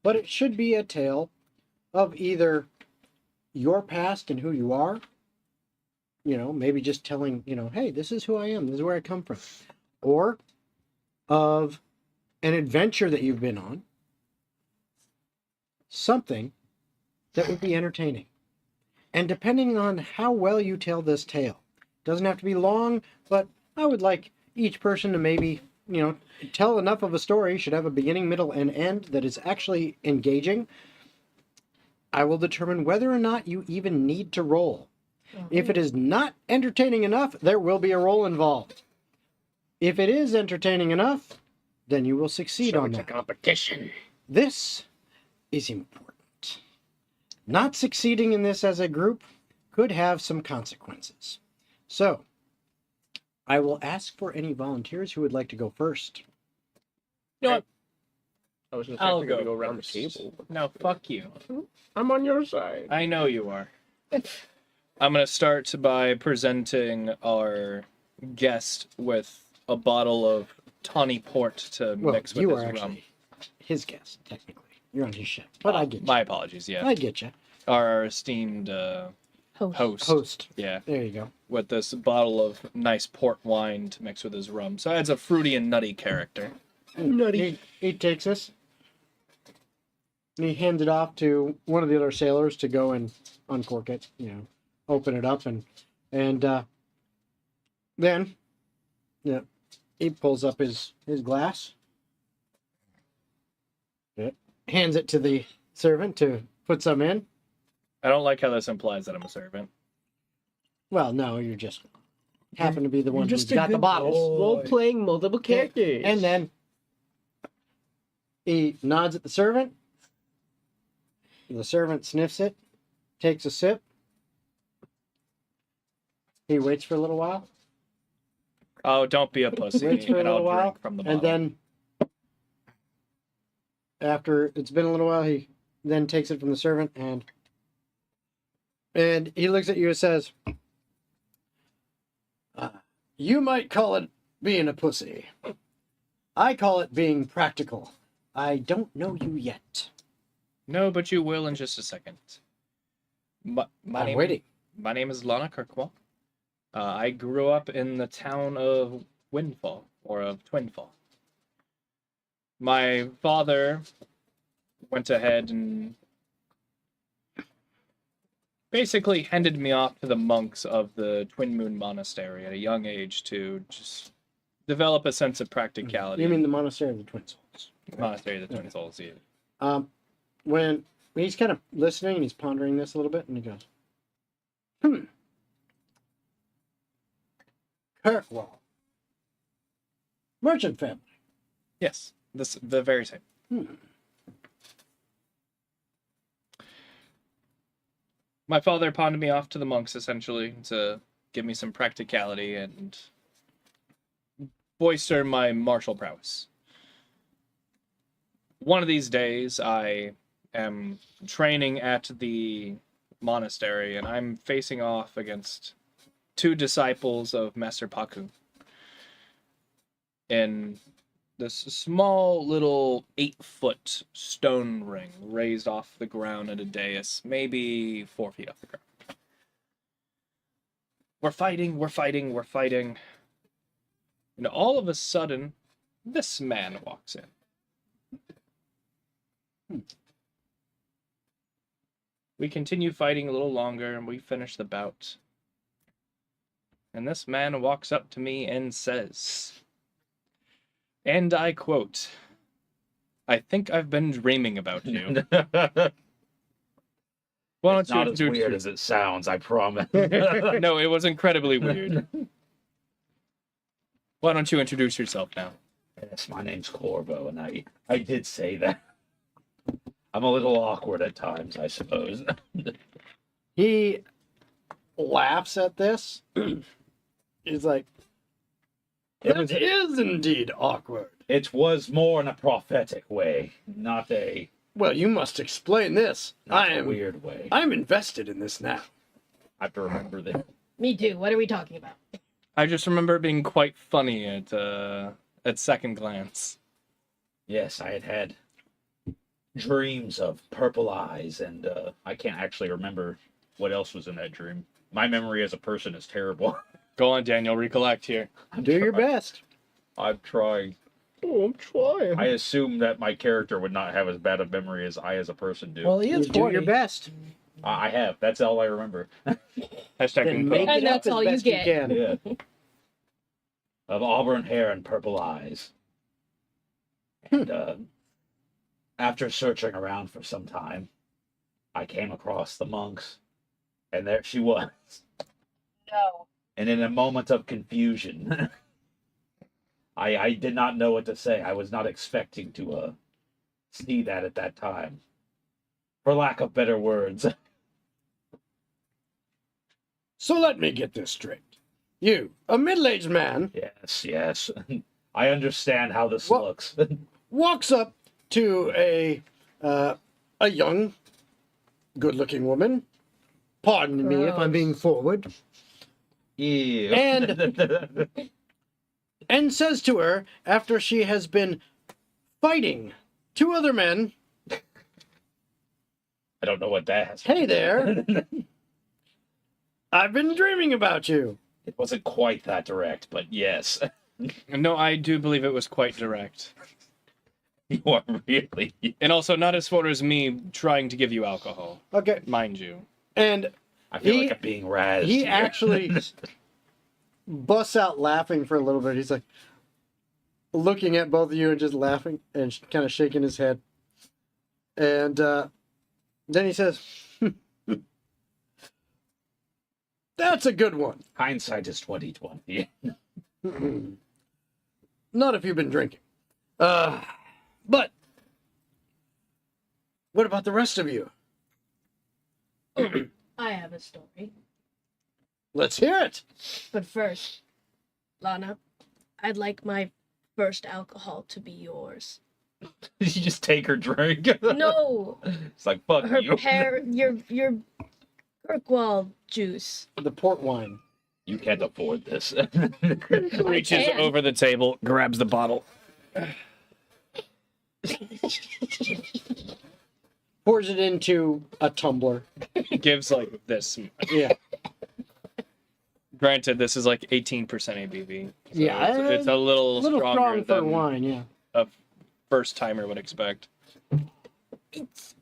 But it should be a tale of either your past and who you are. You know, maybe just telling, you know, hey, this is who I am. This is where I come from. Or of an adventure that you've been on. Something that would be entertaining. And depending on how well you tell this tale, doesn't have to be long, but I would like each person to maybe, you know, tell enough of a story, should have a beginning, middle, and end that is actually engaging. I will determine whether or not you even need to roll. If it is not entertaining enough, there will be a roll involved. If it is entertaining enough, then you will succeed on that. Competition. This is important. Not succeeding in this as a group could have some consequences. So, I will ask for any volunteers who would like to go first. No, I was just I'll actually gonna go go around the first. table. No, fuck you. I'm on your side. I know you are. I'm going to start by presenting our guest with a bottle of tawny port to Well, mix with you his are rum. actually his guest, technically. You're on his ship. But I get you. My apologies, yeah. I get you. Our esteemed Host. Host. Yeah. There you go. With this bottle of nice port wine to mix with his rum. So it adds a fruity and nutty character. Nutty. He takes this. And he hands it off to one of the other sailors to go and uncork it, open it up, and then he pulls up his glass. Yeah. Hands it to the servant to put some in. I don't like how this implies that I'm a servant. Well, no, you just happen to be the one who's just a got the good bottles. Role playing multiple characters. And then he nods at the servant. The servant sniffs it, takes a sip. He waits for a little while. Oh, don't be a pussy, Waits for a and little I'll while, drink from the bottle. and then after it's been a little while, he then takes it from the servant and he looks at you and says, "You might call it being a pussy. I call it being practical. I don't know you yet." No, but you will in just a second. My I'm name, waiting. My name is Lana Kirkwall. I grew up in the town of Windfall, or of Twinfall. My father went ahead and basically handed me off to the monks of the Twin Moon Monastery at a young age to just develop a sense of practicality. You mean the Monastery of the Twin Souls? Monastery of the Twin Souls, yeah. When he's kind of listening and he's pondering this a little bit, and he goes, Kirkwall. Merchant family. Yes, the very same. My father pawned me off to the monks, essentially, to give me some practicality and bolster my martial prowess. One of these days, I am training at the monastery, and I'm facing off against 2 disciples of Master Paku in this small little 8-foot stone ring raised off the ground at a dais, maybe 4 feet off the ground. We're fighting. And all of a sudden, this man walks in. We continue fighting a little longer, and we finish the bout. And this man walks up to me and says, and I quote, "I think I've been dreaming about you." Why It's not as weird as it sounds, I promise. No, it was incredibly weird. Why don't you introduce yourself now? Yes, my name's Corvo, and I did say that. I'm a little awkward at times, I suppose. He laughs at this. He's like, "It is indeed awkward." It was more in a prophetic way, not a Well, you must explain this. weird way. I'm invested in this now. I have to remember that. Me too. What are we talking about? I just remember it being quite funny at second glance. Yes, I had dreams of purple eyes, and I can't actually remember what else was in that dream. My memory as a person is terrible. Go on, Daniel, recollect here. Do your best. I'm trying. Oh, I'm trying. I assume that my character would not have as bad a memory as I as a person do. Well, he is You do 40. your best. I have. That's all I remember. Hashtag Then make And it up that's as all you best get. can. Yeah. Of auburn hair and purple eyes. And after searching around for some time, I came across the monks, and there she was. No. And in a moment of confusion, I did not know what to say. I was not expecting to see that at that time. For lack of better words. So let me get this straight. You, a middle-aged man, Yes. I understand how this Well- looks. walks up to a young, good-looking woman. Pardon me if I'm being forward. Ew. And says to her, after she has been fighting 2 other men I don't know what that has. Hey there. I've been dreaming about you. It wasn't quite that direct, but yes. No, I do believe it was quite direct. You are really. And also not as far as me trying to give you alcohol, Okay. mind you. And I feel like I'm being razzed. he here. actually busts out laughing for a little bit. He's like looking at both of you and just laughing and kind of shaking his head. And then he says, "That's a good one." Hindsight is 20/20. Not if you've been drinking. But what about the rest of you? I have a story. Let's hear it. But first, Lana, I'd like my first alcohol to be yours. Did you just take her drink? No, It's like, fuck her you. your Kirkwall juice. The port wine. You can't afford this. Reaches can. over the table, grabs the bottle. Pours it into a tumbler. Gives like this. Yeah. Granted, this is like 18% ABV. So Yeah, it's a little stronger strong for than wine, yeah. a first timer would expect. It's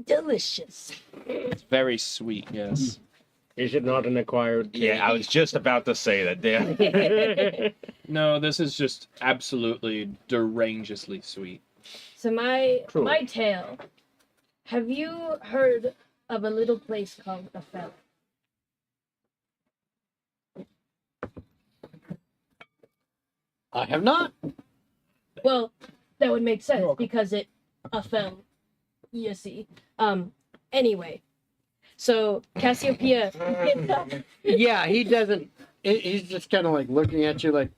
delicious. It's very sweet, yes. Is it not an acquired taste? Yeah, I was just about to say that. Damn. No, this is just absolutely derangeously sweet. So my True. my tale. Have you heard of a little place called Atavar? I have not. Well, that would make sense because it fell. You see. Anyway, so Cassiopeia gets up. Yeah, he doesn't. He's just kind of like looking at you like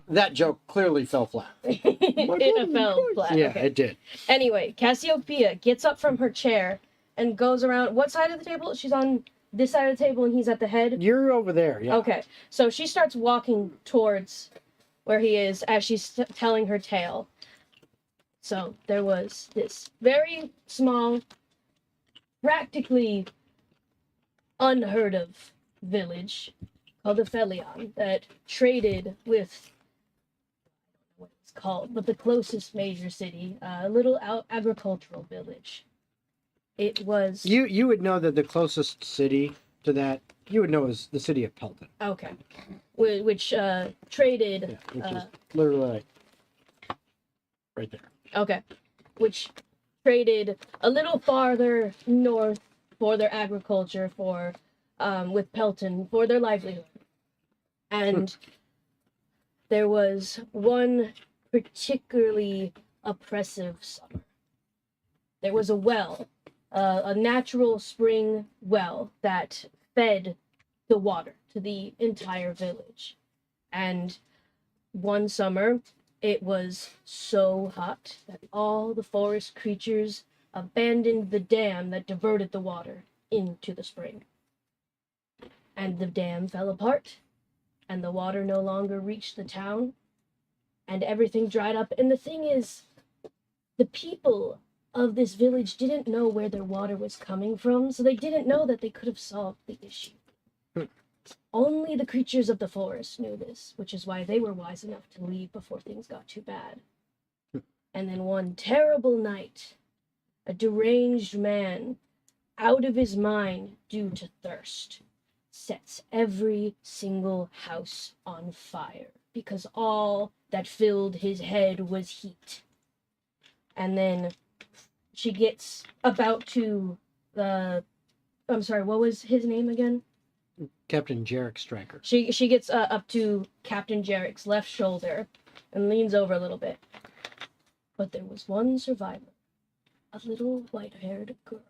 that joke clearly fell flat. It fell flat. Yeah, Okay. it did. Anyway, Cassiopeia gets up from her chair and goes around. What side of the table? She's on this side of the table and he's at the head. You're over there. Yeah. Okay, so she starts walking towards where he is as she's telling her tale. So there was this very small, practically unheard of village called Aphelion that traded with what it's called, but the closest major city, a little agricultural village. It was You would know that the closest city to that you would know is the city of Pelton. okay, which traded. Yeah, which is literally like right there. Okay, which traded a little farther north for their agriculture, for with Pelton for their livelihood, and there was one particularly oppressive summer. There was a well, a natural spring well that fed the water to the entire village, and one summer it was so hot that all the forest creatures abandoned the dam that diverted the water into the spring. And the dam fell apart, and the water no longer reached the town, and everything dried up. And the thing is, the people of this village didn't know where their water was coming from, so they didn't know that they could have solved the issue. Only the creatures of the forest knew this, which is why they were wise enough to leave before things got too bad. And then one terrible night, a deranged man, out of his mind due to thirst, sets every single house on fire because all that filled his head was heat. And then she gets about to I'm sorry, what was his name again? Captain Jarek Stryker. She gets up to Captain Jarek's left shoulder and leans over a little bit. But there was one survivor, a little white-haired girl.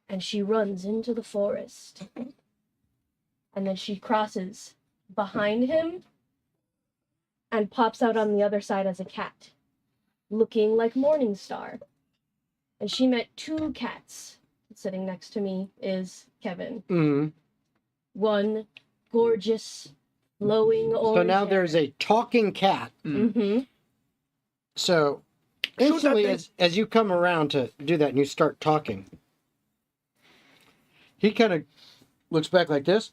And she runs into the forest. And then she crosses behind him and pops out on the other side as a cat, looking like Morningstar. And she met two cats. Sitting next to me is Kevin. Mm-hmm. One gorgeous, flowing orange. So now there's a talking cat. Mm-hmm. So Instantly, as you come around to do that and you start talking, he kind of looks back like this,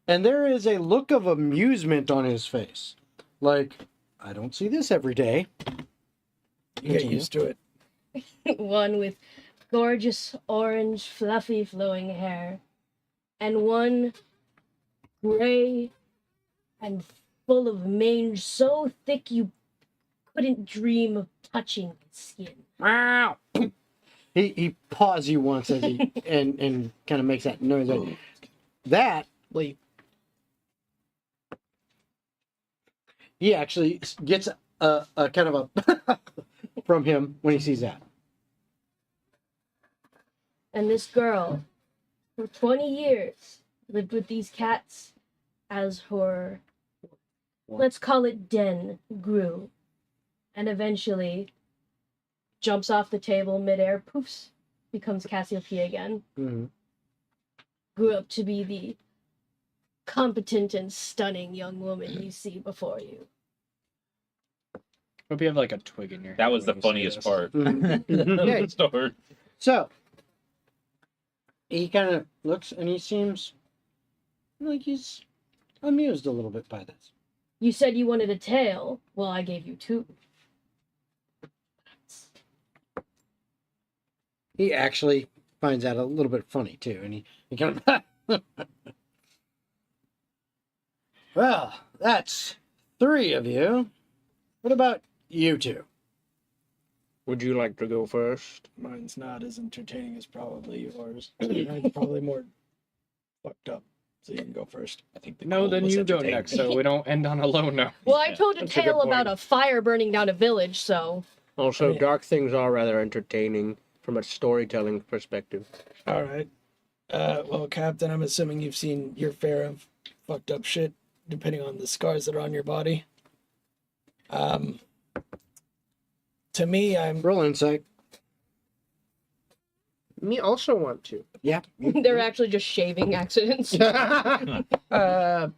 and there is a look of amusement on his face. Like, I don't see this every day. You get used to it. One with gorgeous orange, fluffy, flowing hair, and one gray and full of mange so thick you couldn't dream of touching its skin. Wow. He paws you once as he and kind of makes that noise. That Leap. he actually gets a kind of a from him when he sees that. And this girl, for 20 years, lived with these cats as her, let's call it den, grew. And eventually jumps off the table midair, poofs, becomes Cassiopeia again. Mm-hmm. Grew up to be the competent and stunning young woman you see before you. Hope you have like a twig in your. That hand was the when you say funniest this. part. Yeah. Story. So he kind of looks and he seems like he's amused a little bit by this. You said you wanted a tail. Well, I gave you two. He actually finds that a little bit funny too, and he kind of well, that's 3 of you. What about you 2? Would you like to go first? Mine's not as entertaining as probably yours. Mine's probably more fucked up. So you can go first. I think the No, goal then was you go entertaining. next, so we don't end on a low note. Well, I told a That's a good tale about point. a fire burning down a village, so Also, Yeah. dark things are rather entertaining from a storytelling perspective. All right. Well, Captain, I'm assuming you've seen your fair of fucked up shit, depending on the scars that are on your body. To me, I'm Roll insight. Me also want to. Yeah. they're actually just shaving accidents.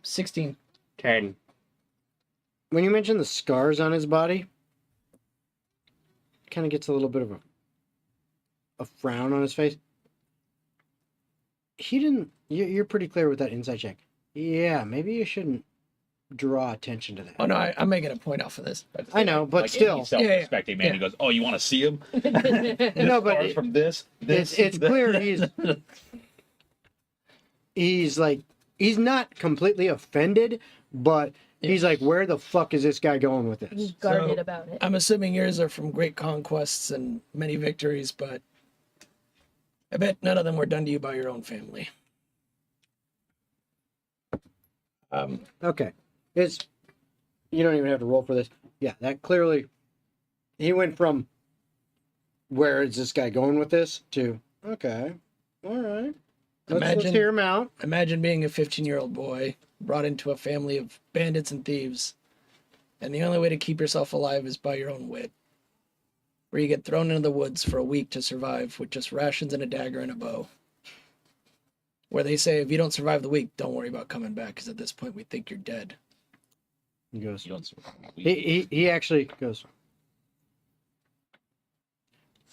16. 10. When you mention the scars on his body, kind of gets a little bit of a frown on his face. He didn't. You're pretty clear with that insight check. Yeah, maybe you shouldn't draw attention to that. Oh, no, I'm making a point off of this. I know, but Like still, any self-respecting man, Yeah. he goes, "Oh, you want to see him? no, but Scars from this. it's clear he's like he's not completely offended, but he's like, where the fuck is this guy going with He's this? guarded So, about it. I'm assuming yours are from great conquests and many victories, but I bet none of them were done to you by your own family. Okay, it's you don't even have to roll for this. Yeah, that clearly he went from where is this guy going with this to okay, all right. Let's hear him out. Imagine being a 15-year-old boy brought into a family of bandits and thieves, and the only way to keep yourself alive is by your own wit. Where you get thrown into the woods for a week to survive with just rations and a dagger and a bow. Where they say, if you don't survive the week, don't worry about coming back, because at this point we think you're dead. He goes. You don't survive. He actually goes.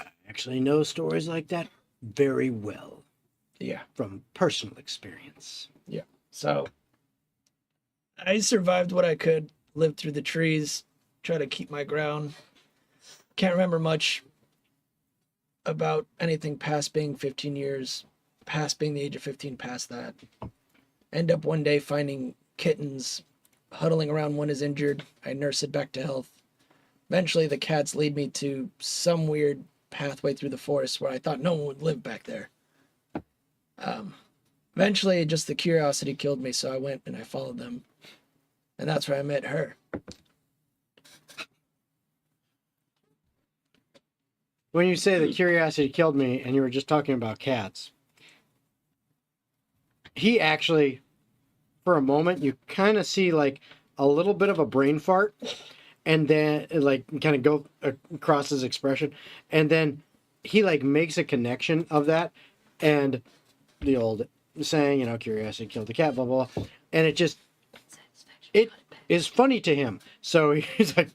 I actually know stories like that very well Yeah. from personal experience. So I survived what I could, lived through the trees, try to keep my ground. Can't remember much about anything past being 15 years, past being the age of 15, past that. End up one day finding kittens huddling around. One is injured. I nurse it back to health. Eventually the cats lead me to some weird pathway through the forest where I thought no one would live back there. Eventually just the curiosity killed me, so I went and I followed them. And that's where I met her. When you say the curiosity killed me and you were just talking about cats, he actually, for a moment, you kind of see like a little bit of a brain fart and then like kind of go across his expression. And then he like makes a connection of that and the old saying, you know, curiosity killed the cat, blah, blah, blah. And it is funny to him. So he's like,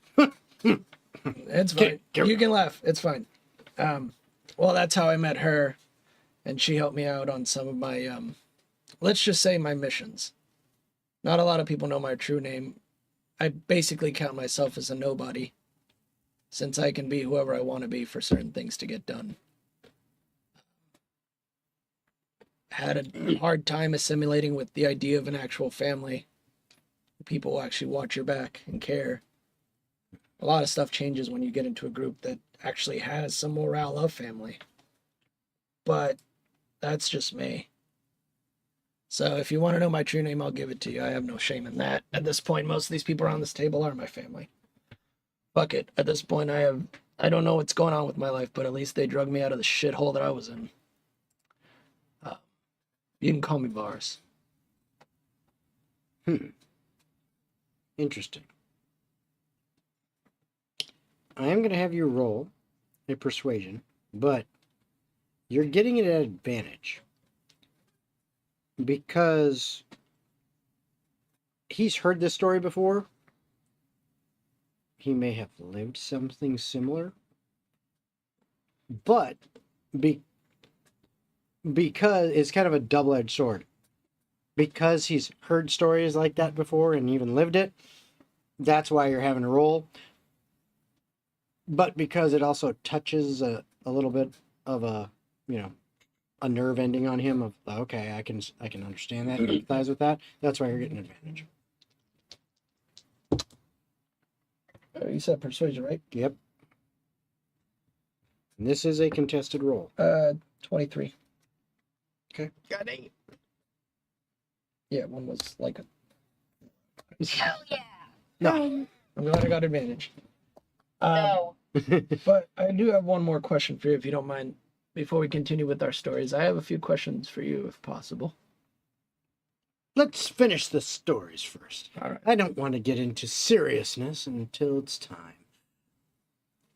It's fine. You can laugh. It's fine. Well, that's how I met her, and she helped me out on some of my, let's just say my missions. Not a lot of people know my true name. I basically count myself as a nobody, since I can be whoever I want to be for certain things to get done. Had a hard time assimilating with the idea of an actual family. People will actually watch your back and care. A lot of stuff changes when you get into a group that actually has some morale of family. But that's just me. So if you want to know my true name, I'll give it to you. I have no shame in that. At this point, most of these people around this table are my family. Fuck it. At this point, I don't know what's going on with my life, but at least they drug me out of the shithole that I was in. You can call me Vars. Interesting. I am going to have you roll a persuasion, but you're getting it at advantage. Because he's heard this story before. He may have lived something similar. But because it's kind of a double-edged sword. Because he's heard stories like that before and even lived it, that's why you're having to roll. But because it also touches a little bit of a nerve ending on him of, okay, I can understand that, empathize with that. That's why you're getting an advantage. You said persuasion, right? Yep. And this is a contested roll. 23. Okay. God dang it. Yeah, one was like a... Hell yeah. No, I'm glad I got advantage. No. But I do have one more question for you, if you don't mind. Before we continue with our stories, I have a few questions for you, if possible. Let's finish the stories first. All right. I don't want to get into seriousness until it's time.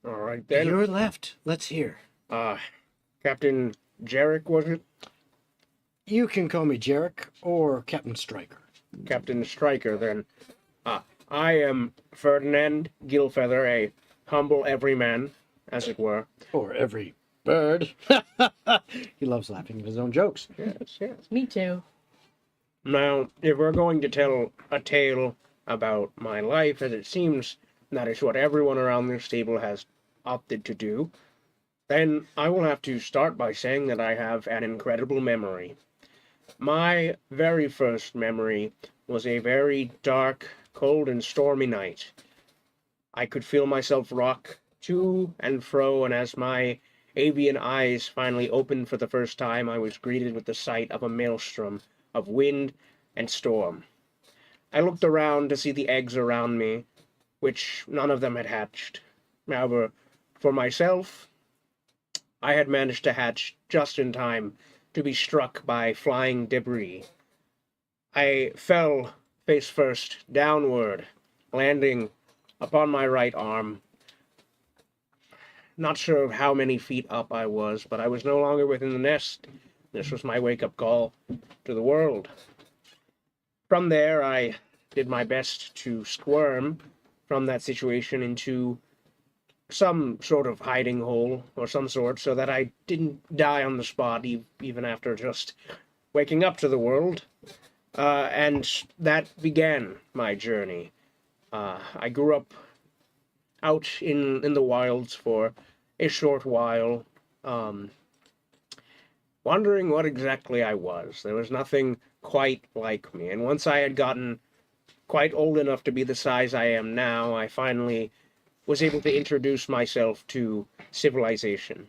All right, then. You're left. Let's hear. Captain Jarek, was it? You can call me Jarek or Captain Stryker. Captain Stryker, then. I am Ferdinand Gilfeather, a humble everyman, as it were. Or every bird. He loves laughing at his own jokes. Yes. Me too. Now, if we're going to tell a tale about my life, as it seems that is what everyone around this table has opted to do, then I will have to start by saying that I have an incredible memory. My very first memory was a very dark, cold, and stormy night. I could feel myself rock to and fro, and as my avian eyes finally opened for the first time, I was greeted with the sight of a maelstrom of wind and storm. I looked around to see the eggs around me, which none of them had hatched. However, for myself, I had managed to hatch just in time to be struck by flying debris. I fell face first downward, landing upon my right arm. Not sure of how many feet up I was, but I was no longer within the nest. This was my wake-up call to the world. From there, I did my best to squirm from that situation into some sort of hiding hole or some sort, so that I didn't die on the spot even after just waking up to the world. And that began my journey. I grew up out in the wilds for a short while, wondering what exactly I was. There was nothing quite like me, and once I had gotten quite old enough to be the size I am now, I finally was able to introduce myself to civilization.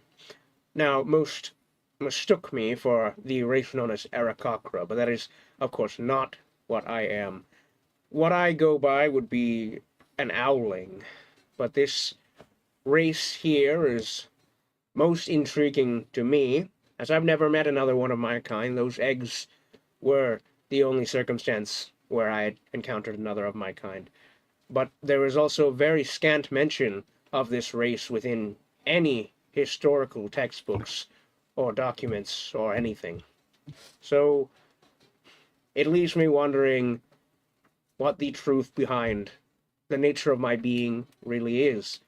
Now, most mistook me for the race known as Aarakocra, but that is, of course, not what I am. What I go by would be an owling, but this race here is most intriguing to me, as I've never met another one of my kind. Those eggs were the only circumstance where I had encountered another of my kind. But there is also very scant mention of this race within any historical textbooks or documents or anything. So it leaves me wondering what the truth behind the nature of my being really is.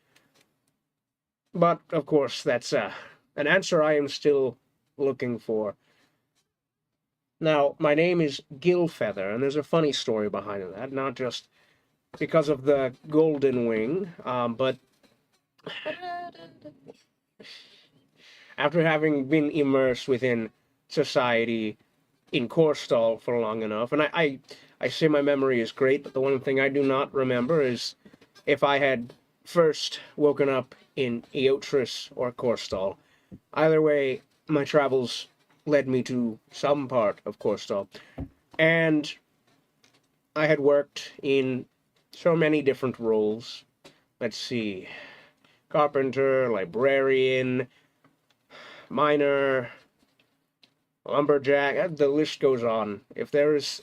But of course, that's an answer I am still looking for. Now, my name is Gilfeather, and there's a funny story behind that. Not just because of the golden wing, but after having been immersed within society in Korstal for long enough, and I say my memory is great, but the one thing I do not remember is if I had first woken up in Eotris or Korstal. Either way, my travels led me to some part of Korstal, and I had worked in so many different roles. Let's see, carpenter, librarian, miner, lumberjack, the list goes on. If there is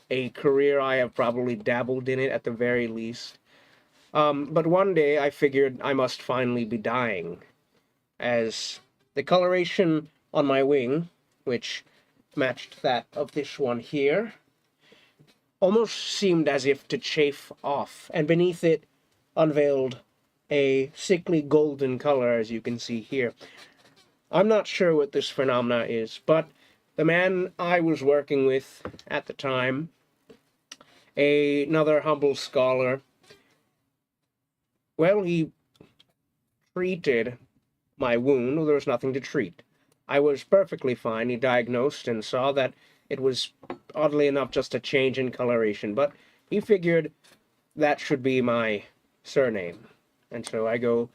a career, I have probably dabbled in it at the very least. But one day I figured I must finally be dying, as the coloration on my wing, which matched that of this one here, almost seemed as if to chafe off, and beneath it unveiled a sickly golden color, as you can see here. I'm not sure what this phenomena is, but the man I was working with at the time, another humble scholar, well, he treated my wound. Well, there was nothing to treat. I was perfectly fine. He diagnosed and saw that it was, oddly enough, just a change in coloration, but he figured that should be my surname. And so I go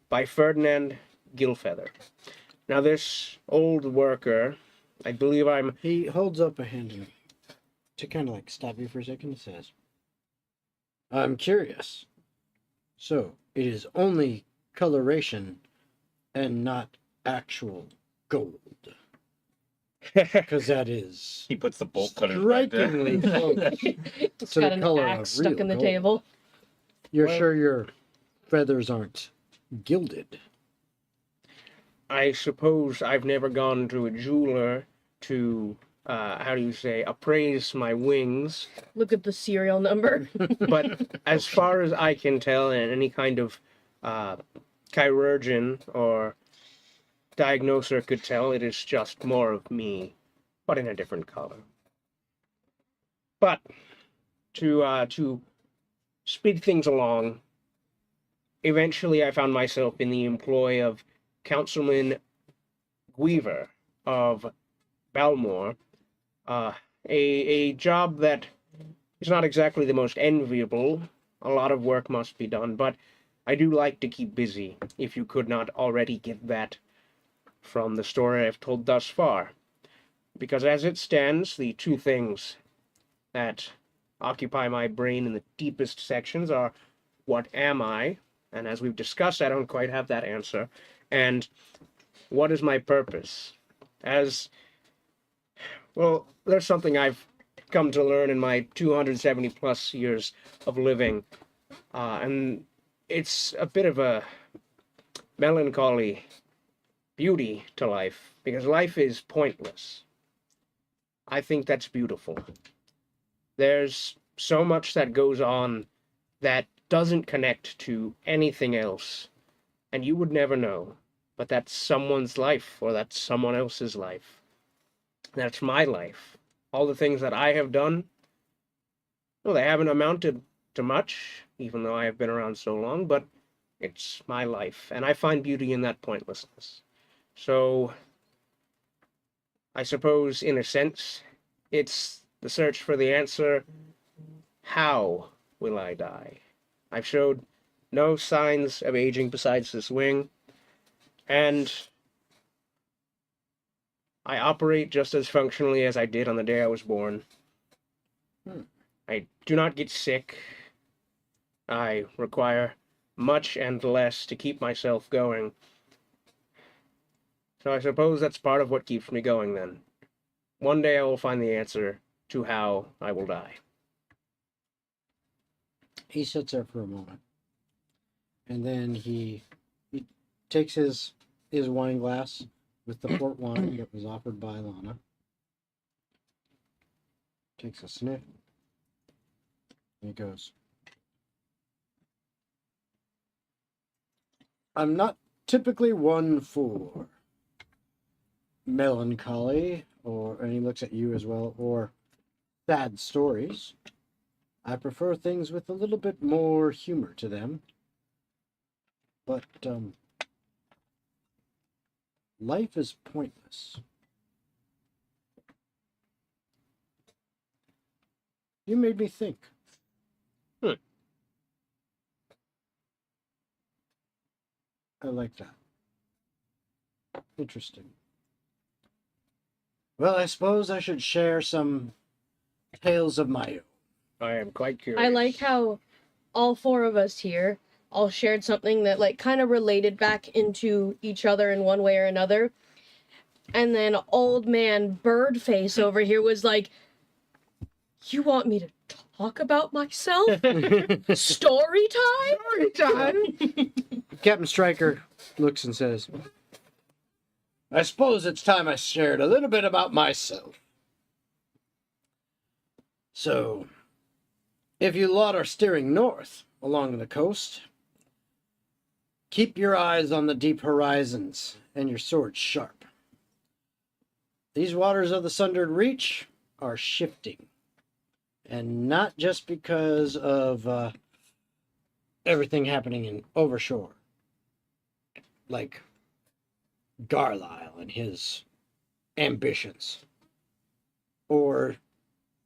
by Ferdinand Gilfeather. Now, this old worker, I believe I'm... He holds up a hand to kind of like stop you for a second and says, I'm curious. So, it is only coloration and not actual gold. Because that is He puts the bolt cutter back there. strikingly close It's to got the an color axe of stuck real in the gold. table. You're Well- sure your feathers aren't gilded? I suppose I've never gone to a jeweler to, appraise my wings. Look at the serial number. But as far as I can tell, and any kind of chirurgeon or diagnoser could tell, it is just more of me, but in a different color. But to speed things along, eventually I found myself in the employ of Councilman Guiver of Balmore, a job that is not exactly the most enviable. A lot of work must be done, but I do like to keep busy, if you could not already get that from the story I've told thus far. Because as it stands, the two things that occupy my brain in the deepest sections are, what am I? And as we've discussed, I don't quite have that answer. And what is my purpose? As, well, there's something I've come to learn in my 270 plus years of living. And it's a bit of a melancholy beauty to life, because life is pointless. I think that's beautiful. There's so much that goes on that doesn't connect to anything else, and you would never know. But that's someone's life, or that's someone else's life. That's my life. All the things that I have done, well, they haven't amounted to much, even though I have been around so long, but it's my life, and I find beauty in that pointlessness. So, I suppose, in a sense, it's the search for the answer, how will I die? I've showed no signs of aging besides this wing, and I operate just as functionally as I did on the day I was born. I do not get sick. I require much and less to keep myself going. So I suppose that's part of what keeps me going then. One day I will find the answer to how I will die. He sits there for a moment. And then he takes his wine glass with the port wine that was offered by Lana. Takes a sniff. And he goes, I'm not typically one for melancholy, and he looks at you as well, or sad stories. I prefer things with a little bit more humor to them. But life is pointless. You made me think. I like that. Interesting. Well, I suppose I should share some tales of my own. I am quite curious. I like how all four of us here all shared something that like kind of related back into each other in one way or another. And then old man Birdface over here was like, "You want me to talk about myself? Story time? Story time." Captain Stryker looks and says, I suppose it's time I shared a little bit about myself. So, if you lot are steering north along the coast, keep your eyes on the deep horizons and your swords sharp. These waters of the Sundered Reach are shifting. And not just because of everything happening in Overshore. Like Garlisle and his ambitions. Or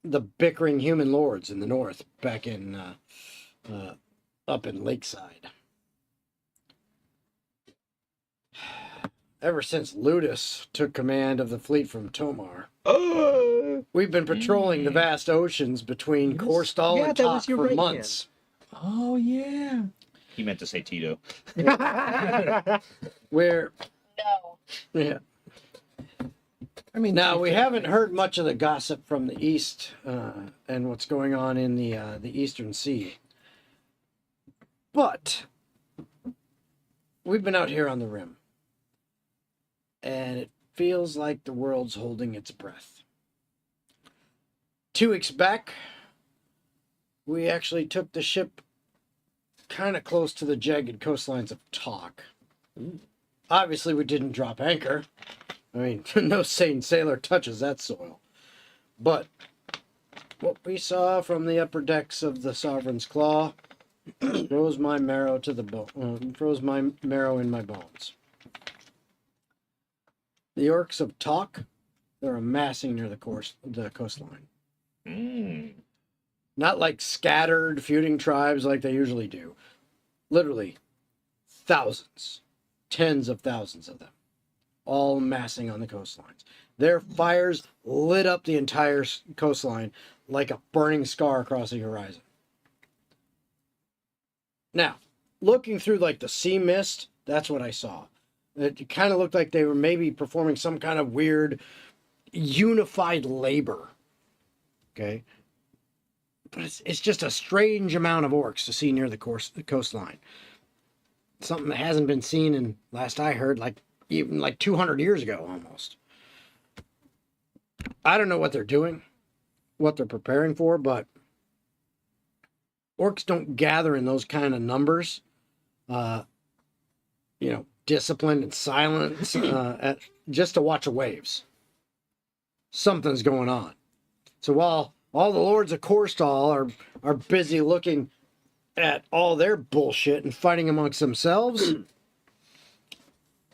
the bickering human lords in the north back in up in Lakeside. Ever since Ludus took command of the fleet from Tomar, we've been patrolling the vast oceans between Korstal and Tok for months. Oh, yeah. He meant to say Tito. Where, No. yeah. I mean, Now, we haven't heard much of the gossip from the east and what's going on in the Eastern Sea. But we've been out here on the rim. And it feels like the world's holding its breath. 2 weeks back, we actually took the ship kind of close to the jagged coastlines of Tok. Obviously, we didn't drop anchor. I mean, no sane sailor touches that soil. But what we saw from the upper decks of the Sovereign's Claw froze my marrow to the bone. Froze my marrow in my bones. The orcs of Tok, they're amassing near the coastline. Not like scattered feuding tribes like they usually do. Literally, thousands, tens of thousands of them, all massing on the coastlines. Their fires lit up the entire coastline like a burning scar across the horizon. Now, looking through like the sea mist, that's what I saw. It kind of looked like they were maybe performing some kind of weird unified labor. Okay? But it's just a strange amount of orcs to see near the coastline. Something that hasn't been seen in, last I heard, even 200 years ago almost. I don't know what they're doing, what they're preparing for, but orcs don't gather in those kind of numbers. Disciplined and silent, just to watch the waves. Something's going on. So while all the lords of Korstal are busy looking at all their bullshit and fighting amongst themselves,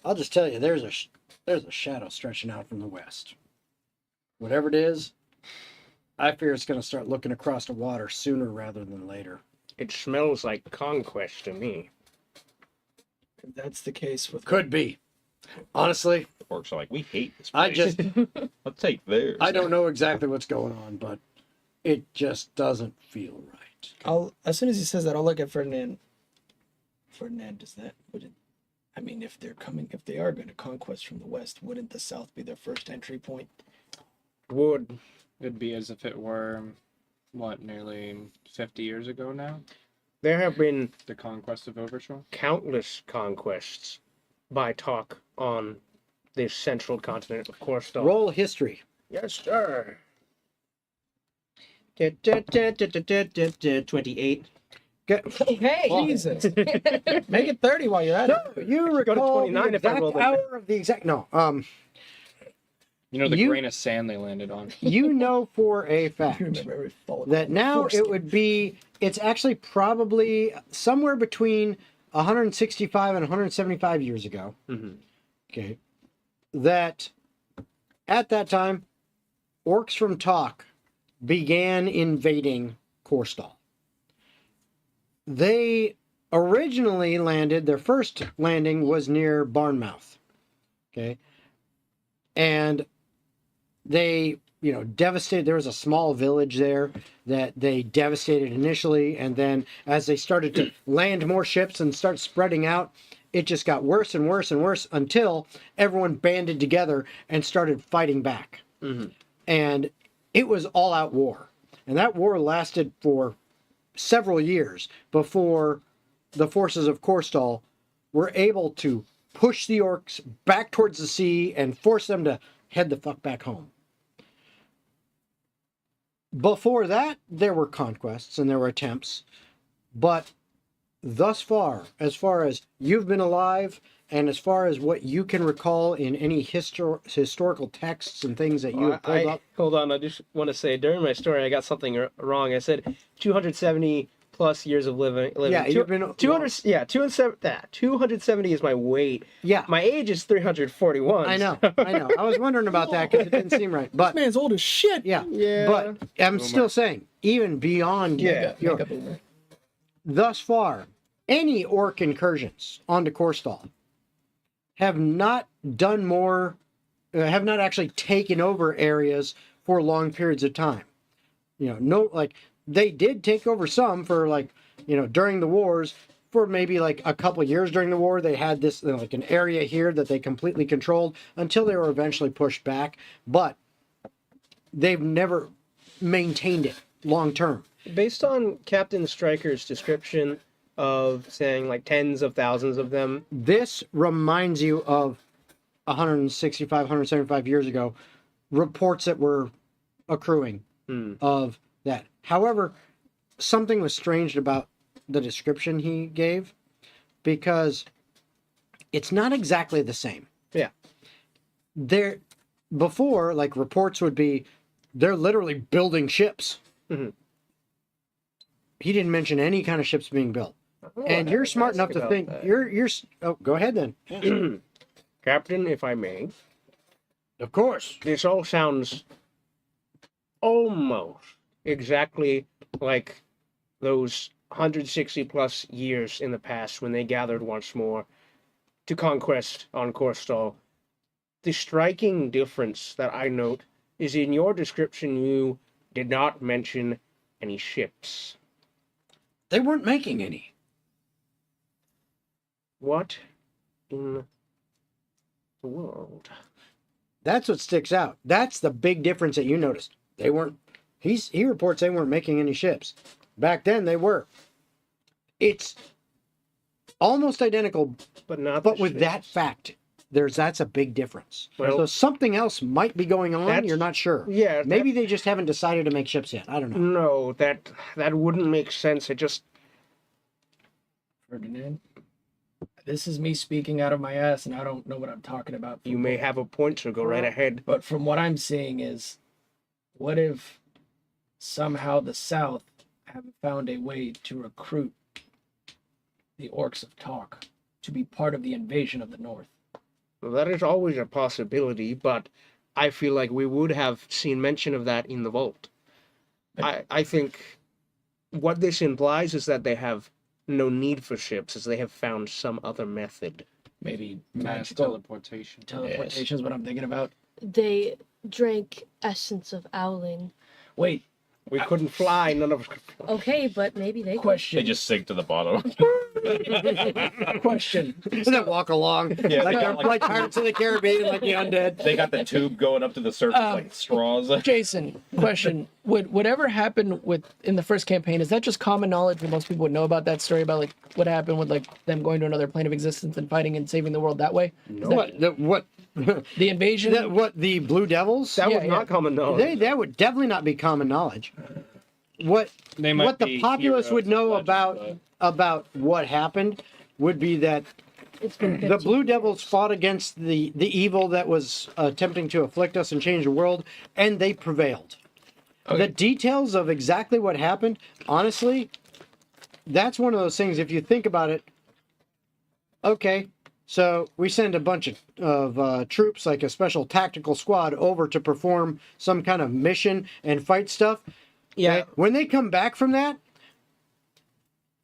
I'll just tell you, there's a shadow stretching out from the west. Whatever it is, I fear it's going to start looking across the water sooner rather than later. It smells like conquest to me. If that's the case with... Could be. Honestly, The orcs are like, we hate this I place. just... Let's take theirs. I don't know exactly what's going on, but it just doesn't feel right. As soon as he says that, I'll look at Ferdinand. Ferdinand, if they are going to conquest from the west, wouldn't the south be their first entry point? Would. It'd be as if it were, nearly 50 years ago now? There have been The conquest of Overshore? countless conquests by Tok on this central continent of Korstal. Roll history. Yes, sir. 28. Hey, Jesus. Make it 30 while you're at it. You Go to recall 29 the if I exact roll the- hour of the exact... No. You know the You- grain of sand they landed on. You know for a fact You remember every follicle that in the now foreskin. it would be... It's actually probably somewhere between 165 and 175 years ago. Mhm. Okay. That at that time, orcs from Talk began invading Korstal. They originally landed, their first landing was near Barnmouth. Okay. And they, devastated. There was a small village there that they devastated initially. And then as they started to land more ships and start spreading out, it just got worse and worse and worse until everyone banded together and started fighting back. Mm-hmm. And it was all out war. And that war lasted for several years before the forces of Korstal were able to push the orcs back towards the sea and force them to head the fuck back home. Before that, there were conquests and there were attempts, but thus far as you've been alive and as far as what you can recall in any historical texts and things that you have pulled up. Hold on, I just want to say, during my story, I got something wrong. I said 270 plus years of living. Yeah, you've been 200. Yeah, 270 is my weight. Yeah, my age is 341. I know. I was wondering about that because it didn't seem right. But This man's old as shit. yeah, Yeah. But I'm still saying, even beyond your, thus far, any orc incursions onto Korstal have not done more, have not actually taken over areas for long periods of time. They did take over some for during the wars, for maybe a couple of years during the war. They had this an area here that they completely controlled until they were eventually pushed back. But they've never maintained it long term. Based on Captain Stryker's description of saying tens of thousands of them, this reminds you of 165, 175 years ago, reports that were accruing of that. However, something was strange about the description he gave, because it's not exactly the same. Yeah. Before, reports would be, they're literally building ships. Mm-hmm. He didn't mention any kind of ships being built. And you're smart enough to think, go ahead then. Captain, if I may. Of course. This all sounds almost exactly like those 160 plus years in the past when they gathered once more to conquest on Korstal. The striking difference that I note is in your description you did not mention any ships. They weren't making any. What in the world? That's what sticks out. That's the big difference that you noticed. They weren't. He reports they weren't making any ships. Back then they were. It's almost identical, but not. But with that fact, that's a big difference. Well, so something else might be going on. You're not sure. Yeah. Maybe they just haven't decided to make ships yet. I don't know. No, that wouldn't make sense. It just. Ferdinand, this is me speaking out of my ass, and I don't know what I'm talking about. You may have a point, so go right ahead. But from what I'm seeing is, what if somehow the South have found a way to recruit the orcs of Talk to be part of the invasion of the North? Well, that is always a possibility, but I feel like we would have seen mention of that in the vault. I think what this implies is that they have no need for ships, as they have found some other method. Maybe Mass magical teleportation. Teleportation is what I'm thinking about. They drank essence of owling. Wait. We couldn't fly, none of us could fly. Okay, but maybe they Question. They just sink to the bottom. Question. Doesn't it walk along? Yeah, like Pirates of the Caribbean, like the undead. They got the tube going up to the surface like straws. Jason, question. Would whatever happened in the first campaign, is that just common knowledge that most people would know about that story, about what happened with them going to another plane of existence and fighting and saving the world that way? No. What? The invasion? The Blue Devils? That was not common knowledge. That would definitely not be common knowledge. what They might what the be populace would heroes, know legends, about what happened would be that It's been the 15 Blue Devils fought against the evil that was attempting to afflict us and change the world, and they prevailed. Okay. The details of exactly what happened, honestly, that's one of those things. If you think about it, okay, so we send a bunch of troops, like a special tactical squad, over to perform some kind of mission and fight stuff. Yeah. Okay? When they come back from that,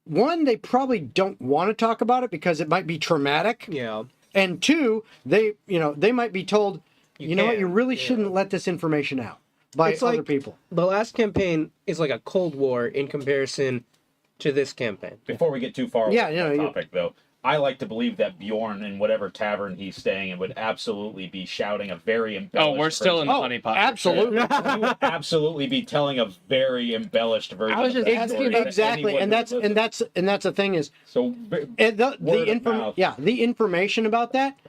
one, they probably don't want to talk about it because it might be traumatic. Yeah. And two, they might be told, you know what, you really yeah. shouldn't let this information out by It's other like- people. The last campaign is like a Cold War in comparison to this campaign. Before we get too far Yeah, away you know, from the you- topic, though, I like to believe that Bjorn, in whatever tavern he's staying in, would absolutely be shouting a very embellished. Oh, we're still in the honey pot. Absolutely. He would absolutely be telling a very embellished version. I was of just that asking story about- that Exactly, anyone and would listen. that's the thing is, So and word of mouth. the information about that,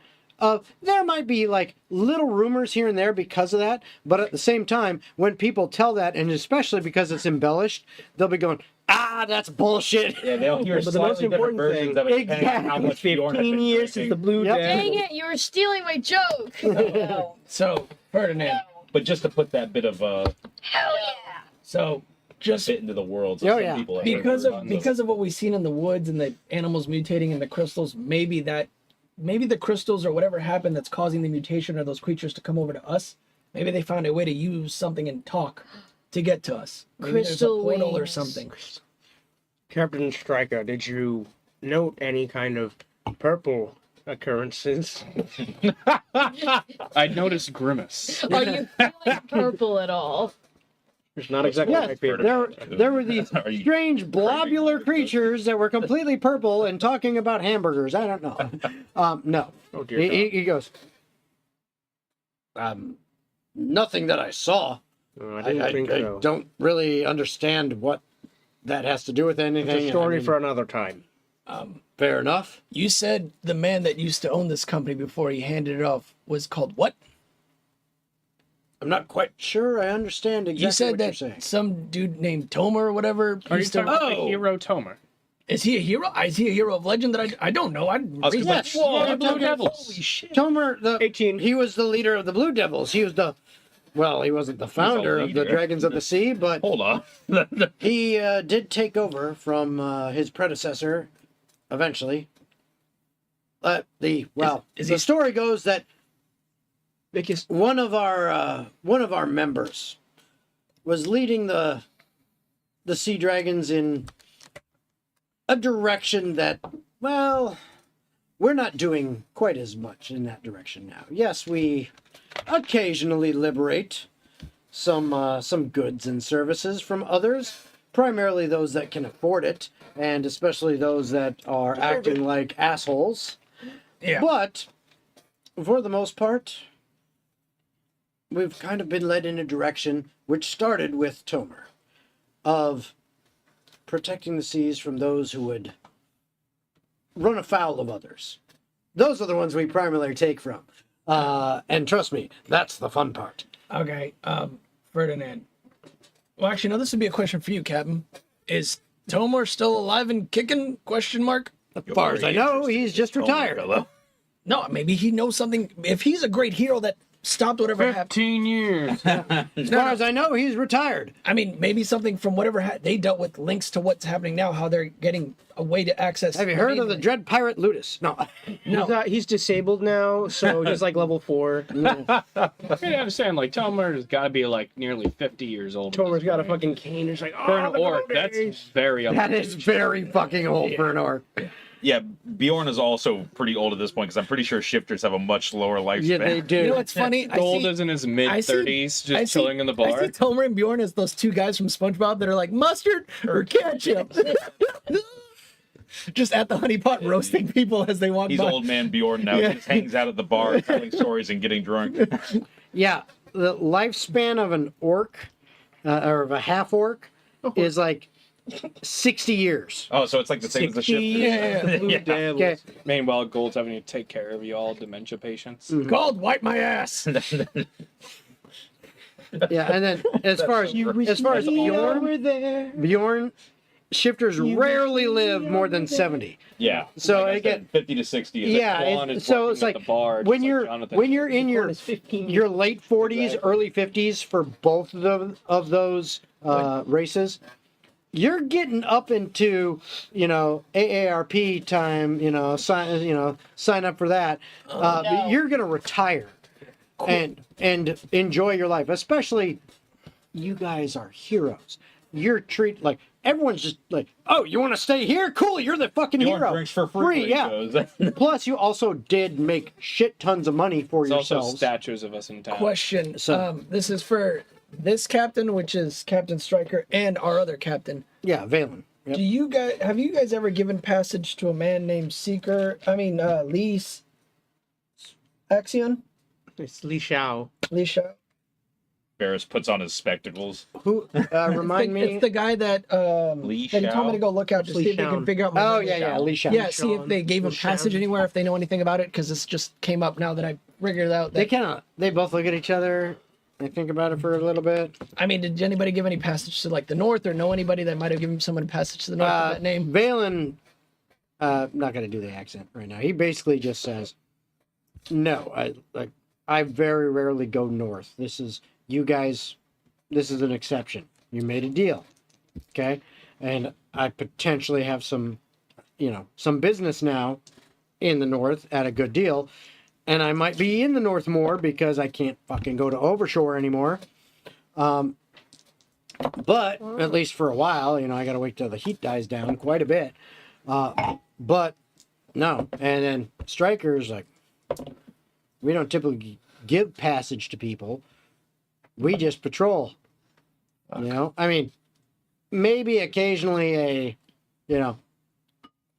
there might be like little rumors here and there because of that, but at the same time, when people tell that, and especially because it's embellished, they'll be going, that's bullshit. Yeah, they'll hear But the most slightly different important versions thing- of it depending on how much Bjorn has 15 been years since drinking. the Blue Yep. Devil. Dang it, you were stealing my joke! No. So, Ferdinand. But just to put that bit of Hell yeah. So, just bit into the world, so Oh, some yeah. people have heard because about of this. because of what we've seen in the woods and the animals mutating in the crystals, maybe the crystals or whatever happened that's causing the mutation of those creatures to come over to us. Maybe they found a way to use something and talk to get to us. Maybe Crystal there's a portal or wings. something. Captain Stryker, did you note any kind of purple occurrences? I noticed Grimace. Are you feeling purple at all? It's not exactly Yes, my favorite. there were these Are you- strange blobular creatures that were completely purple and talking about hamburgers. I don't know. No. Oh dear He God. goes, nothing that I saw. Oh, I didn't think so. don't really understand what that has to do with anything. It's a story I mean, for another time. fair enough. You said the man that used to own this company before he handed it off was called what? I'm not quite sure I understand exactly You said what that you're saying. some dude named Tomer or whatever. Are you used to- talking about the hero Tomer? Is he a hero? Is he a hero of legend that I don't know? Yes. Whoa, Blue Devils. Tomer, 18. he was the leader of the Blue Devils. He was he wasn't the founder of the leader. Dragons of the Sea, but Hold on. he did take over from his predecessor eventually. Is The he- story goes that Because one of our members was leading the sea dragons in a direction that, well, we're not doing quite as much in that direction now. Yes, we occasionally liberate some goods and services from others, primarily those that can afford it, and especially those that are acting like assholes. Yeah. But for the most part, we've kind of been led in a direction which started with Tomer, of protecting the seas from those who would run afoul of others. Those are the ones we primarily take from. And trust me, that's the fun part. Okay, Ferdinand. Well, actually, no. This would be a question for you, Captain. Is Tomer still alive and kicking? Question mark. As far as I know, he's just retired. No, maybe he knows something. If he's a great hero that stopped whatever happened. 15 years. As far as I know, he's retired. I mean, maybe something from whatever they dealt with links to what's happening now. How they're getting a way to access. Have you heard of the Dread Pirate Ludus? No. he's disabled now, so he's like level 4. You understand, like, Tomer's got to be, like, nearly 50 years old. Tomer's got a fucking cane. It's like, For oh, an the orc, good that's days." very up. That is very fucking old for an orc. Yeah, Bjorn is also pretty old at this point because I'm pretty sure shifters have a much lower lifespan. Yeah, they do. You know what's funny? Gold is in his mid 30s, just chilling in the bar. I see Tomer and Bjorn as those two guys from SpongeBob that are like mustard or ketchup. Just at the honeypot roasting people as they walk He's by. old man Bjorn now. Yeah. He just hangs out at the bar telling stories and getting drunk. Yeah, the lifespan of an orc, or of a half orc, is like 60 years. Oh, so it's like the same as the 60, shifters. yeah. Okay. Meanwhile, Gold's having to take care of you all dementia patients. Gold, wipe my ass. Yeah, and then as far as Bjorn, shifters rarely live more than 70. Yeah. So Like I again, said, 50 to 60 is so it's like when you're in your late 40s, early 50s for both of those races, you're getting up into AARP time. Sign up for that. You're gonna retire and enjoy your life. Especially, you guys are heroes. You're treated like everyone's just like, oh, you want to stay here? Cool, you're the fucking hero. Drinks for free. Yeah. Plus, you also did make shit tons of money for There's also yourselves. statues of us in town. Question. So- This is for this captain, which is Captain Stryker, and our other captain. Yeah, Vaelen. Yep. Have you guys ever given passage to a man named Lee Axion? It's Li Shao. Li Shao? Barris puts on his spectacles. Who remind me? It's the guy that Lee that he told me to go look out to see if they can figure out my name. Li Shao. Yeah, see if they gave him passage anywhere, if they know anything about it, because this just came up now that I figured out. That, They both look at each other. They think about it for a little bit. I mean, did anybody give any passage to like the north, or know anybody that might have given someone passage to the north with that name? Vaelen, not going to do the accent right now. He basically just says, "No, I very rarely go north. This is you guys. This is an exception. You made a deal, okay? And I potentially have some business now in the north at a good deal." And I might be in the north more because I can't fucking go to Overshore anymore. But at least for a while, I got to wait till the heat dies down quite a bit. But no. And then Stryker's like, we don't typically give passage to people. We just patrol. I mean, maybe occasionally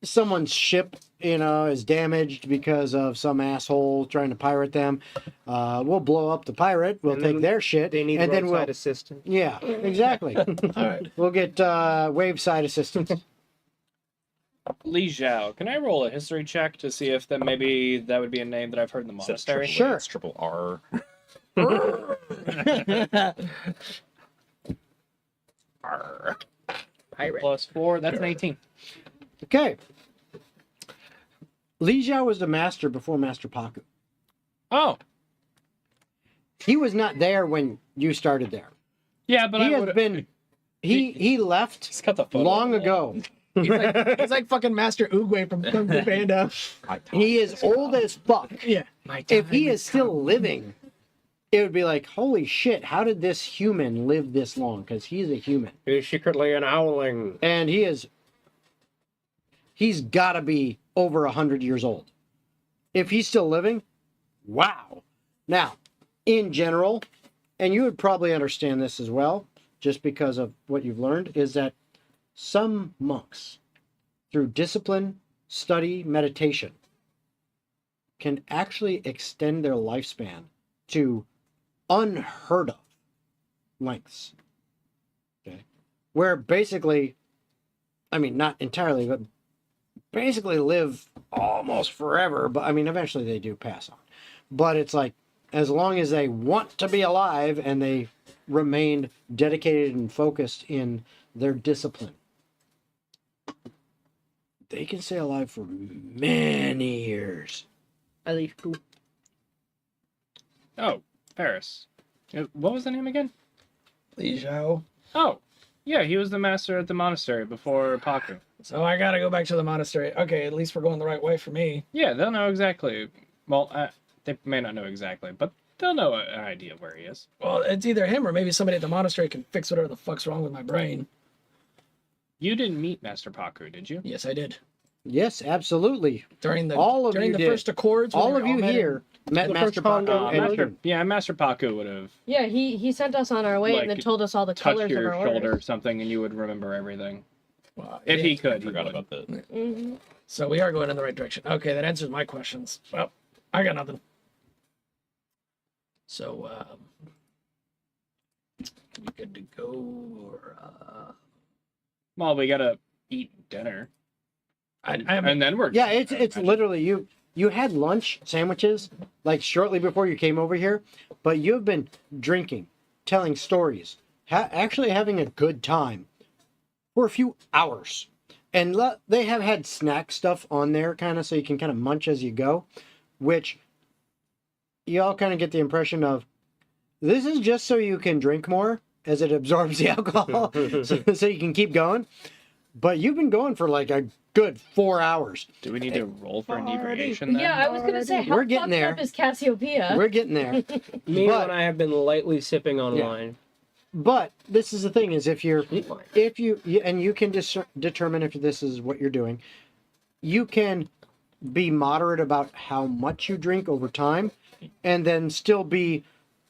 someone's ship is damaged because of some asshole trying to pirate them. We'll blow up the pirate. We'll take their shit. They need roadside assistance. Yeah, exactly. All right. We'll get wave side assistance. Li Zhao. Can I roll a history check to see if maybe that would be a name that I've heard in the monastery? Sure. It's triple R. R. Pirate. +4. That's an 18. Okay. Li Zhao was the master before Master Paku. Oh. He was not there when you started there. Yeah, but he has been. He left long ago. He's like fucking Master Oogway from Kung Fu Panda. He is old as fuck. Yeah. If he is still living, it would be like, holy shit, how did this human live this long? Because he's a human. He's secretly an owling. And he's got to be over 100 years old. If he's still living, wow. Now, in general, and you would probably understand this as well, just because of what you've learned, is that some monks, through discipline, study, meditation, can actually extend their lifespan to unheard of lengths. Okay? Where basically, I mean, not entirely, but basically live almost forever. But I mean, eventually they do pass on. But it's like, as long as they want to be alive and they remain dedicated and focused in their discipline, they can stay alive for many years. At least 2. Oh, Paris. What was the name again? Li Zhao. Oh, yeah, he was the master at the monastery before Paku. So I gotta go back to the monastery. Okay, at least we're going the right way for me. Yeah, they'll know exactly. Well, they may not know exactly, but they'll know an idea of where he is. Well, it's either him or maybe somebody at the monastery can fix whatever the fuck's wrong with my brain. You didn't meet Master Paku, did you? Yes, I did. Yes, absolutely. During the you did. first Accords. All of you here met Master Paku. Master Paku would have Yeah, he sent us on our way and then told us all the touched colors of your our shoulder or orders. something, and you would remember everything. Well, If yeah. he could, he Forgot would. about that. Mm-hmm. So we are going in the right direction. Okay, that answers my questions. Well, I got nothing. So, we good to go? Or, Well, we gotta eat dinner. and then we're Yeah, it's literally you had lunch sandwiches like shortly before you came over here, but you've been drinking telling stories, actually having a good time for a few hours. And they have had snack stuff on there, kind of, so you can kind of munch as you go, which you all kind of get the impression of, this is just so you can drink more as it absorbs the alcohol, so you can keep going. But you've been going for like a good 4 hours. Do we need to roll for inebriation then? Yeah, I was gonna say, how We're getting fucked there. up is Cassiopeia? We're getting there. Me But- and I have been lightly sipping on wine. But this is the thing: is if you and you can determine if this is what you're doing, you can be moderate about how much you drink over time, and then still be,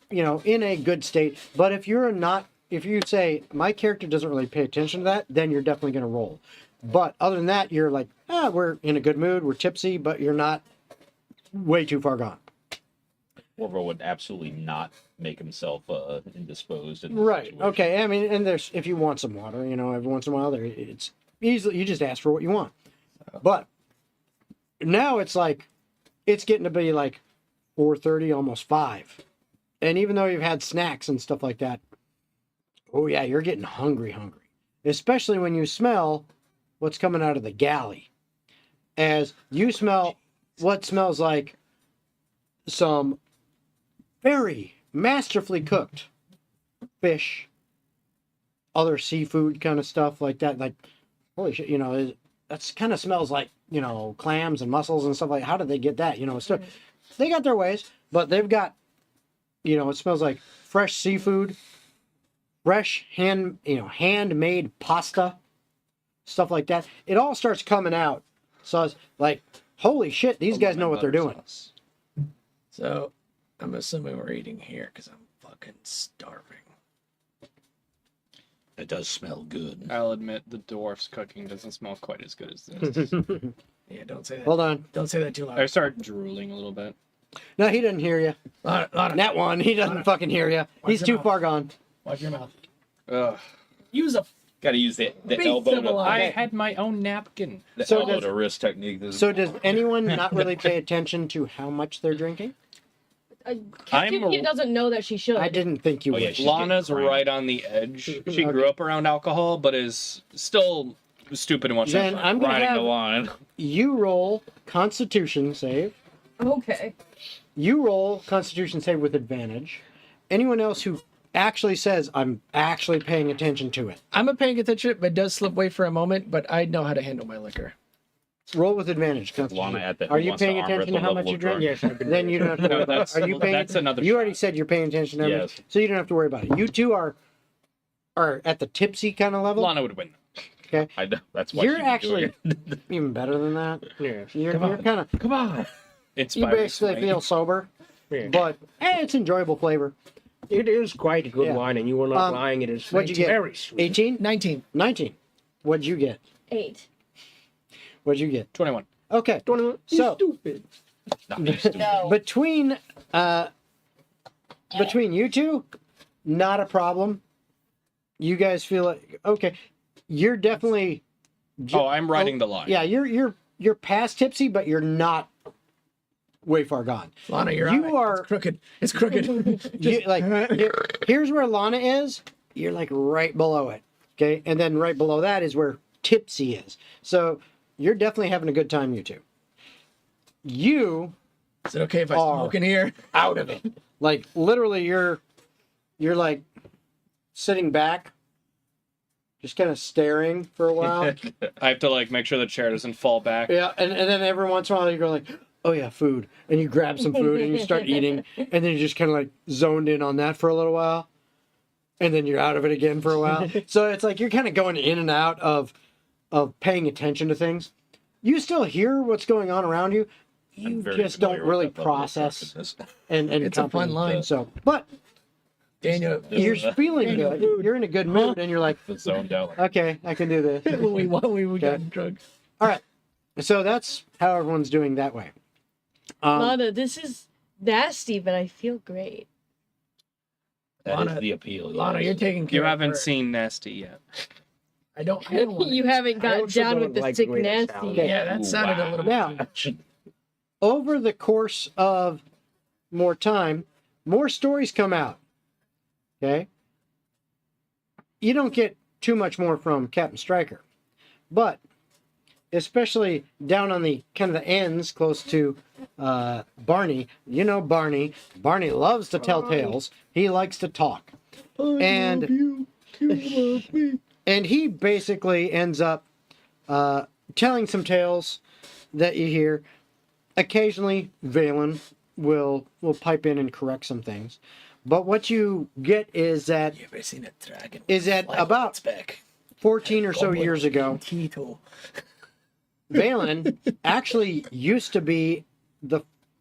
in a good state. But if you say my character doesn't really pay attention to that, then you're definitely going to roll. But other than that, you're like, we're in a good mood, we're tipsy, but you're not way too far gone. Corvo would absolutely not make himself indisposed. In Right. situation. Okay. I mean, and there's, if you want some water, every once in a while, it's easily, you just ask for what you want. But now it's like, it's getting to be like 4:30, almost 5. And even though you've had snacks and stuff like that, oh yeah, you're getting hungry. Especially when you smell what's coming out of the galley. As you smell what smells like some very masterfully cooked fish, other seafood kind of stuff like that. Like, holy shit, that's kind of smells like, clams and mussels and stuff like, how did they get that? So they got their ways, but they've got, it smells like fresh seafood, fresh handmade pasta, stuff like that. It all starts coming out. So it's like, holy shit, these guys know what they're doing. So I'm assuming we're eating here because I'm fucking starving. It does smell good. I'll admit the dwarf's cooking doesn't smell quite as good as this. Yeah, don't say that. Hold on. Don't say that too loud. I start drooling a little bit. No, he doesn't hear you. That one, he doesn't fucking hear you. He's your too mouth. far gone. Watch your mouth. Ugh. Use a. Got to use the Be elbow to, civilized. I had my own napkin. the So elbow does- to wrist technique. So does anyone not really pay attention to how much they're drinking? Cassiopeia doesn't know that she should. I didn't think you Oh, yeah, would. she's Lana's getting cramped. right on the edge. She grew up around alcohol, but is still stupid and wants Then to I'm gonna riding have the line. you roll Constitution save. Okay. You roll Constitution save with advantage. Anyone else who actually says, I'm actually paying attention to it, I'm a paying attention, but it does slip away for a moment. But I know how to handle my liquor. roll with advantage. Constitution. Lana at the, Are who you wants to paying arm attention to wrestle how much level you of drink? drunk. Yes, I've been. Then you don't have to No, worry about that's- it. Are you paying? that's another You already shot. said you're paying attention to everything, Yes. so you don't have to worry about it. You two are at the tipsy kind of level. Lana would win. Okay. I know. That's why You're she's doing actually it. even better than that. Yes. You're kind of, Come on. It's you basically feel sober, Yeah. but it's enjoyable flavor. It is quite good Yeah. wine, and you were not Um, lying. It is what'd you get? very sweet. 18? 19. 19. What'd you get? 8. What'd you get? 21. Okay. 21. So- Stupid. No. Between you two, not a problem. You guys feel like okay. You're definitely. Oh, I'm riding the line. Yeah, you're past tipsy, but you're not way far gone. Lana, you're You out. are- It's crooked. It's crooked. Here's where Lana is. You're like right below it. Okay, and then right below that is where tipsy is. So you're definitely having a good time, you two. You Is it okay if I are smoke in here? out of it. Like literally, you're like sitting back, just kind of staring for a while. I have to like make sure the chair doesn't fall back. Yeah, and then every once in a while you go like, oh yeah, food, and you grab some food and you start eating, and then you just kind of like zoned in on that for a little while, and then you're out of it again for a while. So it's like you're kind of going in and out of paying attention to things. You still hear what's going on around you. You I'm very just don't familiar really with that level of process drunkenness. and It's a fun comprehend. line. So, but Daniel, you're feeling good. You're in a good mood, and you're like, The zoned out. okay, I can do this. when we Okay. got drunk. All right. So that's how everyone's doing that way. Lana, this is nasty, but I feel great. That Lana- is the appeal. Lana, yes. you're taking care You of haven't her. seen Nasty yet. I don't want You it. haven't I got also down don't with the like sick the way that nasty sounds. yet. Yeah, that Ooh, sounded a wow. little Now, bit too much. over the course of more time, more stories come out. Okay? You don't get too much more from Captain Stryker. But, especially down on the kind of the ends close to Barney, you know Barney. Barney loves to tell tales. He likes to talk. And he basically ends up telling some tales that you hear. Occasionally, Vaelen will pipe in and correct some things. But what you get is that You ever seen a dragon? about back. 14 or so years ago, Vaelen actually used to be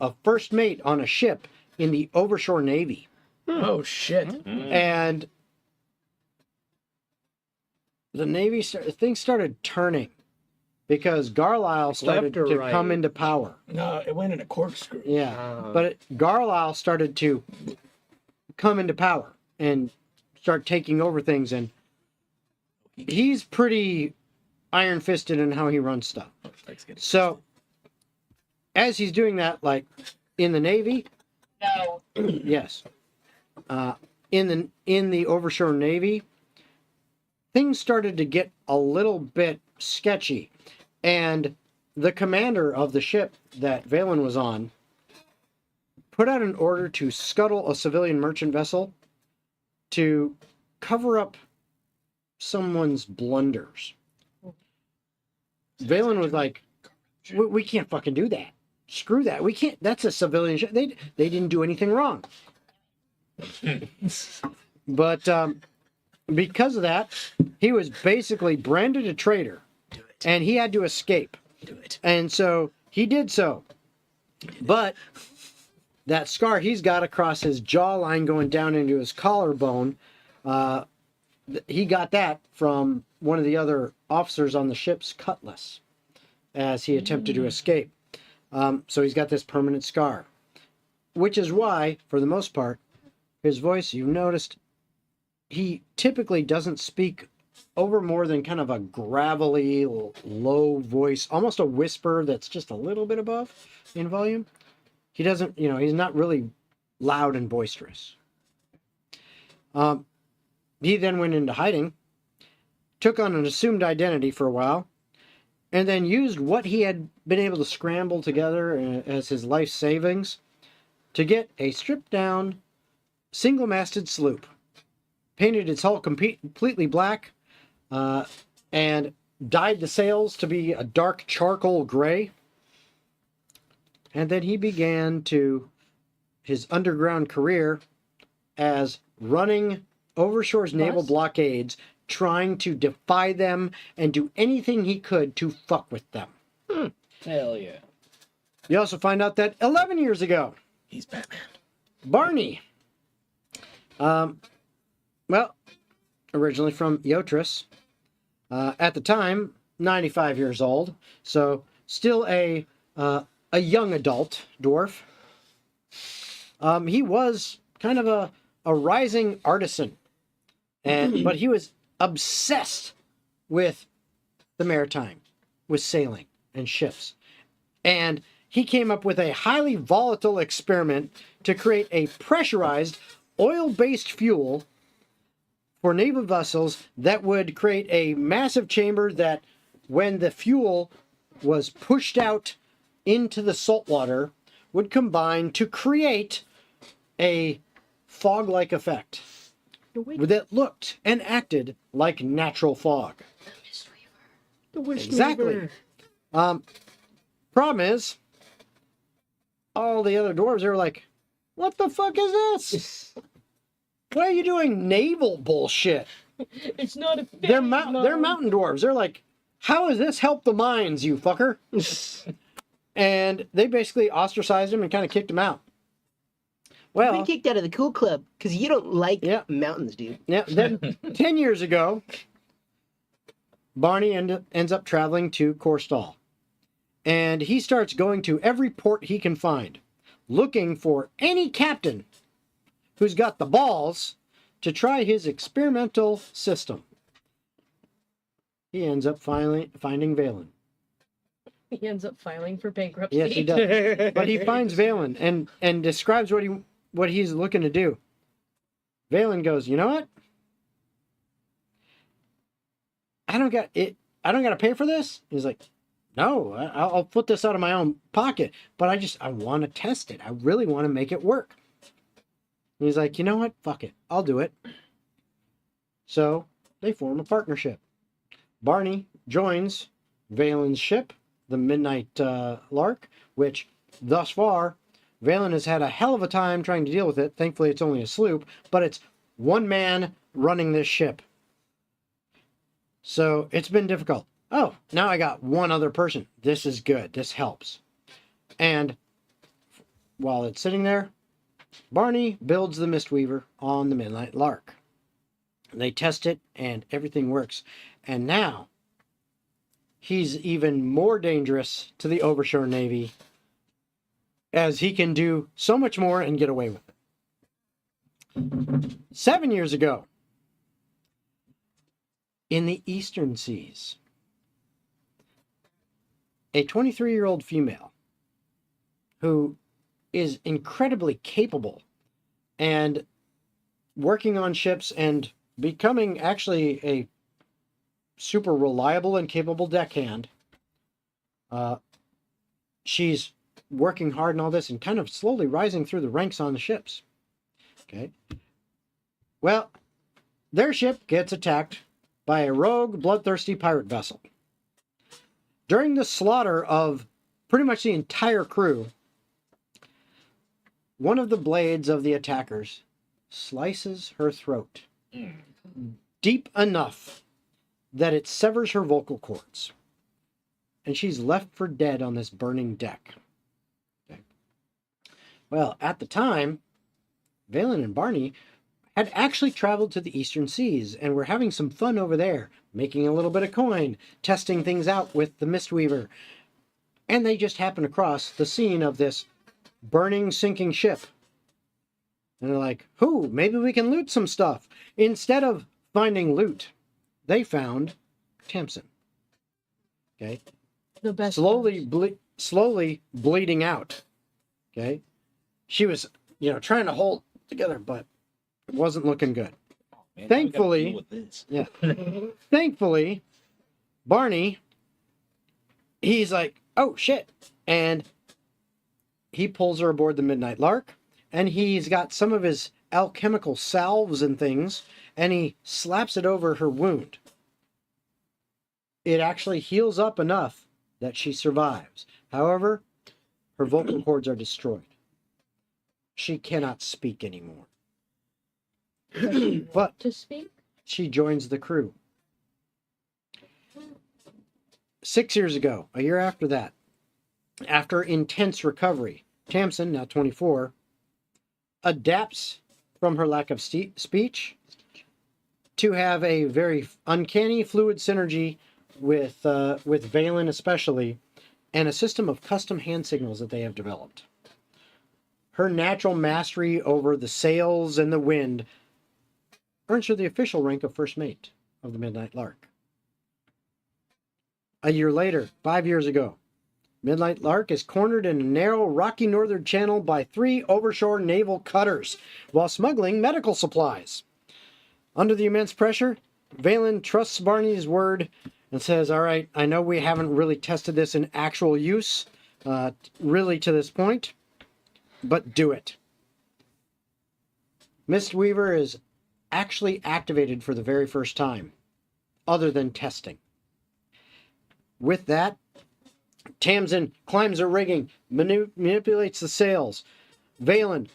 a first mate on a ship in the Overshore Navy. Oh shit! And the Navy things started turning because Garlisle started left or to right? come into power. No, it went in a corkscrew. Yeah, but Garlisle started to come into power and start taking over things, and he's pretty iron-fisted in how he runs stuff. So, as he's doing that, like in the Navy, No. yes, in the Overshore Navy, things started to get a little bit sketchy, and the commander of the ship that Vaelen was on put out an order to scuttle a civilian merchant vessel to cover up someone's blunders. Vaelen was like, we can't fucking do that. Screw that. We can't. That's a civilian ship. They didn't do anything wrong. But because of that, he was basically branded a traitor. And he had to escape. And so he did so. But that scar he's got across his jawline going down into his collarbone, he got that from one of the other officers on the ship's cutlass as he attempted to escape. So he's got this permanent scar. Which is why, for the most part, his voice, you've noticed, he typically doesn't speak over more than kind of a gravelly, low voice, almost a whisper that's just a little bit above in volume. He doesn't, he's not really loud and boisterous. He then went into hiding, took on an assumed identity for a while, and then used what he had been able to scramble together as his life savings to get a stripped-down, single-masted sloop. Painted its hull completely black, and dyed the sails to be a dark charcoal gray. And then he began his underground career as running Overshore's naval blockades, trying to defy them and do anything he could to fuck with them. Hell yeah. You also find out that 11 years ago, he's Batman. Barney, originally from Eotris, at the time, 95 years old, so still a young adult dwarf. He was kind of a rising artisan, but he was obsessed with the maritime, with sailing and ships. And he came up with a highly volatile experiment to create a pressurized, oil-based fuel for naval vessels that would create a massive chamber that, when the fuel was pushed out into the salt water, would combine to create a fog-like effect that looked and acted like natural fog. Exactly. Problem is, all the other dwarves, they were like, what the fuck is this? Why are you doing naval bullshit? It's not a They're mountain dwarves. They're like, how does this help the mines, you fucker? And they basically ostracized him and kind of kicked him out. Well, you've been kicked out of the cool club because you don't like mountains, dude. Yeah. Then 10 years ago, Barney ends up traveling to Korstal. And he starts going to every port he can find, looking for any captain who's got the balls to try his experimental system. He ends up finding Vaelen. He ends up filing for bankruptcy. Yes, he does. But he finds Vaelen and describes what he's looking to do. Vaelen goes, you know what? I don't got to pay for this. He's like, no, I'll put this out of my own pocket, but I want to test it. I really want to make it work. And he's like, you know what? Fuck it. I'll do it. So they form a partnership. Barney joins Vaelen's ship, the Midnight Lark, which thus far, Vaelen has had a hell of a time trying to deal with it. Thankfully, it's only a sloop, but it's one man running this ship. So it's been difficult. Oh, now I got one other person. This is good. This helps. And while it's sitting there, Barney builds the Mistweaver on the Midnight Lark. They test it, and everything works. And now, he's even more dangerous to the Overshore Navy, as he can do so much more and get away with it. 7 years ago, in the Eastern Seas, a 23-year-old female who is incredibly capable and working on ships and becoming actually a super reliable and capable deckhand. She's working hard and all this and kind of slowly rising through the ranks on the ships. Okay. Well, their ship gets attacked by a rogue, bloodthirsty pirate vessel. During the slaughter of pretty much the entire crew, one of the blades of the attackers slices her throat deep enough that it severs her vocal cords. And she's left for dead on this burning deck. Okay. Well, at the time, Vaelen and Barney had actually traveled to the Eastern Seas and were having some fun over there, making a little bit of coin, testing things out with the Mistweaver. And they just happened across the scene of this burning, sinking ship. And they're like, "Ooh, maybe we can loot some stuff." Instead of finding loot, they found Tamsin. Okay? The best. Slowly bleeding out. Okay? She was, trying to hold together, but it wasn't looking good. Man, Thankfully, with this. yeah. Thankfully, Barney, he's like, "Oh shit," and he pulls her aboard the Midnight Lark, and he's got some of his alchemical salves and things, and he slaps it over her wound. It actually heals up enough that she survives. However, her vocal cords are destroyed. She cannot speak anymore. But To speak? she joins the crew. 6 years ago, a year after that, after intense recovery, Tamsin, now 24, adapts from her lack of speech to have a very uncanny fluid synergy with Vaelen especially, and a system of custom hand signals that they have developed. Her natural mastery over the sails and the wind earns her the official rank of first mate of the Midnight Lark. A year later, 5 years ago, Midnight Lark is cornered in a narrow, rocky northern channel by 3 overshore naval cutters while smuggling medical supplies. Under the immense pressure, Vaelen trusts Barney's word and says, "All right, I know we haven't really tested this in actual use, really to this point, but do it." Mistweaver is actually activated for the very first time, other than testing. With that, Tamsin climbs her rigging, manipulates the sails. Vaelen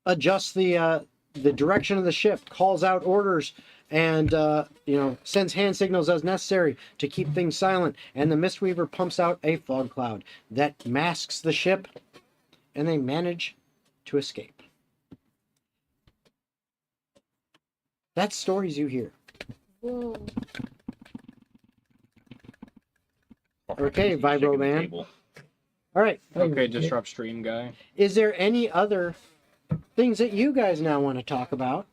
adjusts the direction of the ship, calls out orders, and sends hand signals as necessary to keep things silent. And the Mistweaver pumps out a fog cloud that masks the ship, and they manage to escape. That's stories you hear. Whoa. Okay, Vibro Man. All right. Okay, disrupt stream guy. Is there any other things that you guys now want to talk about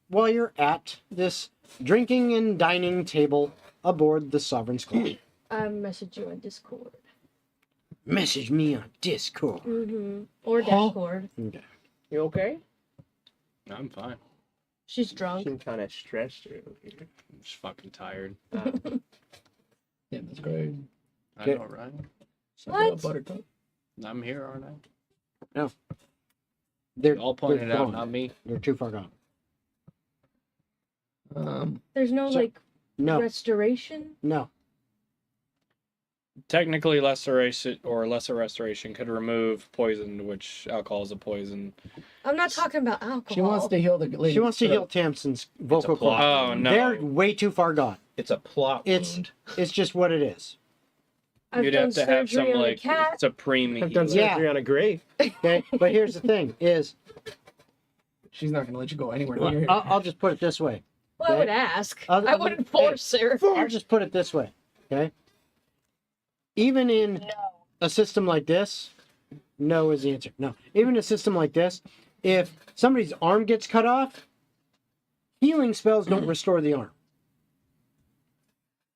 while you're at this drinking and dining table aboard the Sovereign's Club? I message you on Discord. Message me on Discord. Mm-hmm. Or Discord. Okay. You okay? I'm fine. She's drunk. I'm kind of stressed earlier. I'm just fucking tired. Yeah, that's great. I know, right? Suck it up, Buttercup. I'm here, aren't I? No. They're all pointed they're out, gone. not me. They're too far gone. There's no like No. restoration. No. Technically, lesser restoration could remove poison, which alcohol is a poison. I'm not talking about alcohol. She wants to heal the lady. She wants to heal Tamsin's vocal plot cords. Oh, no. They're way too far gone. It's a plot wound. It's just what it is. I've You'd done have to have surgery some on a like cat. supreme. I've done healing. surgery on a grave. Okay, but here's the thing: is She's not going to let you go anywhere near here. I'll just put it this way. Well, I would ask. Other I than- wouldn't force her. I'll just put it this way. Okay. Even in a system like this, no is the answer. No. Even in a system like this, if somebody's arm gets cut off, healing spells don't restore the arm.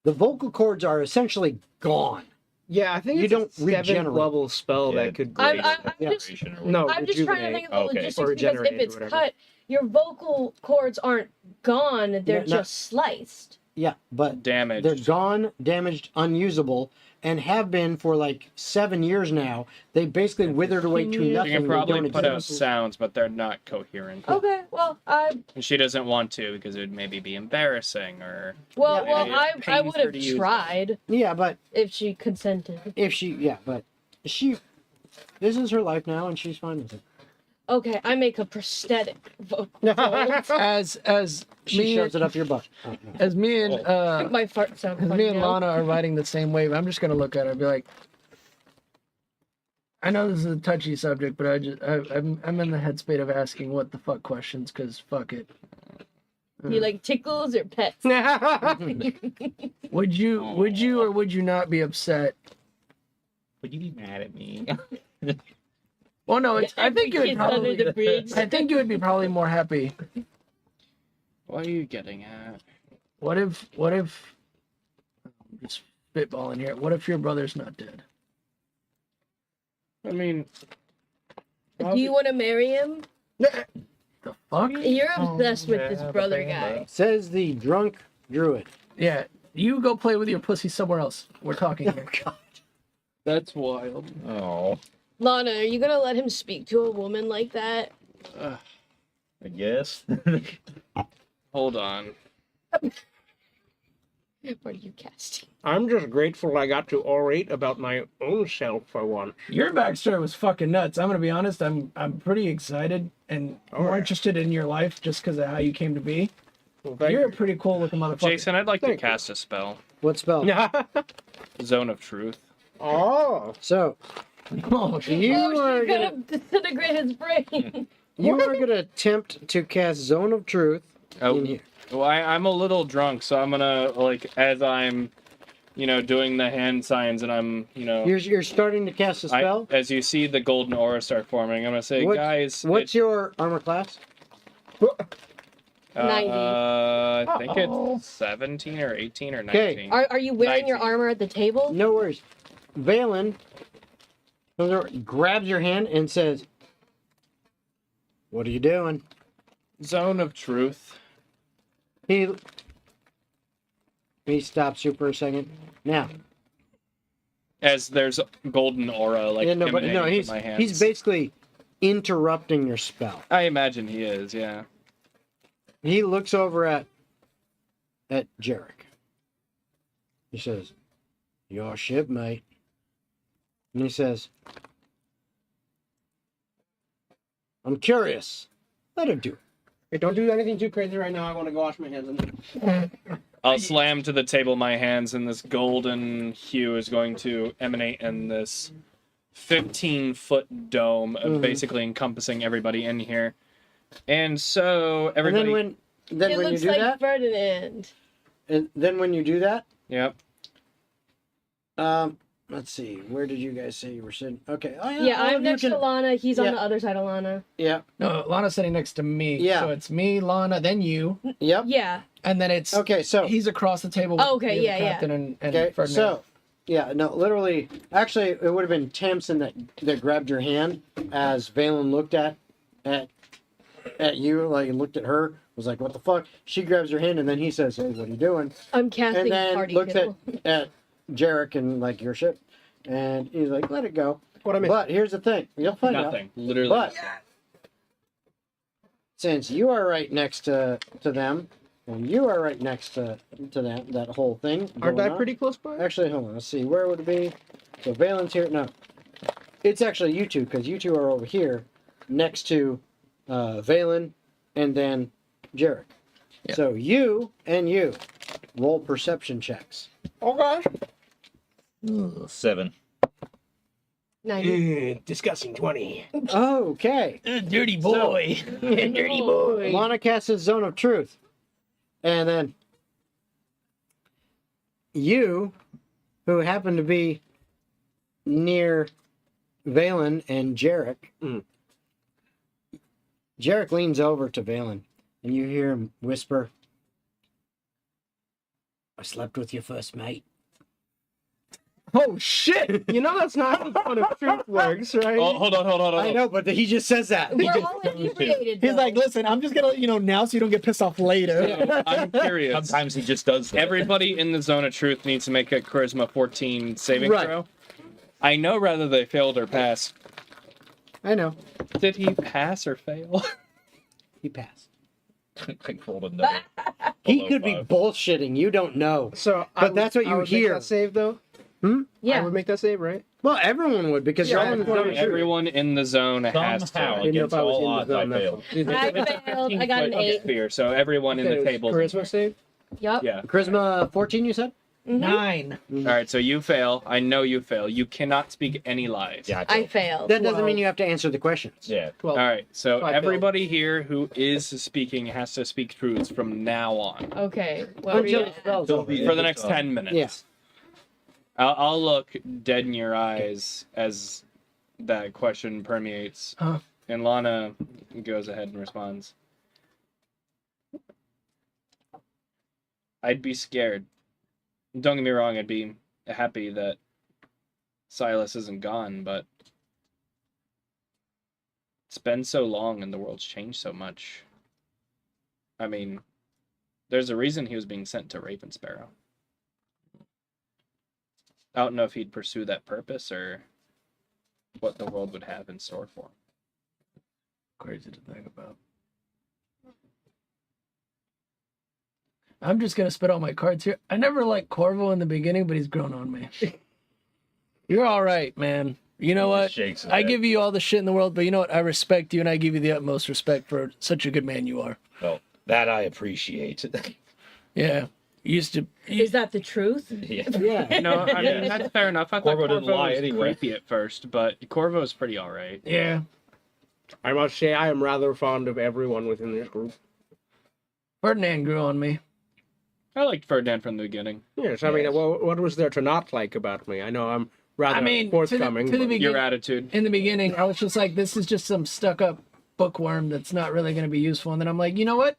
The vocal cords are essentially gone. Yeah, I think You it's don't a 7th regenerate. level spell Yeah. that could I'm graze just, No, I'm just trying to think of the Okay. logistics Or because if regenerate or it's whatever. cut, your vocal cords aren't gone; they're No, no. just sliced. Yeah, but Damaged. they're gone, damaged, unusable, and have been for like 7 years now. They basically withered away to You nothing. You can They probably don't put out exist. sounds, but they're not coherent. Okay, well, And she doesn't want to because it would maybe be embarrassing or. well, Yeah, maybe I it's pain would for her have to use. tried Yeah, but if she consented. but she, this is her life now, and she's fine with it. Okay, I make a prosthetic vocal cord. As She me, shoves it up your butt. Oh, no. as me and My fart sound as funny me and now. Lana are riding the same wave, I'm just gonna look at her and be like, I know this is a touchy subject, but I'm in the headspace of asking what the fuck questions, cause fuck it. You like tickles or pets? Would you or would you not be upset? Would you be mad at me? Well, no, it's, I think you would it's under the probably. bridge. I think you would be probably more happy. What are you getting at? What if? I'm just spitballing here. What if your brother's not dead? I mean, Do you want to marry him? The fuck? You're obsessed with this brother guy. Says the drunk druid. Yeah, you go play with your pussy somewhere else. We're talking here. that's wild. Oh, Lana, are you gonna let him speak to a woman like that? I guess. Hold on. What are you casting? I'm just grateful I got to orate about my own self for once. Your backstory was fucking nuts. I'm gonna be honest. I'm pretty excited and more interested in your life just because of how you came to be. Well, You're a pretty cool looking motherfucker. Jason, I'd like to Thank you. cast a spell. What spell? Zone of Truth. Oh, So Oh, shit. you Oh, are she's gonna disintegrate his brain. you are gonna attempt to cast Zone of Truth in here. Well, I'm a little drunk, so I'm gonna like as I'm, doing the hand signs and I'm, You're starting to cast a spell. as you see the golden aura start forming, I'm gonna say, What- guys, What's your armor class? 90. I think Uh-oh. it's 17 or 18 or 'Kay. 19. Are you wearing your 19. armor at the table? No worries. Vaelen comes over, grabs your hand and says, "What are you doing?" Zone of Truth. He stops you for a second. Now, As there's golden aura like emanating from he's my hands. he's basically interrupting your spell. I imagine he is, yeah. He looks over at Jarek. He says, "Your shipmate." And he says, "I'm curious. Let him do it." hey, don't do anything too crazy right now. I want to go wash my hands. I'll slam to the table my hands, and this golden hue is going to emanate in this 15-foot dome, basically encompassing everybody in here. And so everybody. And then It when you looks do like that, Ferdinand. and then when you do that, Yep. let's see. Where did you guys say you were sitting? Okay. Oh, Yeah, all of I'm you next to Lana. He's on Yeah. the other side of Lana. Yeah. No, Lana's sitting next to me. Yeah. So it's me, Lana, then you, Yep. Yeah. and then it's Okay. So. he's across the table. Oh, okay, the yeah, yeah. captain and Okay. Ferdinand. So. Yeah. No. Literally. Actually, it would have been Tamsin that grabbed your hand as Valen looked at at you, like, and looked at her, was like, what the fuck? She grabs her hand, and then he says, hey, what are you doing? I'm casting And then party looks kill. at Jarek and, like, your ship, and he's like, let it go. What I mean? But here's the thing. You'll find Nothing. out. Literally. But since you are right next to them, and you are right next to them, that whole thing. Aren't going I on. pretty close by? Actually, hold on. Let's see. Where would it be? So Vaelen's here. No. It's actually you two, because you two are over here next to Vaelen and then Jarek. Yeah. So you and you roll perception checks. Okay. 7. 90. Discussing 20. Okay. Dirty boy. Dirty boy. Lana casts his Zone of Truth. And then you, who happen to be near Vaelen and Jarek, Jarek leans over to Vaelen, and you hear him whisper, I slept with your first mate. Oh shit! You know that's not how Zone of Truth works, right? Oh, hold on. I know, but he just says that. We're all inebriated. He's though. like, listen, I'm just gonna let you know now so you don't get pissed off later. I'm curious. Sometimes he just does that. Everybody in the Zone of Truth needs to make a Charisma 14 saving Right. throw. I know whether they failed or passed. I know. Did he pass or fail? He passed. I rolled another. He below could be 5. bullshitting. You don't know. So, But that's what I you would hear. Make that save though. I Yeah. would make that save, right? Well, everyone would, because you're all in the Zone of Truth. Everyone in the zone has Somehow, to. I didn't know if against I was all in odds, the I zone. that's failed. all. I failed. I got an 8. Sphere, so everyone in Okay, the it was table. Charisma save. Yup. Yeah. Charisma 14, you said? 9. All right, so you fail. I know you fail. You cannot speak any lies. Yeah, I failed. That doesn't mean you have to answer the questions. Yeah. 12. All right, so I failed. everybody here who is speaking has to speak truths from now on Okay. What were Until you the spell's over. for the next 10 minutes. Yes. I'll look dead in your eyes as that question permeates. Huh. And Lana goes ahead and responds. I'd be scared. Don't get me wrong, I'd be happy that Silas isn't gone, but it's been so long and the world's changed so much. I mean, there's a reason he was being sent to Raven Sparrow. I don't know if he'd pursue that purpose or what the world would have in store for him. Crazy to think about. I'm just gonna spit all my cards here. I never liked Corvo in the beginning, but he's grown on me. You're all right, man. You know what? Shakes his I head. give you all the shit in the world, but you know what? I respect you, and I give you the utmost respect for such a good man you are. Well, that I appreciate. Yeah, you used to. Is that the truth? Yeah. Yeah. No, I mean, that's fair enough. I thought Corvo didn't Corvo lie was anyway. creepy at first, but Corvo's pretty alright. Yeah, I must say I am rather fond of everyone within this group. Ferdinand grew on me. I liked Ferdinand from the beginning. Yes, I mean, what was there to not like about me? I know I'm rather I mean, forthcoming. to the but- beginning, Your attitude. in the beginning, I was just like, this is just some stuck-up bookworm that's not really going to be useful. And then I'm like, you know what?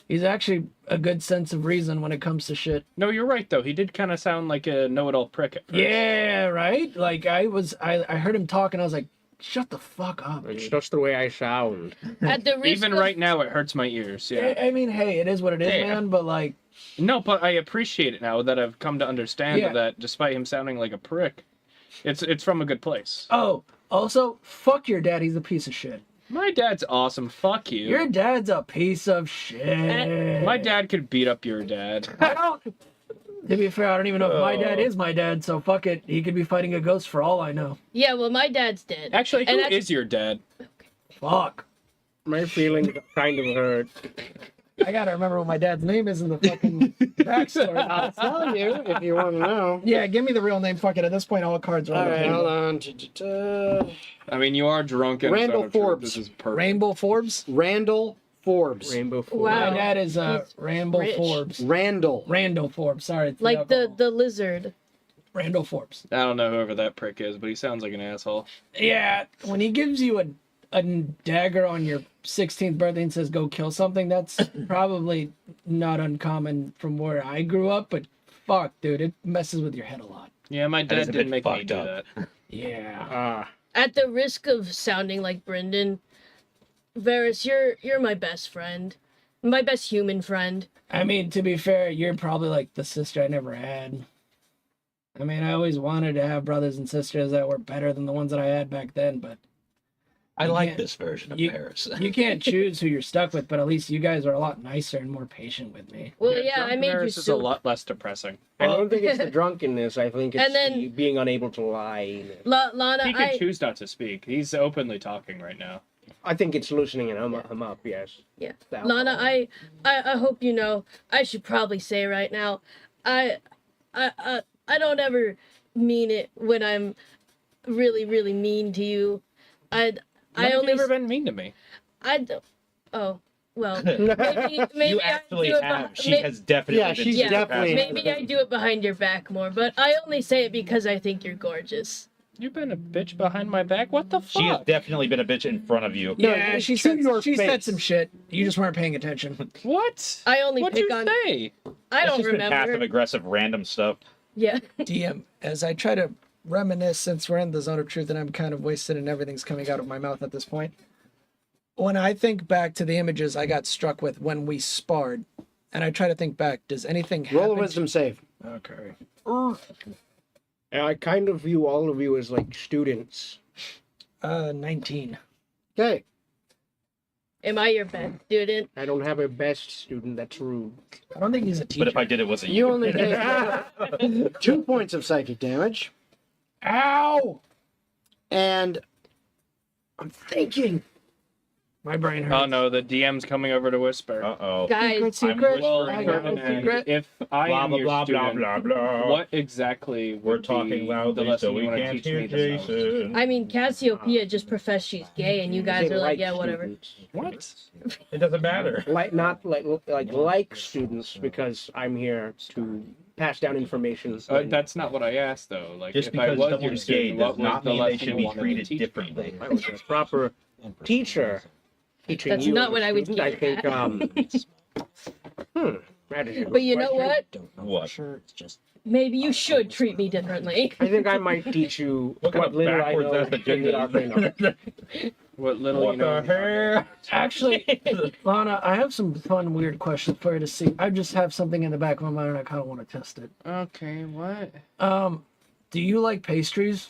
He's actually a good sense of reason when it comes to shit. No, you're right, though. He did kind of sound like a know-it-all prick at first. Yeah, right? Like, I heard him talk, and I was like, shut the fuck up, It's dude. just the way I sound. At the risk Even of, right now, it hurts my ears. Yeah. I mean, hey, it is what it is, Yeah. man, but like, No, but I appreciate it now that I've come to understand Yeah. that despite him sounding like a prick, it's from a good place. oh, also, fuck your dad, he's a piece of shit. My dad's awesome. Fuck you. Your dad's a piece of shit. My dad could beat up your dad. I don't. To be fair, I don't even know if my dad is my dad, so fuck it. He could be fighting a ghost for all I know. Yeah, well, my dad's dead. Actually, who And is your dad? Fuck. My feelings kind of hurt. I gotta remember what my dad's name is in the fucking backstory. I'll tell you if you want to know. Yeah, give me the real name. Fuck it. At this point, all cards are on All the right, table. hold on. Ta-ta-ta. I mean, you are drunk and Randall Son of Truth. Forbes. This is perfect. Rainbow Forbes. Randall Forbes. Rainbow Four. Wow. My dad is He's Rainbow rich. Forbes. Randall. Randall Forbes. Sorry, it's Like alcohol. the lizard. Randall Forbes. I don't know whoever that prick is, but he sounds like an asshole. Yeah, when he gives you a dagger on your 16th birthday and says go kill something, that's probably not uncommon from where I grew up, but fuck, dude, it messes with your head a lot. Yeah, my That is dad a did bit make me fucked do up. that. Yeah. At the risk of sounding like Brendan, Varys, you're my best friend. My best human friend. I mean, to be fair, you're probably like the sister I never had. I mean, I always wanted to have brothers and sisters that were better than the ones that I had back then, but I you like can't- this version of you, Paris. You can't choose who you're stuck with, but at least you guys are a lot nicer and more patient with me. Well, yeah, I made you Varys is a soup. lot less depressing. I don't think it's the drunkenness. I think it's And then- the being unable to lie. Lana, He could choose not to speak. He's openly talking right now. I think it's loosening him up. Yes. Yeah. The Lana, alcohol. I hope you know. I should probably say right now, I don't ever mean it when I'm really, really mean to you. I You've only never been mean to me. I don't. Oh well. Maybe You I actually do it have. beh- She may- has definitely. Yeah, been she's super definitely- passive. Maybe I do it behind your back more, but I only say it because I think you're gorgeous. You've been a bitch behind my back. What the fuck? She has definitely been a bitch in front of you. Yeah, she to said your she said face. some shit. You just weren't paying attention. What? I only What'd pick you on. say? I It's don't just been passive remember. aggressive random stuff. Yeah. DM, as I try to reminisce, since we're in the zone of truth and I'm kind of wasted and everything's coming out of my mouth at this point. When I think back to the images I got struck with when we sparred, and I try to think back, does anything happen? Roll a wisdom save. Okay. And I kind of view all of you as like students. 19. Okay. Am I your best student? I don't have a best student. That's rude. I don't think he's a teacher. But if I did, it wasn't You you. only take 2 points of psychic damage. Ow! And I'm thinking. My brain hurts. Oh no, the DM's coming over to whisper. Uh-oh. Guys, Secret. Well, I got a Ferdinand, secret. if I Blah, am blah, your blah, blah, student, blah, blah. what exactly would We're be talking the loudly lesson so you we want to can't teach me hear the most? Jason. I mean, Cassiopeia just professed she's gay, and you guys They are like, yeah, like whatever. students. What? It doesn't matter. Like not like students because I'm here to pass down information. That's not what I asked though. Like, Just if I because was your someone's gay student, does what was not the mean they lesson should you be wanted to treated teach differently. I was a proper teacher teaching That's you. not as a what I would student. I teach think that is a good But you know question. what? What? Maybe you should treat me differently. I think I might teach you What kind of little I backwards know ass in the agenda arcane art. What little What you know. the hell? Actually, Lana, I have some fun, weird questions for you to see. I just have something in the back of my mind and I kind of want to test it. Okay, what? Do you like pastries?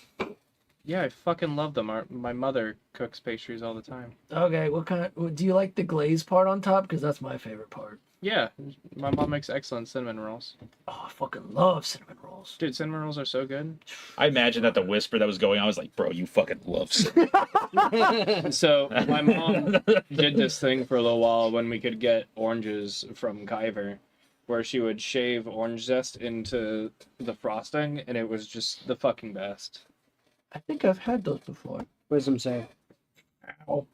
Yeah, I fucking love them. My mother cooks pastries all the time. Okay, what kind? Do you like the glaze part on top? Because that's my favorite part. Yeah, my mom makes excellent cinnamon rolls. Oh, I fucking love cinnamon rolls. Dude, cinnamon rolls are so good. I imagine that the whisper that was going on was like, bro, you fucking love cinnamon. So my mom did this thing for a little while when we could get oranges from Kyver, where she would shave orange zest into the frosting, and it was just the fucking best. I think I've had those before. Wisdom save. Ow.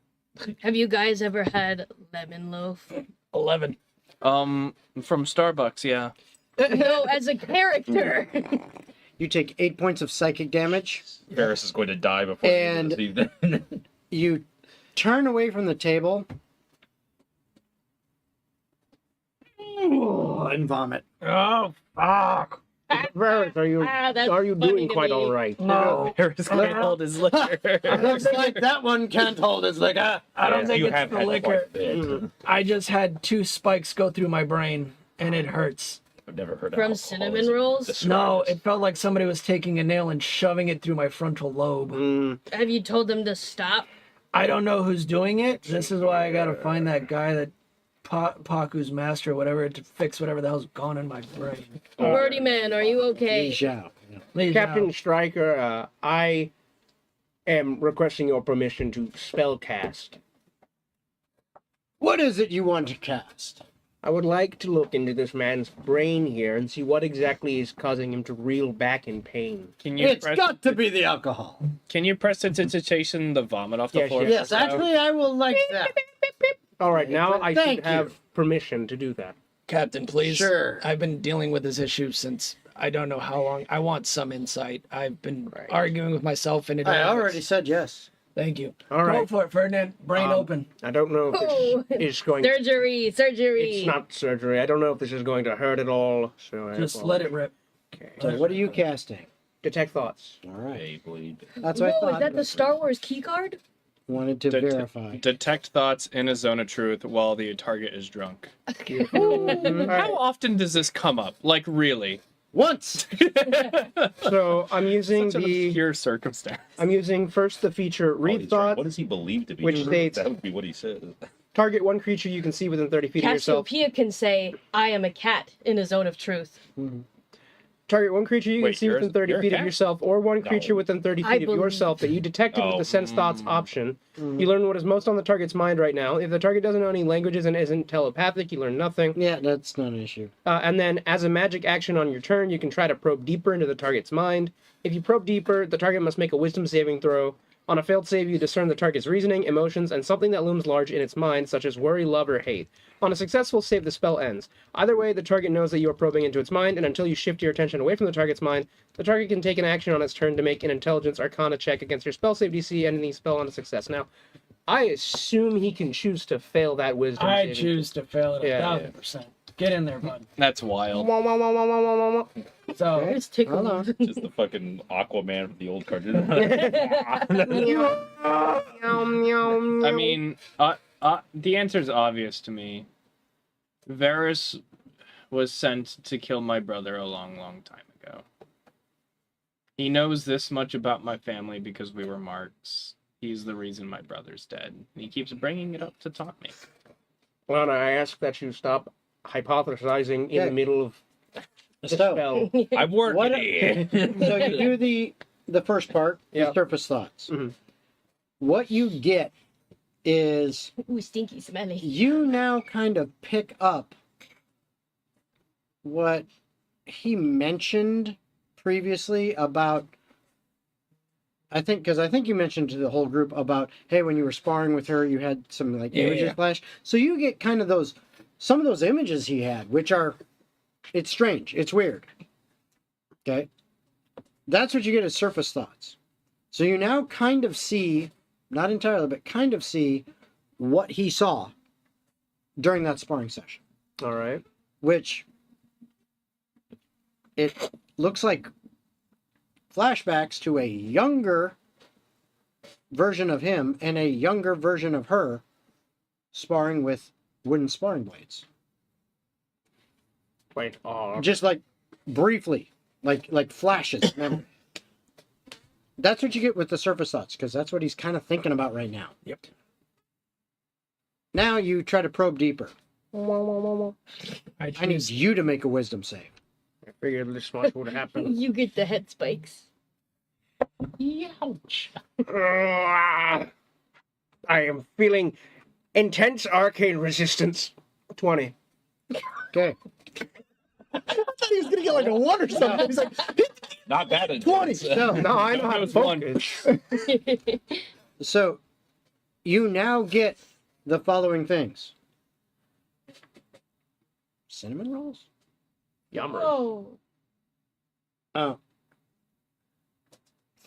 Have you guys ever had lemon loaf? 11. From Starbucks, yeah. No, as a character. You take 8 points of psychic damage. Varys is going to die before And- the end of this evening. You turn away from the table and vomit. Oh, fuck. Varys, That's are you funny doing to quite me. all right? No. Varys can't hold his liquor. Looks like that one can't hold his liquor. I don't Yes, think you it's have the had liquor. quite a bit. I just had 2 spikes go through my brain, and it hurts. I've never heard of From alcoholism cinnamon rolls? described No, as- it felt like somebody was taking a nail and shoving it through my frontal lobe. Have you told them to stop? I don't know who's doing it. This is why I gotta find that guy that Paku's master or whatever to fix whatever the hell's gone in my brain. Birdie man, are you okay? Li Zhao. Please, Captain now. Stryker, I am requesting your permission to spell cast. What is it you want to cast? I would like to look into this man's brain here and see what exactly is causing him to reel back in pain. Can you It's got to be the alcohol. Can you prestidigitation the vomit off the Yes, floor? Yes, actually, I will like that. All right, now I Thank should have permission to do that. Captain, please. Sure. I've been dealing with this issue since I don't know how long. I want some insight. I've been arguing with myself and it. I already said yes. Thank you. All Go right. for it, Ferdinand. Brain open. I don't know if this is going to... Surgery. It's not surgery. I don't know if this is going to hurt at all. So Just let it rip. Okay. So what are you casting? Detect thoughts. All right. Beyblade. That's what I Whoa, thought. is that the Star Wars key card? wanted to verify. Detect thoughts in a zone of truth while the target is drunk. How often does this come up? Like, really? Once! So I'm using Such an obscure circumstance. I'm using first the feature Read Thought, What does he believe to be which true? states That would be what he says. target one creature you can see within 30 feet of yourself. Cassiopeia can say, I am a cat in a zone of truth. Target one creature you can Wait, see within 30 you're a feet of cat? yourself, or one creature within 30 I feet of yourself that you detected with the Sense Thoughts option. You learn what is most on the target's mind right now. If the target doesn't know any languages and isn't telepathic, you learn nothing. Yeah, that's not an issue. And then, as a magic action on your turn, you can try to probe deeper into the target's mind. If you probe deeper, the target must make a wisdom saving throw. On a failed save, you discern the target's reasoning, emotions, and something that looms large in its mind, such as worry, love, or hate. On a successful save, the spell ends. Either way, the target knows that you are probing into its mind, and until you shift your attention away from the target's mind, the target can take an action on its turn to make an intelligence arcana check against your spell save DC, ending the spell on a success. Now, I assume he can choose to fail that wisdom I saving. choose to fail it 1,000%. Get in there, bud. That's wild. So It's tickled. Just the fucking Aquaman from the old cartoon. I mean, the answer's obvious to me. Varys was sent to kill my brother a long, long time ago. He knows this much about my family because we were marks. He's the reason my brother's dead. And he keeps bringing it up to taunt me. Lana, I ask that you stop hypothesizing in the middle of the spell. I'm working. So you do the first part, the surface thoughts. What you get is Ooh, stinky smelly. you now kind of pick up what he mentioned previously about, I think you mentioned to the whole group about, hey, when you were sparring with her, you had some like images flash. So you get kind of some of those images he had, which are, it's strange, it's weird. Okay, that's what you get as surface thoughts. So you now kind of see, not entirely, but kind of see what he saw during that sparring session. All right. Which it looks like flashbacks to a younger version of him and a younger version of her sparring with wooden sparring blades. Wait, just like briefly, like flashes. Remember? That's what you get with the surface thoughts, because that's what he's kind of thinking about right now. Yep. Now you try to probe deeper. I need you to make a wisdom save. I figured this much would happen. You get the head spikes. Ouch. I am feeling intense arcane resistance. 20. Okay. I thought he was gonna get like a 1 or something. He's like, not bad at 20. No, I know how to focus. So you now get the following things: cinnamon rolls. Yummer. Oh.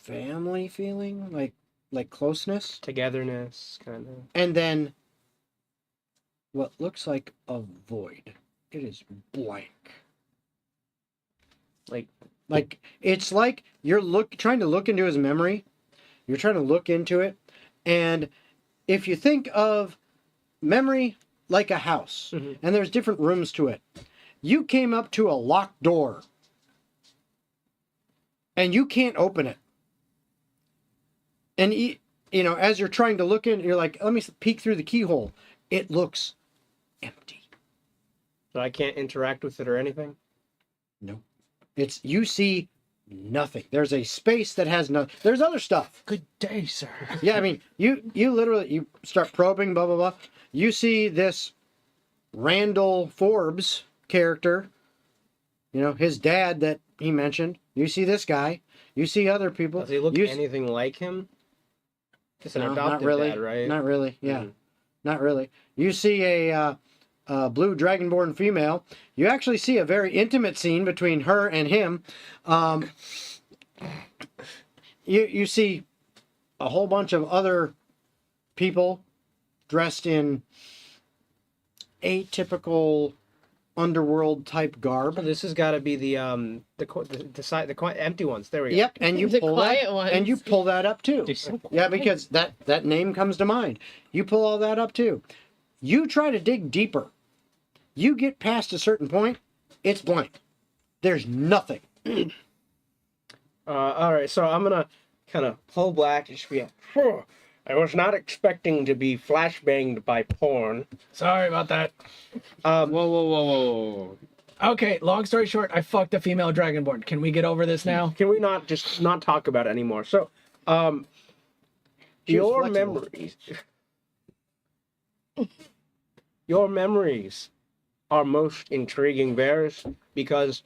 Family feeling, like closeness, togetherness, kind of, and then what looks like a void. It is blank. Like it's like you're trying to look into his memory. You're trying to look into it, and if you think of memory like a house, and there's different rooms to it, you came up to a locked door, and you can't open it. And as you're trying to look in, you're like, let me peek through the keyhole. It looks empty. So I can't interact with it or anything? No. You see nothing. There's a space that has no. There's other stuff. Good day, sir. Yeah, I mean, you literally, you start probing, blah, blah, blah. You see this Randall Forbes character, his dad that he mentioned. You see this guy. You see other people. Does he look anything like him? It's an adopted not really. dad, right? Not really, yeah. Not really. You see a blue dragonborn female. You actually see a very intimate scene between her and him. You see a whole bunch of other people dressed in atypical, underworld type garb. Oh, this has got to be the empty ones. There we go. Yep, and you The pull quiet that, ones. and you pull that up too. Yeah, because that name comes to mind. You pull all that up too. You try to dig deeper. You get past a certain point, it's blank. There's nothing. All right, so I'm gonna kind of pull back and just be like, "Phew, I was not expecting to be flashbanged by porn." Sorry about that. Whoa. Okay, long story short, I fucked a female dragonborn. Can we get over this now? Can we not just not talk about it anymore? So, your flexible. memories are most intriguing, Varys, because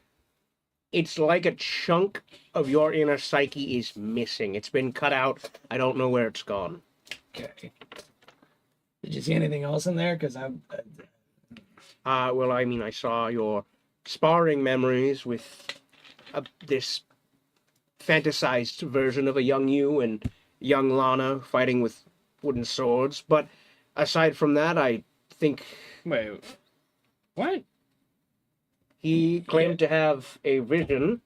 it's like a chunk of your inner psyche is missing. It's been cut out. I don't know where it's gone. Okay. Did you see anything else in there? Because Well, I mean, I saw your sparring memories with this fantasized version of a young you and young Lana fighting with wooden swords. But aside from that, I think... Wait, what? He claimed to have a vision.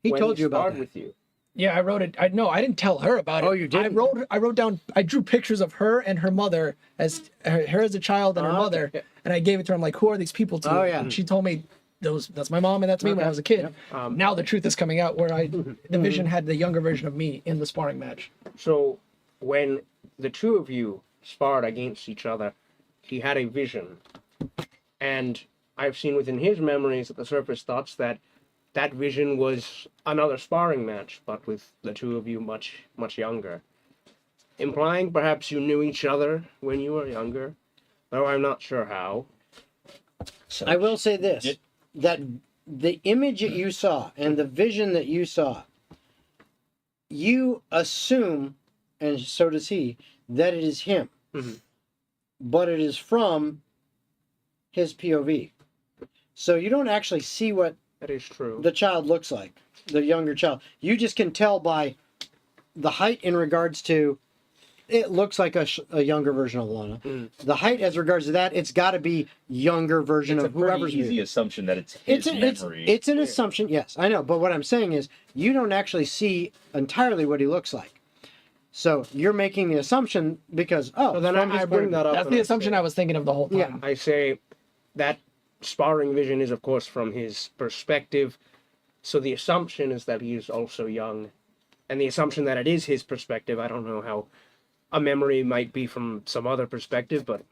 He when told you about sparred that. with you. Yeah, I wrote it. I didn't tell her about it. Oh, you didn't? I wrote down. I drew pictures of her and her mother as her as a child and her mother, and I gave it to her. I'm like, who are these people to? Oh, yeah. And she told me that's my mom and that's me when I was a kid. Now the truth is coming out where the vision had the younger version of me in the sparring match. So when the two of you sparred against each other, he had a vision, and I've seen within his memories at the surface thoughts that vision was another sparring match, but with the two of you much, much younger. Implying perhaps you knew each other when you were younger, though I'm not sure how. I will say this, that the image that you saw and the vision that you saw, you assume, and so does he, that it is him. Mm-hmm. But it is from his POV. So you don't actually see what that is true. The child looks like, the younger child. You just can tell by the height in regards to, it looks like a younger version of Lana. The height as regards to that, it's got to be younger version It's of a pretty whoever's easy movie. assumption that it's his memory. It's an assumption, yes, I know. But what I'm saying is, you don't actually see entirely what he looks like. So you're making the assumption because, So then I bring that up. That's and the assumption I was thinking of the whole time. Yeah. I say that sparring vision is, of course, from his perspective. So the assumption is that he is also young. And the assumption that it is his perspective, I don't know how a memory might be from some other perspective, but...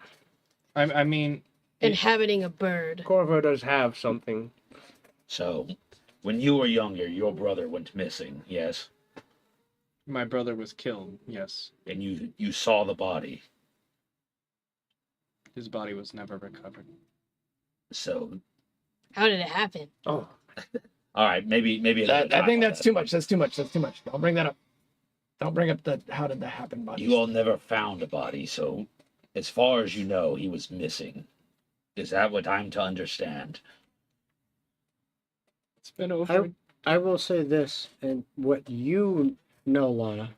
I mean... Inhabiting a bird. Corvo does have something. So, when you were younger, your brother went missing, yes? My brother was killed, yes. And you saw the body. His body was never recovered. So... How did it happen? Oh. All right, maybe I think that's too much. That's too much. Don't bring that up. Don't bring up the how did that happen body. You all never found a body, so as far as you know, he was missing. Is that what I'm to understand? It's been over. I will say this, and what you know, Lana,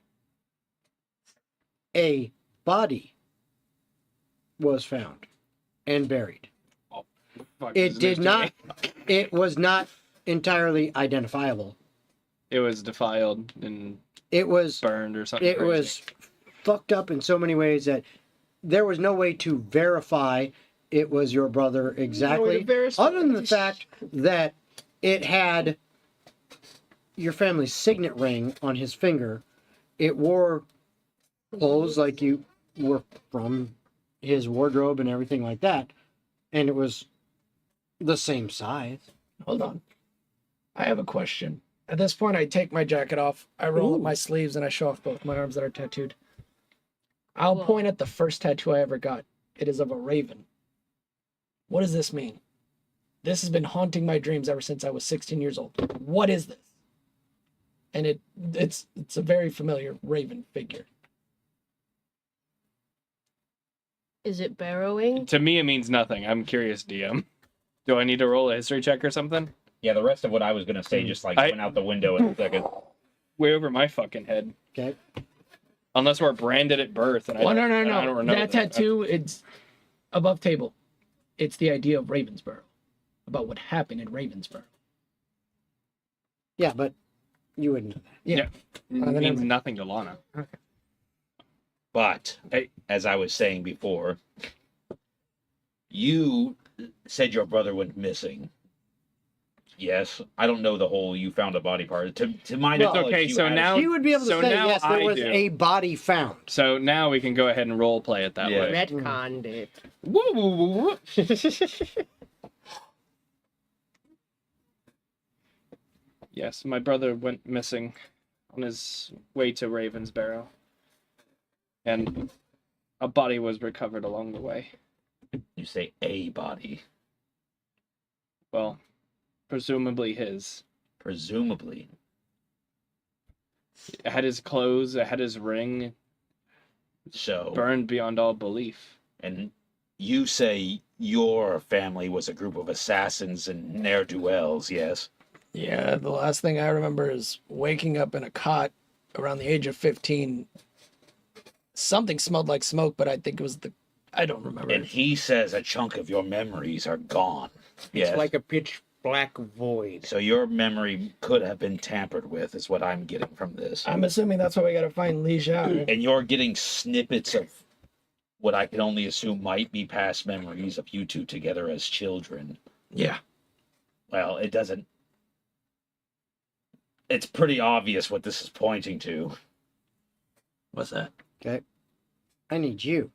a body was found and buried. Fuck, It this did is not, it was not entirely identifiable. It was defiled and It was burned or something. It crazy. was fucked up in so many ways that there was no way to verify it was your brother exactly, other than the fact that it had your family's signet ring on his finger. It wore clothes like you were from his wardrobe and everything like that, and it was the same size. Hold on. I have a question. At this point, I take my jacket off, I roll up my sleeves, and I show off both my arms that are tattooed. I'll point at the first tattoo I ever got. It is of a raven. What does this mean? This has been haunting my dreams ever since I was 16 years old. What is this? And it's a very familiar raven figure. Is it burrowing? To me, it means nothing. I'm curious, DM. Do I need to roll a history check or something? Yeah, the rest of what I was gonna say just went out the window in a second. Way over my fucking head. Okay. Unless we're branded at birth. And Well, I no. don't remember That tattoo, it's above table. It's the idea of Ravensborough. about what happened in Ravensburg. Yeah, but you wouldn't know that. Yeah. It means nothing to Lana. But as I was saying before, you said your brother went missing. Yes, I don't know the whole "you found a body" part. To my It's knowledge, okay, you so had- now- He would be able to So say, now yes, there I was do. a body found. So now we can go ahead and role play it that way. Retconned it. Woo, woo, woo, woo. Yes, my brother went missing on his way to Ravensbarrow, and a body was recovered along the way. You say a body. Well, presumably his. Presumably. It had his clothes, it had his ring, So. burned beyond all belief. And you say your family was a group of assassins and ne'er-do-wells, yes? Yeah, the last thing I remember is waking up in a cot around the age of 15. Something smelled like smoke, but I think it was I don't remember. And he says a chunk of your memories are gone. It's like a pitch black void. So your memory could have been tampered with, is what I'm getting from this. I'm assuming that's why we gotta find Li Xiao. And you're getting snippets of what I can only assume might be past memories of you two together as children. Yeah. Well, it doesn't... It's pretty obvious what this is pointing to. What's that? Okay. I need you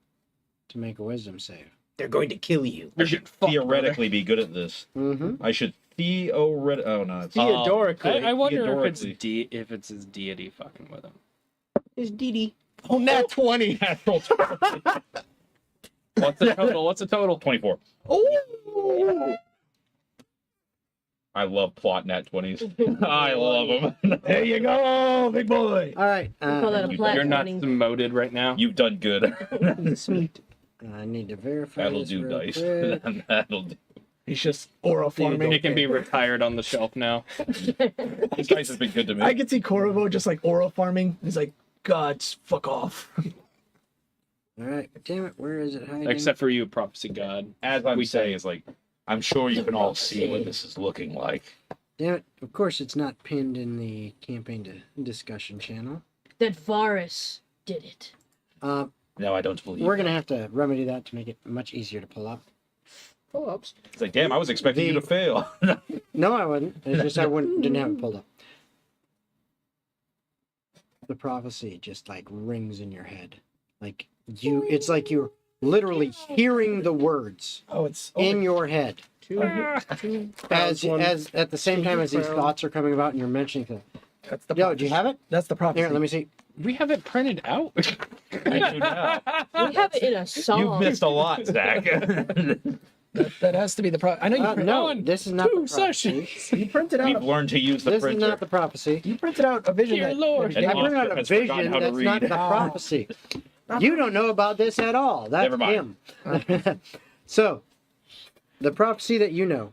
to make a wisdom save. They're going to kill you. I should theoretically be good at this. Mm-hmm. I should theoretically... Oh, no. It's Theodorically. I wonder Theodorically. if it's his deity fucking with him. It's Didi. Oh, nat 20. Natural 20. What's the total? What's the total? 24. Oh! I love plot nat 20s. I love them. There you go, big boy. All right. We call that a plat You're not 20. demoted right now. You've done good. Sweet. I need to verify That'll this do, real Dice. quick. That'll do. He's just aura farming. It can be retired on the shelf now. This Dice has been good to me. I could see Corvo just like aura farming. He's like, God, fuck off. All right. Damn it. Where is it hiding? Except for you, prophecy god. As I'm We saying, is like, I'm sure you can all see what this is looking like. Damn it. Of course, it's not pinned in the campaign discussion channel. That Varus did it. Uh, No, I don't believe we're going to have to remedy that to make it much easier to pull up. Pull-ups. It's like, damn, I was expecting you to fail. No, I wasn't. It's just I didn't have it pulled up. The prophecy just like rings in your head. Like it's like you're literally hearing the words in your head. As at the same time as these thoughts are coming about and you're mentioning them. That's the Yo, do you have it? That's the prophecy. Here, let me see. We have it printed out. I do now. We have it in a song. You've missed a lot, Zach. That has to be the prophecy. I know you no, this is not the prophecy. You printed out. We've learned to use the This printer. is not the prophecy. You printed out a vision. Dear that- Lord. that- I printed out a has forgotten vision how to that's not read. the prophecy. You don't know about this at all. That's Never mind. him. So, the prophecy that you know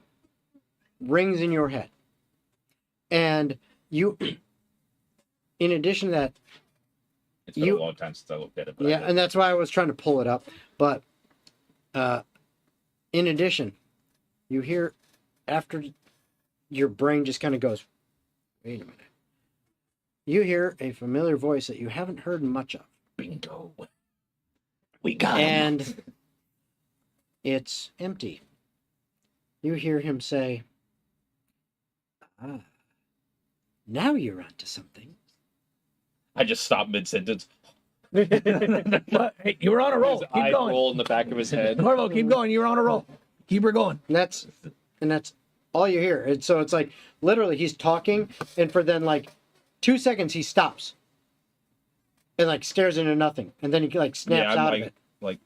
rings in your head. And you, in addition to that, It's been a long time since I looked at it. But yeah, and that's why I was trying to pull it up. But in addition, you hear after your brain just kind of goes, wait a minute. You hear a familiar voice that you haven't heard much of. Bingo. We got him. And it's empty. You hear him say, now you're onto something. I just stopped mid-sentence. But, hey, you were on a roll. His Keep eye going. roll in the back of his head. Corvo, keep going. You were on a roll. Keep her going. And that's all you hear. And so it's like literally he's talking, and for then like 2 seconds he stops and like stares into nothing, and then he like snaps out of it. Like,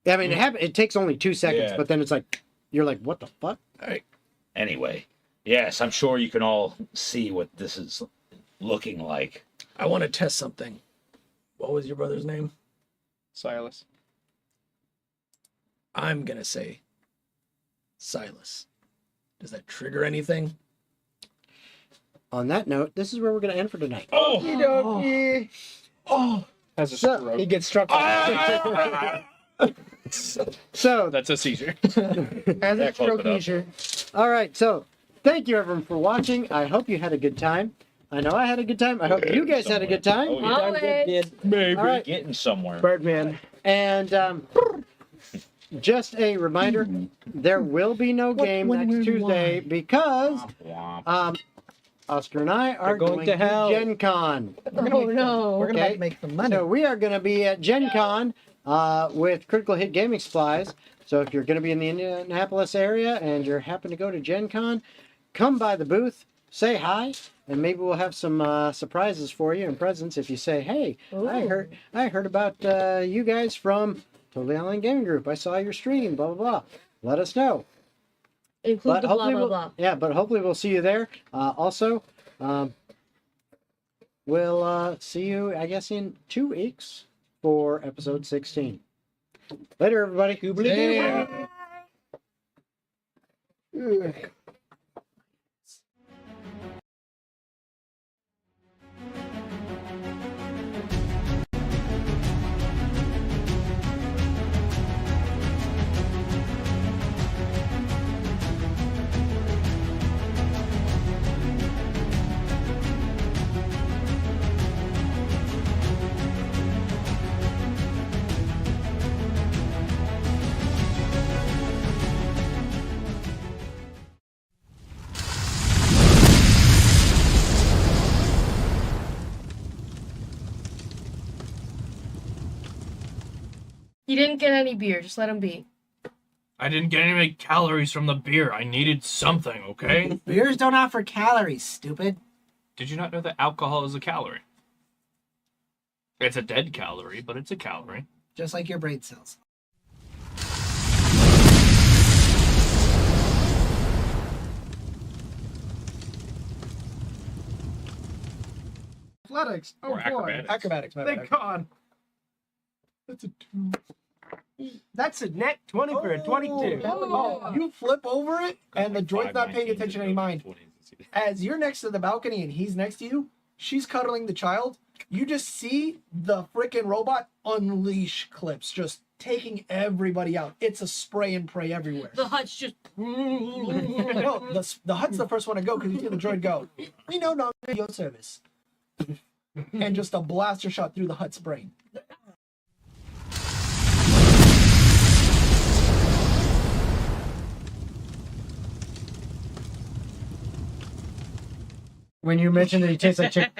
I mean, it takes only 2 seconds, Yeah. but then it's like you're like, what the fuck? anyway, yes, I'm sure you can all see what this is looking like. I want to test something. What was your brother's name? Silas. I'm gonna say Silas. Does that trigger anything? On that note, this is where we're going to end for tonight. Oh, Oh, Has a So, stroke. he gets struck. So That's a seizure. As a Yeah, close stroke it up. measure. all right, so thank you everyone for watching. I hope you had a good time. I know I had a good time. I hope you guys had a good time. Oh, yeah. Always. Maybe. All right. Getting somewhere. Birdman. And just a reminder, there will be no game when, next where, Tuesday why? because Womp. Oscar and I are going going to to hell. Gen Con. Oh no. We're gonna Okay. make some money. So we are going to be at Gen Con with Critical Hit Gaming Supplies. So if you're going to be in the Indianapolis area and you're happen to go to Gen Con, come by the booth, say hi, and maybe we'll have some surprises for you and presents if you say, "Hey, I heard about you guys from Totally Online Gaming Group. I saw your stream, blah blah blah." Let us know. Include the blah hopefully blah we'll, blah. yeah, but hopefully we'll see you there. Also, we'll see you, I guess, in 2 weeks for episode 16. Later, everybody. He didn't get any beer. Just let him be. I didn't get any calories from the beer. I needed something, okay? Beers don't offer calories, stupid. Did you not know that alcohol is a calorie? It's a dead calorie, but it's a calorie. Just like your brain cells. Athletics. Oh Or boy. acrobatics. Acrobatics. My Thank bad. God. That's a 2. That's a net 20 for a 22. Oh, you flip over it, and the droid's not paying attention to any mind. As you're next to the balcony and he's next to you, she's cuddling the child. You just see the freaking robot unleash clips, just taking everybody out. It's a spray and pray everywhere. The hut's just. No, the hut's the first one to go because you see the droid go. We know no video service, and just a blaster shot through the hut's brain. When you mentioned that he tastes like chicken,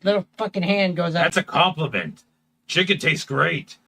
little fucking hand goes up. That's a compliment. Chicken tastes great.